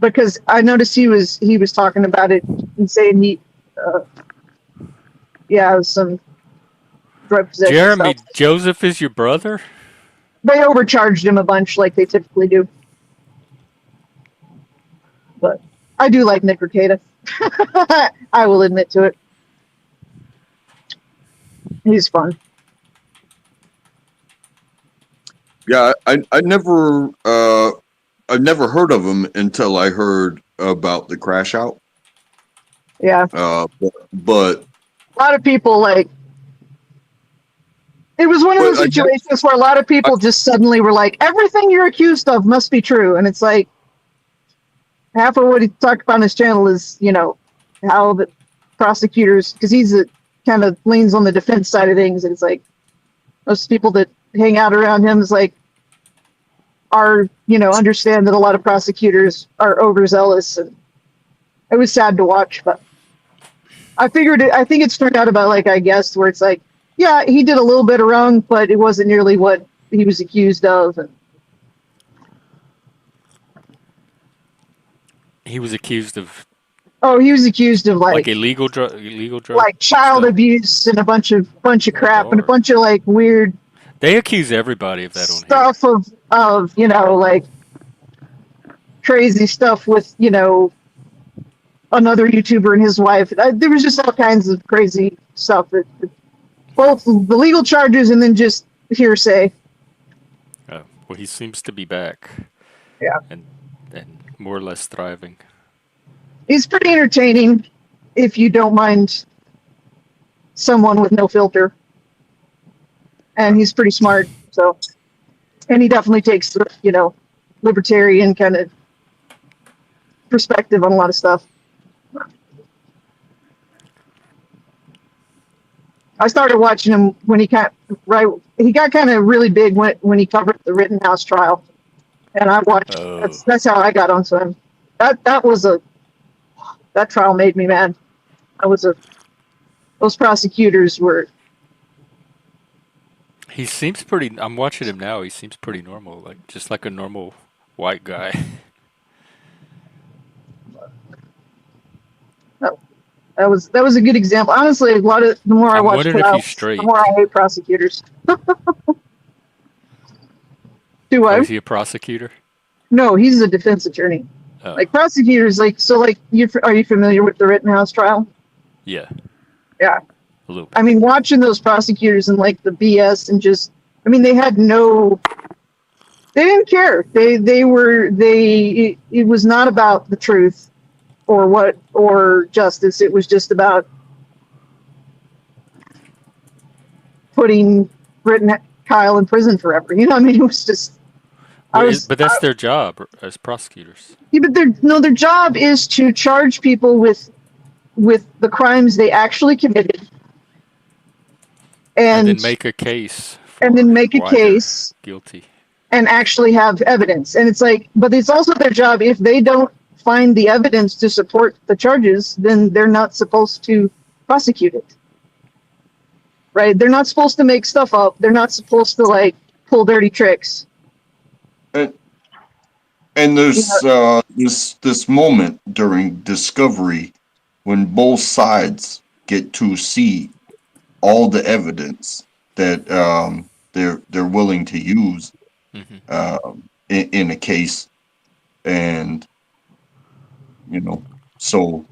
Because I noticed he was talking about it and saying some drug possession Jeremy, stuff. Joseph is your brother? They overcharged him a bunch, like they typically do. But I do like Nick Rekieta. I will admit to it. He's fun. Yeah, I never I've never heard of him until I heard about the crash out. Yeah, But a lot of people like. It was one of those But I guess- situations where a lot of people just suddenly were like, everything you're accused of must be true. And it's like, half of what he talked about on his channel is, how the prosecutors, because he's kind of leans on the defense side of things. And it's like, most people that hang out around him is like, understand that a lot of prosecutors are overzealous. And it was sad to watch, but I think it's turned out about like I guessed, where it's like, yeah, he did a little bit of wrong, but it wasn't nearly what he was accused of. And He was accused of he was accused of like like illegal drug, like child stuff. abuse and a bunch of crap and a Lord. bunch of like weird They accuse everybody of that on here. stuff of like crazy stuff with another YouTuber and his wife. There was just all kinds of crazy stuff that both the legal charges and then just hearsay. Oh, well, he seems to be back. Yeah. And more or less thriving. He's pretty entertaining if you don't mind someone with no filter. And he's pretty smart, and he definitely takes the, libertarian kind of perspective on a lot of stuff. I started watching him when he got kind of really big when he covered the Rittenhouse trial, and I watched. Oh. That's how I got onto him. That trial made me mad. Those prosecutors were. He seems pretty. I'm watching him now. He seems pretty normal, just like a normal white guy. That was a good example. Honestly, the more I I'm watch wondering if trials, he's straight. the more I hate prosecutors. Do Oh, I? is he a prosecutor? No, he's a defense attorney. Oh. Like prosecutors, are you familiar with the Rittenhouse trial? Yeah. Yeah. A little bit. I mean, watching those prosecutors and like the BS and they didn't care. It was not about the truth or justice. It was just about putting Kyle in prison forever. You know what I mean? It was just. But that's their job as prosecutors. Yeah, but their job is to charge people with the crimes they actually committed. And then make a case. And then make a why they're case. Guilty. And actually have evidence. And it's like, but it's also their job, if they don't find the evidence to support the charges, then they're not supposed to prosecute it. Right? They're not supposed to make stuff up. They're not supposed to pull dirty tricks. And there's this moment during discovery when both sides get to see all the evidence that they're willing to use in a case, and so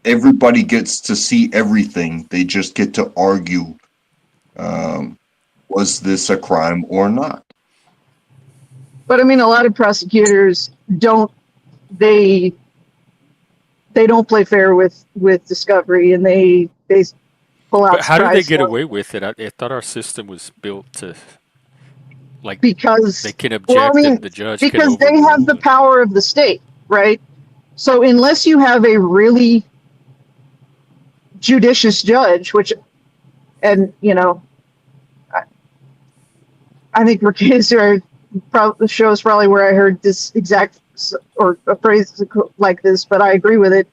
everybody gets to see everything. They just get to argue, was this a crime or not? But I mean, a lot of prosecutors don't play fair with discovery, and they pull out. But how do they surprise get stuff. away with it? I thought our system was built to Like because, they can well, I object mean, and the judge can because they have overrule the it. power of the state, right? So unless you have a really judicious judge, which, and I think Mercatus the show is probably where I heard this exact or a phrase like this, but I agree with it.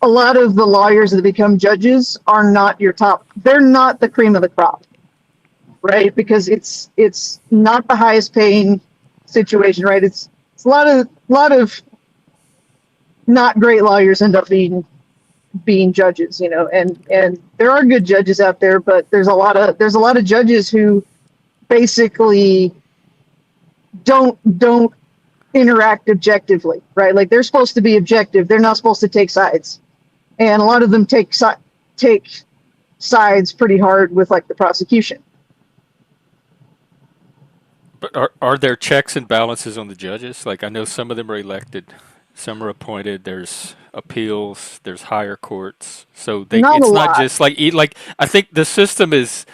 A lot of the lawyers that become judges are not your top. They're not the cream of the crop, right? Because it's not the highest paying situation, right? It's a lot of not great lawyers end up being judges, and there are good judges out there, but there's a lot of judges who basically don't interact objectively, right? Like they're supposed to be objective, they're not supposed to take sides, and a lot of them take sides pretty hard with like the prosecution. But are there checks and balances on the judges? Like I know some of them are elected, some are appointed. There's appeals. There's higher courts. So Not a it's not lot. just like I think the system is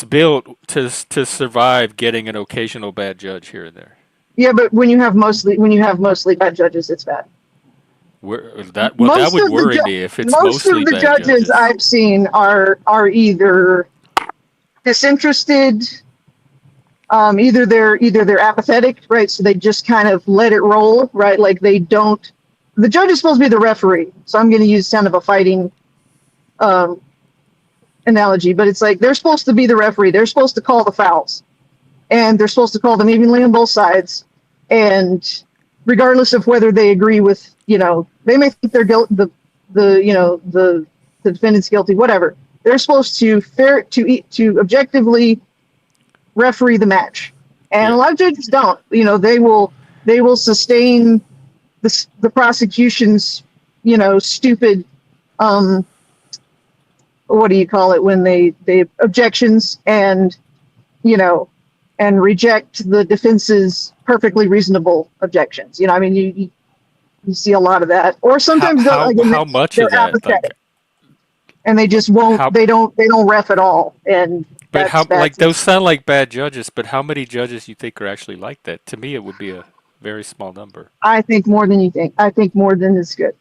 built to survive getting an occasional bad judge here and there. Yeah, but when you have mostly bad judges, it's bad. That Most would of the worry me if it's most mostly of the bad judges I've seen are either disinterested, either they're apathetic, right? So they just kind of let it roll, right? Like they don't. The judge is supposed to be the referee, so I'm going to use kind of a fighting analogy, but it's like they're supposed to be the referee. They're supposed to call the fouls, and they're supposed to call them evenly on both sides, and regardless of whether they agree with, they may think they're the defendant's guilty, whatever. They're supposed to objectively referee the match, and Yeah. a lot of judges don't. They will sustain the prosecution's stupid what do you call it when they objections, and and reject the defense's perfectly reasonable objections. I mean, you see a lot of that, or sometimes how much they're of that? apathetic, and they just won't. They don't ref at all, and But that's how bad. those sound like bad judges? But how many judges you think are actually like that? To me, it would be a very small number. I think more than you think. I think more than is good.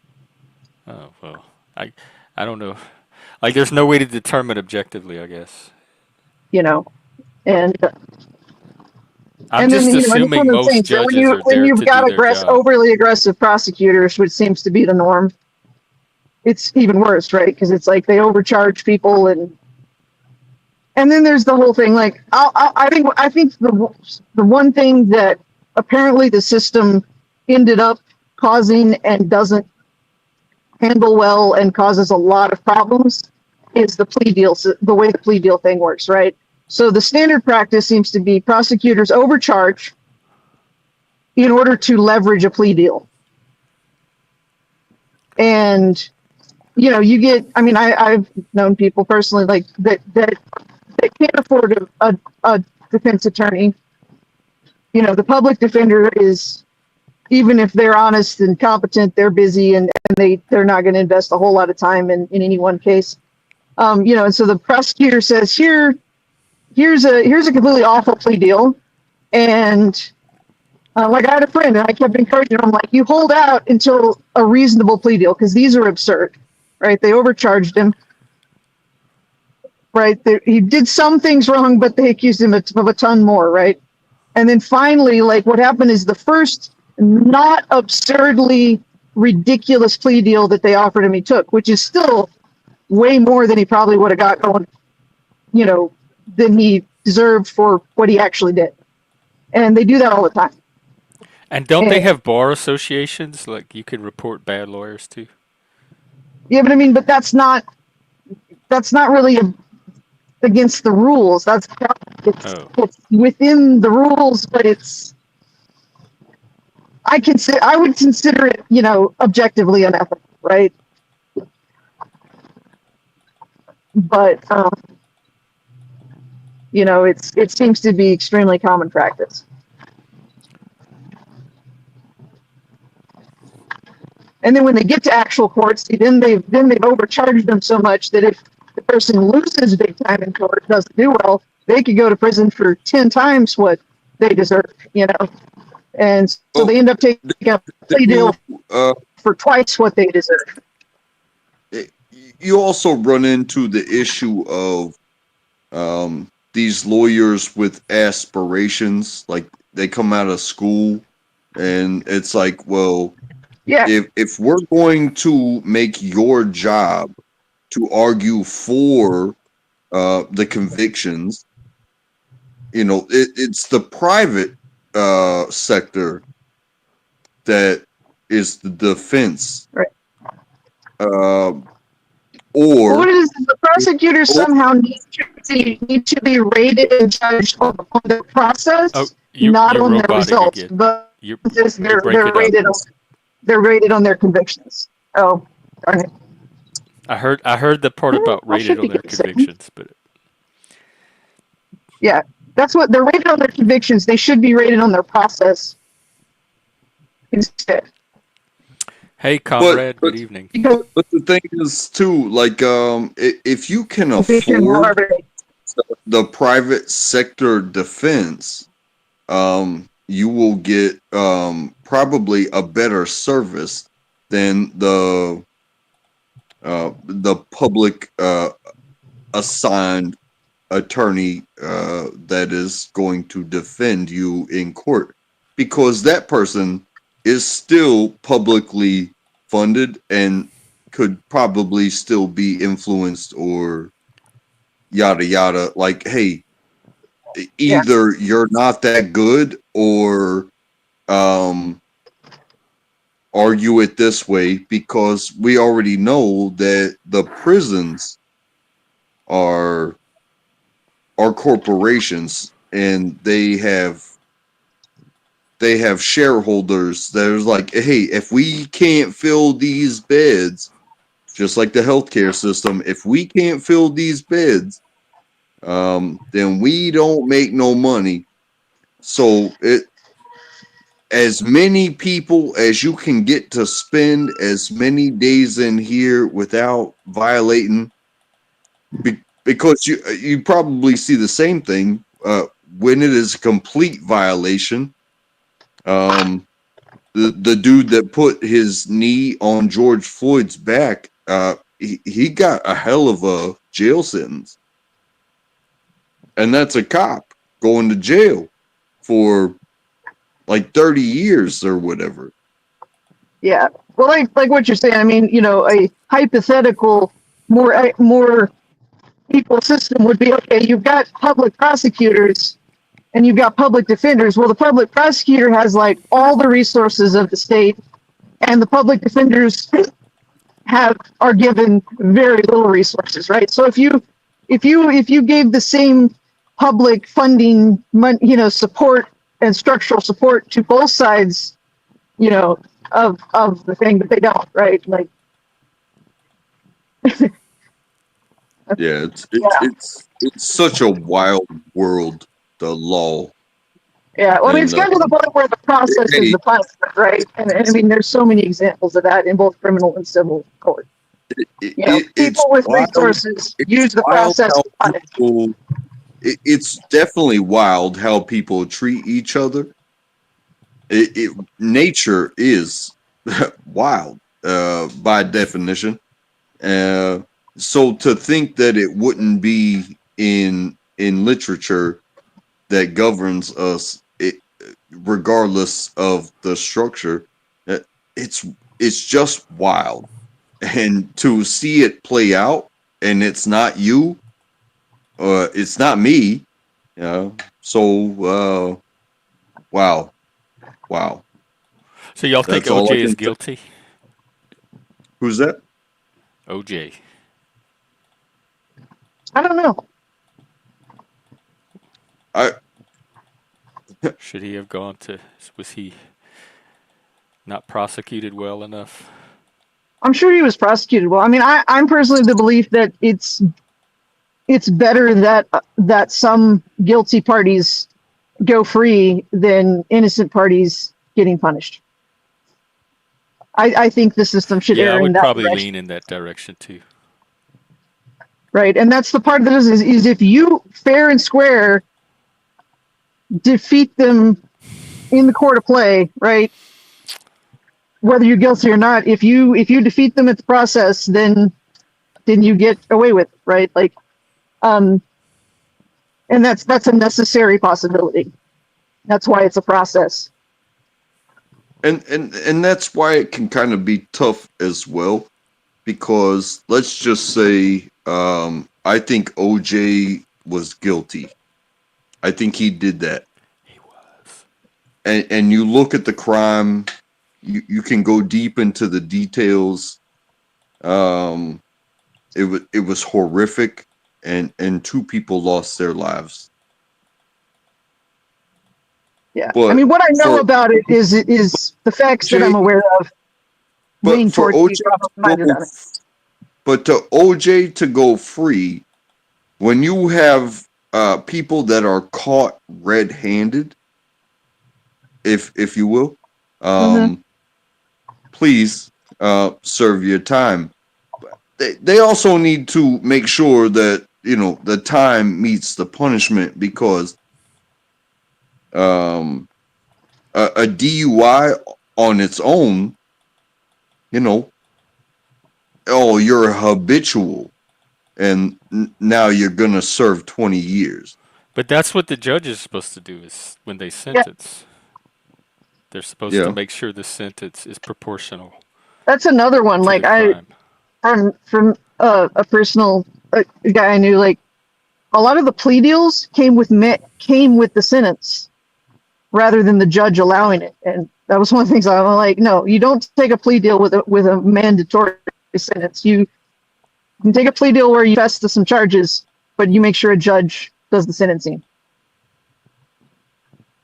Oh well, I don't know. Like, there's no way to determine objectively, I guess. And I'm just assuming most judges are when there you've to got do their job. overly aggressive prosecutors, which seems to be the norm, it's even worse, right? Because it's like they overcharge people, and then there's the whole thing. Like I think the one thing that apparently the system ended up causing and doesn't handle well and causes a lot of problems is the plea deal, the way the plea deal thing works, right? So the standard practice seems to be prosecutors overcharge in order to leverage a plea deal. And, you get, I mean, I've known people personally like that can't afford a defense attorney. The public defender is, even if they're honest and competent, they're busy, and they're not going to invest a whole lot of time in any one case. And so the prosecutor says, here's a completely awful plea deal. And like I had a friend, and I kept encouraging him, like, you hold out until a reasonable plea deal, because these are absurd, right? They overcharged him, right? He did some things wrong, but they accused him of a ton more, right? And then finally, like, what happened is the first not absurdly ridiculous plea deal that they offered him, he took, which is still way more than he probably would have got going, than he deserved for what he actually did. And they do that all the time. And don't they have bar associations? Like, you can report bad lawyers too? Yeah, but I mean, that's not really against the rules. It's within the rules, but I would consider it, objectively unethical, right? But it seems to be extremely common practice. And then when they get to actual courts, then they've overcharged them so much that if the person loses big time in court, doesn't do well, they could go to prison for 10 times what they deserve, and so Well, they end up taking a plea deal uh, for twice what they deserve. you also run into the issue of these lawyers with aspirations, like they come out of school, and it's like, well, Yeah, if we're going to make your job to argue for the convictions, it's the private sector that is the defense. right. Well, What or it is the prosecutors somehow need to be rated and judged on the process, Oh, not you're on their roboting results. again. But You they're break it up. rated on their convictions. Oh, darn it. I heard the part about I should rated on be their getting sick. convictions, but Yeah, that's what they're rated on their convictions. They should be rated on their process instead. hey, comrade, good evening. Because but the thing is too, like, if you can conviction, afford however, the private sector defense, you will get probably a better service than the public assigned attorney that is going to defend you in court, because that person is still publicly funded and could probably still be influenced or yada yada. Like, hey, yeah, either you're not that good, or argue it this way, because we already know that the prisons are corporations, and they have shareholders that are like, hey, if we can't fill these beds, just like the healthcare system, if we can't fill these beds, then we don't make no money. So as many people as you can get to spend as many days in here without violating, because you probably see the same thing when it is a complete violation. The dude that put his knee on George Floyd's back, he got a hell of a jail sentence, and that's a cop going to jail for like 30 years or whatever. yeah. Well, like what you're saying. I mean, a hypothetical, more equal system would be okay. You've got public prosecutors and you've got public defenders. Well, the public prosecutor has like all the resources of the state, and the public defenders are given very little resources, right? So if you gave the same public funding, support and structural support to both sides, of the thing, but they don't, right? Like, Yeah, it's such a wild world, the law. yeah. Well, I mean, it's And gotten to the point where the process is the punishment, right? And I mean, there's so many examples of that in both criminal and civil court. it's People with wild. resources It's use the wild process how to punish. people, it's definitely wild how people treat each other. Nature is wild by definition. So to think that it wouldn't be in literature that governs us, regardless of the structure, it's just wild. And to see it play out, and it's not you, it's not me, so wow. So y'all think That's all I OJ is can say. guilty? Who's that? OJ. I don't know. Should he have gone to? Was he not prosecuted well enough? I'm sure he was prosecuted well. I mean, I'm personally the belief that it's better that some guilty parties go free than innocent parties getting punished. I think the system should Yeah, I err in would that probably direction. lean in that direction too. Right, and that's the part that is if you fair and square defeat them in the court of play, right? Whether you're guilty or not, if you defeat them at the process, then you get away with it, right? Like, and that's a necessary possibility. That's why it's a process. And that's why it can kind of be tough as well, because let's just say I think OJ was guilty. I think he did that. He was. And you look at the crime, you can go deep into the details. It was horrific, and 2 people lost their lives. Yeah, But I mean, what I know about it is the facts that I'm aware of. Lean for towards OJ, but to OJ to go free, when you have people that are caught red-handed, if you will, please serve your time. They also need to make sure that the time meets the punishment, because a DUI on its own, oh, you're habitual, and now you're gonna serve 20 years. But that's what the judge is supposed to do, is when they sentence. They're supposed to make sure the sentence is proportional. That's another one. Like from a personal guy I knew, like a lot of the plea deals came with the sentence rather than the judge allowing it, and that was one of the things I'm like, no, you don't take a plea deal with a mandatory sentence. You can take a plea deal where you confess to some charges, but you make sure a judge does the sentencing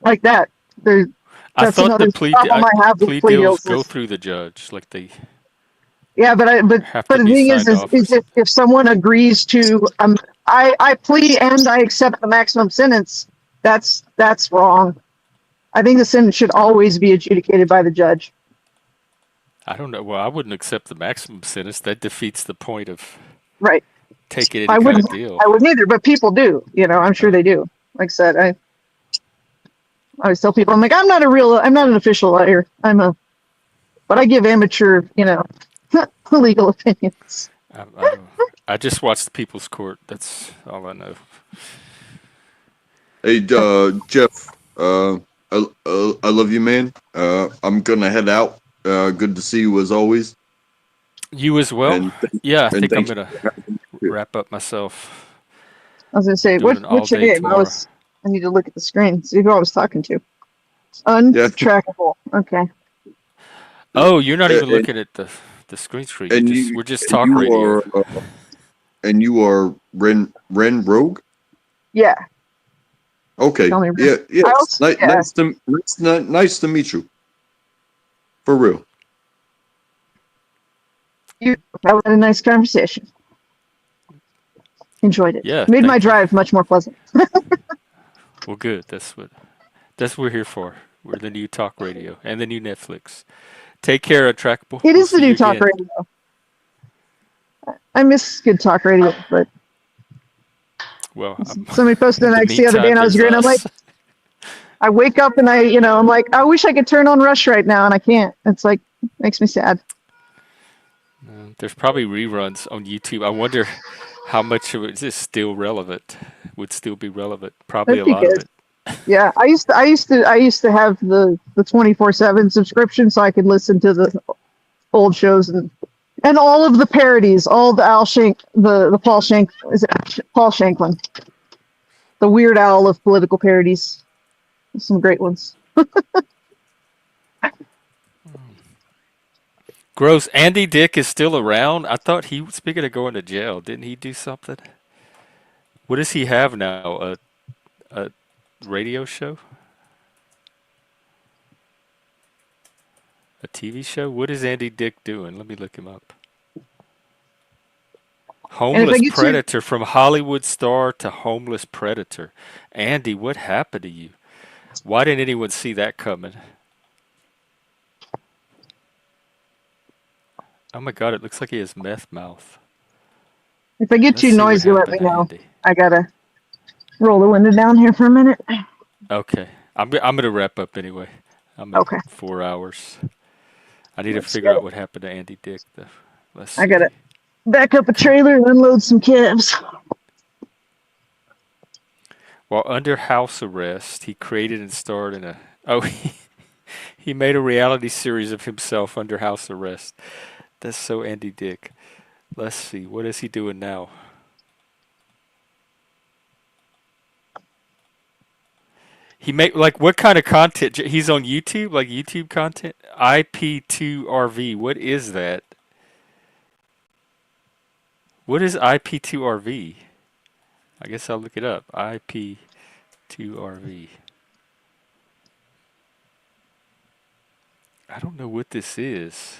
like that. I thought the plea deals go through the judge, like they. Yeah, but the thing is if someone agrees to, I plea and I accept the maximum sentence, that's wrong. I think the sentence should always be adjudicated by the judge. I don't know. Well, I wouldn't accept the maximum sentence. That defeats the point of taking I any kind of deal. I wouldn't either, but people do. I'm sure they do. Like I said, I always tell people, I'm like, I'm not an official lawyer. But I give amateur, legal opinions. I just watch the People's Court. That's all I know. Hey, Jeff, I love you, man. I'm gonna head out. Good to see you as always. You as well. I think I'm gonna wrap up myself. I was gonna say, what's your name? I need to look at the screen, see who I was talking to. Untrackable. Okay. Oh, you're not even looking at the screen. We're just talk radio. And you are Ren Rogue? Yeah. Okay. Yeah. Nice to meet you. For real. That was a nice conversation. Enjoyed it. Yeah. Made my drive much more pleasant. Well, good. That's what we're here for. We're the new talk radio and the new Netflix. Take care, Untrackable. It is the new talk radio. I miss good talk radio, but somebody posted an X the other day, and I was agreeing. I'm like, I wake up and I'm like, I wish I could turn on Rush right now, and I can't. It's like, makes me sad. There's probably reruns on YouTube. I wonder how much of it is still relevant. Would still be relevant. Probably a lot of it. Yeah, I used to have the 24/7 subscription, so I could listen to the old shows and all of the parodies, all the the Paul Shanklin, the Weird Owl of political parodies. Some great ones. Gross. Andy Dick is still around. I thought speaking of going to jail, didn't he do something? What does he have now? A radio show? A TV show? What is Andy Dick doing? Let me look him up. Homeless predator, from Hollywood star to homeless predator. Andy, what happened to you? Why didn't anyone see that coming? Oh my God, it looks like he has meth mouth. If I get too noisy, let me know. I gotta roll the window down here for a minute. Okay. I'm gonna wrap up anyway. I'm at Okay. 4 hours. I need to Let's figure out go. what happened to Andy Dick though. Let's I see. gotta back up a trailer and unload some calves. While under house arrest, he created and starred in a he made a reality series of himself under house arrest. That's so Andy Dick. Let's see. What is he doing now? He make like what kind of content? He's on YouTube, like YouTube content. IP2RV. What is that? What is IP2RV? I guess I'll look it up. IP2RV. I don't know what this is.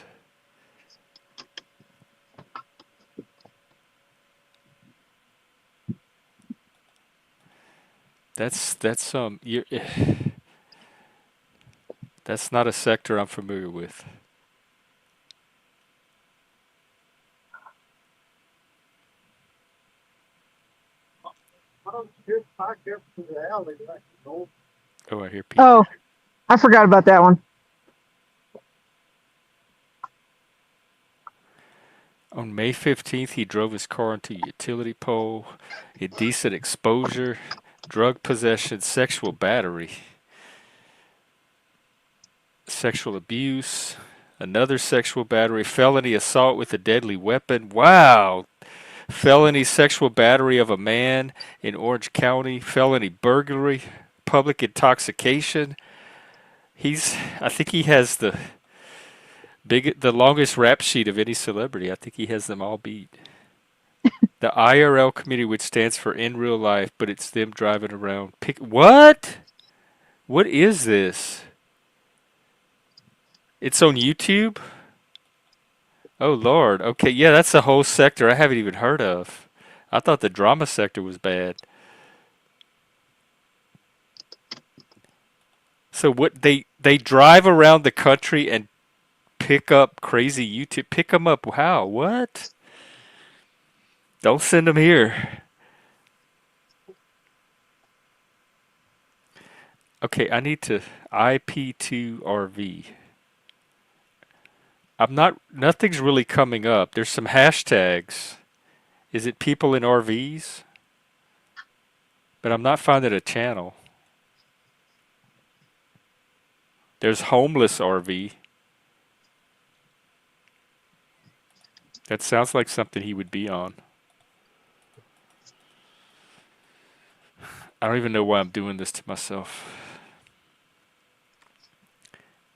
You that's not a sector I'm familiar with. Oh, I hear people. Oh, I forgot about that one. On May 15th, he drove his car into a utility pole, indecent exposure, drug possession, sexual battery, sexual abuse, another sexual battery, felony assault with a deadly weapon. Wow. Felony sexual battery of a man in Orange County, felony burglary, public intoxication. I think he has the longest rap sheet of any celebrity. I think he has them all beat. The IRL community, which stands for in real life, but it's them driving around. What? What is this? It's on YouTube? Oh Lord. Okay, yeah, that's a whole sector I haven't even heard of. I thought the drama sector was bad. So what they drive around the country and pick up crazy YouTube. Pick them up. How? What? Don't send them here. Okay, I need to IP2RV. Nothing's really coming up. There's some hashtags. Is it people in RVs? But I'm not finding a channel. There's homeless RV. That sounds like something he would be on. I don't even know why I'm doing this to myself.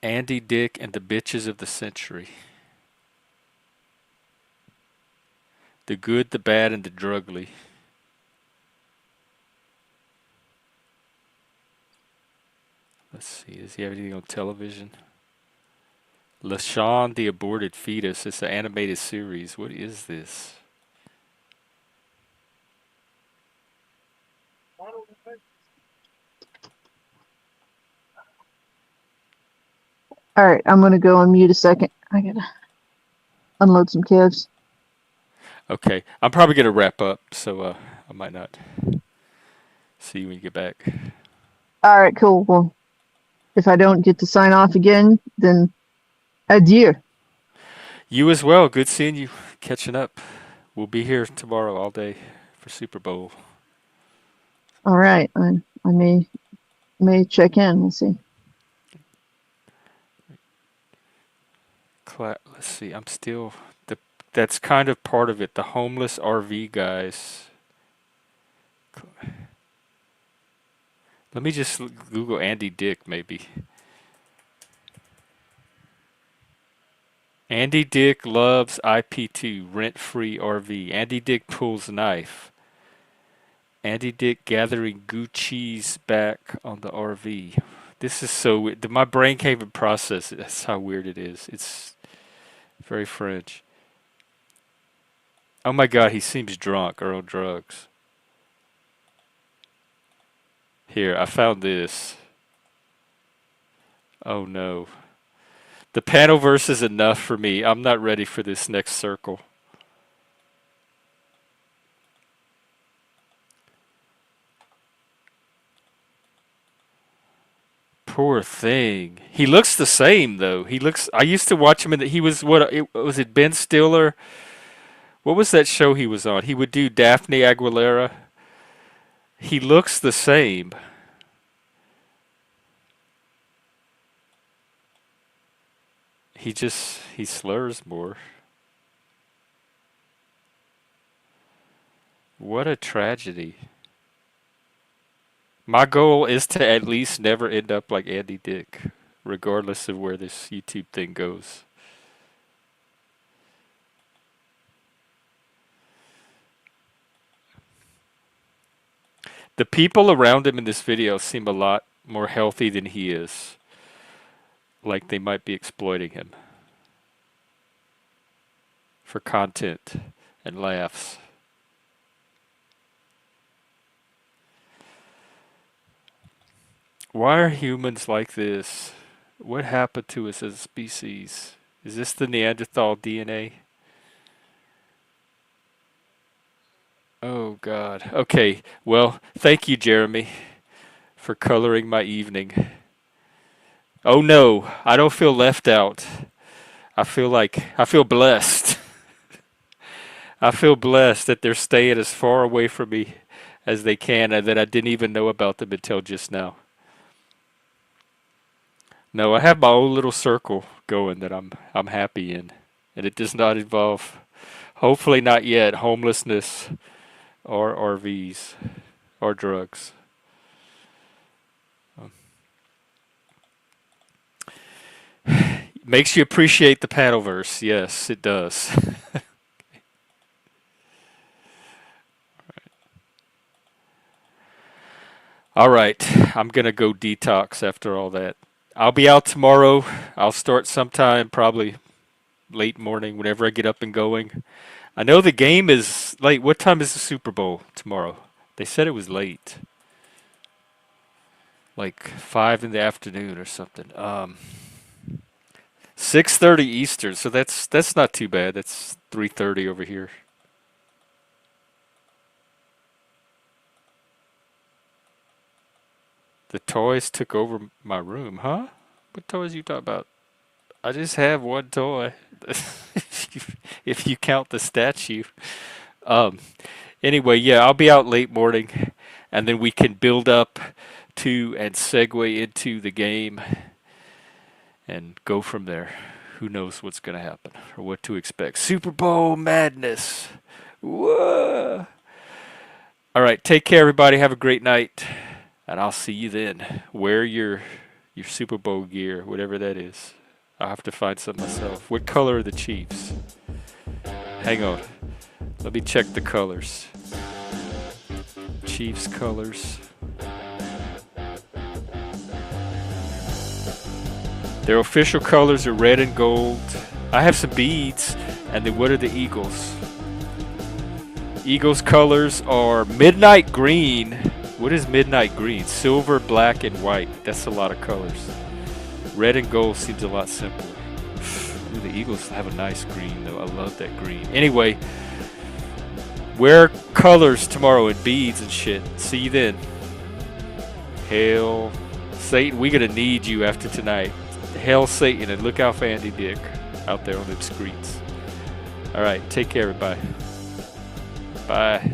Andy Dick and the Bitches of the Century. The Good, the Bad, and the Drugly. Let's see, does he have anything on television? LaShawn the Aborted Fetus. It's an animated series. What is this? All right, I'm gonna go on mute a second. I gotta unload some calves. Okay, I'm probably gonna wrap up, so I might not see you when you get back. All right, cool. Well, if I don't get to sign off again, then adieu. You as well. Good seeing you. Catching up. We'll be here tomorrow all day for Super Bowl. All right, I may check in. We'll see. Let's see. That's kind of part of it. The homeless RV guys. Let me just Google Andy Dick, maybe. Andy Dick loves IP2, rent-free RV. Andy Dick pulls knife. Andy Dick gathering Gucci's back on the RV. This is so weird. My brain can't even process it. That's how weird it is. It's very French. Oh my God, he seems drunk or on drugs. Here, I found this. Oh no. The panel verse is enough for me. I'm not ready for this next circle. Poor thing. He looks the same though. He looks. I used to watch him in the. He was what? Was it Ben Stiller? What was that show he was on? He would do Daphne Aguilera. He looks the same. He slurs more. What a tragedy. My goal is to at least never end up like Andy Dick, regardless of where this YouTube thing goes. The people around him in this video seem a lot more healthy than he is. Like they might be exploiting him for content and laughs. Why are humans like this? What happened to us as a species? Is this the Neanderthal DNA? Oh God. Okay, well, thank you, Jeremy, for coloring my evening. Oh no, I don't feel left out. I feel blessed. I feel blessed that they're staying as far away from me as they can and that I didn't even know about them until just now. No, I have my own little circle going that I'm happy in. And it does not involve, hopefully not yet, homelessness or RVs or drugs. Makes you appreciate the Paddleverse. Yes, it does. All right, I'm going to go detox after all that. I'll be out tomorrow. I'll start sometime, probably late morning, whenever I get up and going. I know the game is late. What time is the Super Bowl tomorrow? They said it was late. Like 5 in the afternoon or something. 6:30 Eastern, so that's not too bad. That's 3:30 over here. The toys took over my room, huh? What toys you talking about? I just have one toy. If you count the statue. Anyway, yeah, I'll be out late morning, and then we can build up to and segue into the game and go from there. Who knows what's going to happen or what to expect. Super Bowl madness. Whoa. All right, take care, everybody. Have a great night. And I'll see you then. Wear your Super Bowl gear, whatever that is. I'll have to find some myself. What color are the Chiefs? Hang on. Let me check the colors. Chiefs colors. Their official colors are red and gold. I have some beads. And then what are the Eagles? Eagles colors are midnight green. What is midnight green? Silver, black, and white. That's a lot of colors. Red and gold seems a lot simpler. Ooh, the Eagles have a nice green, though. I love that green. Anyway, wear colors tomorrow and beads and shit. See you then. Hail Satan. We're going to need you after tonight. Hail Satan, and look out for Andy Dick out there on them streets. All right, take care, everybody. Bye.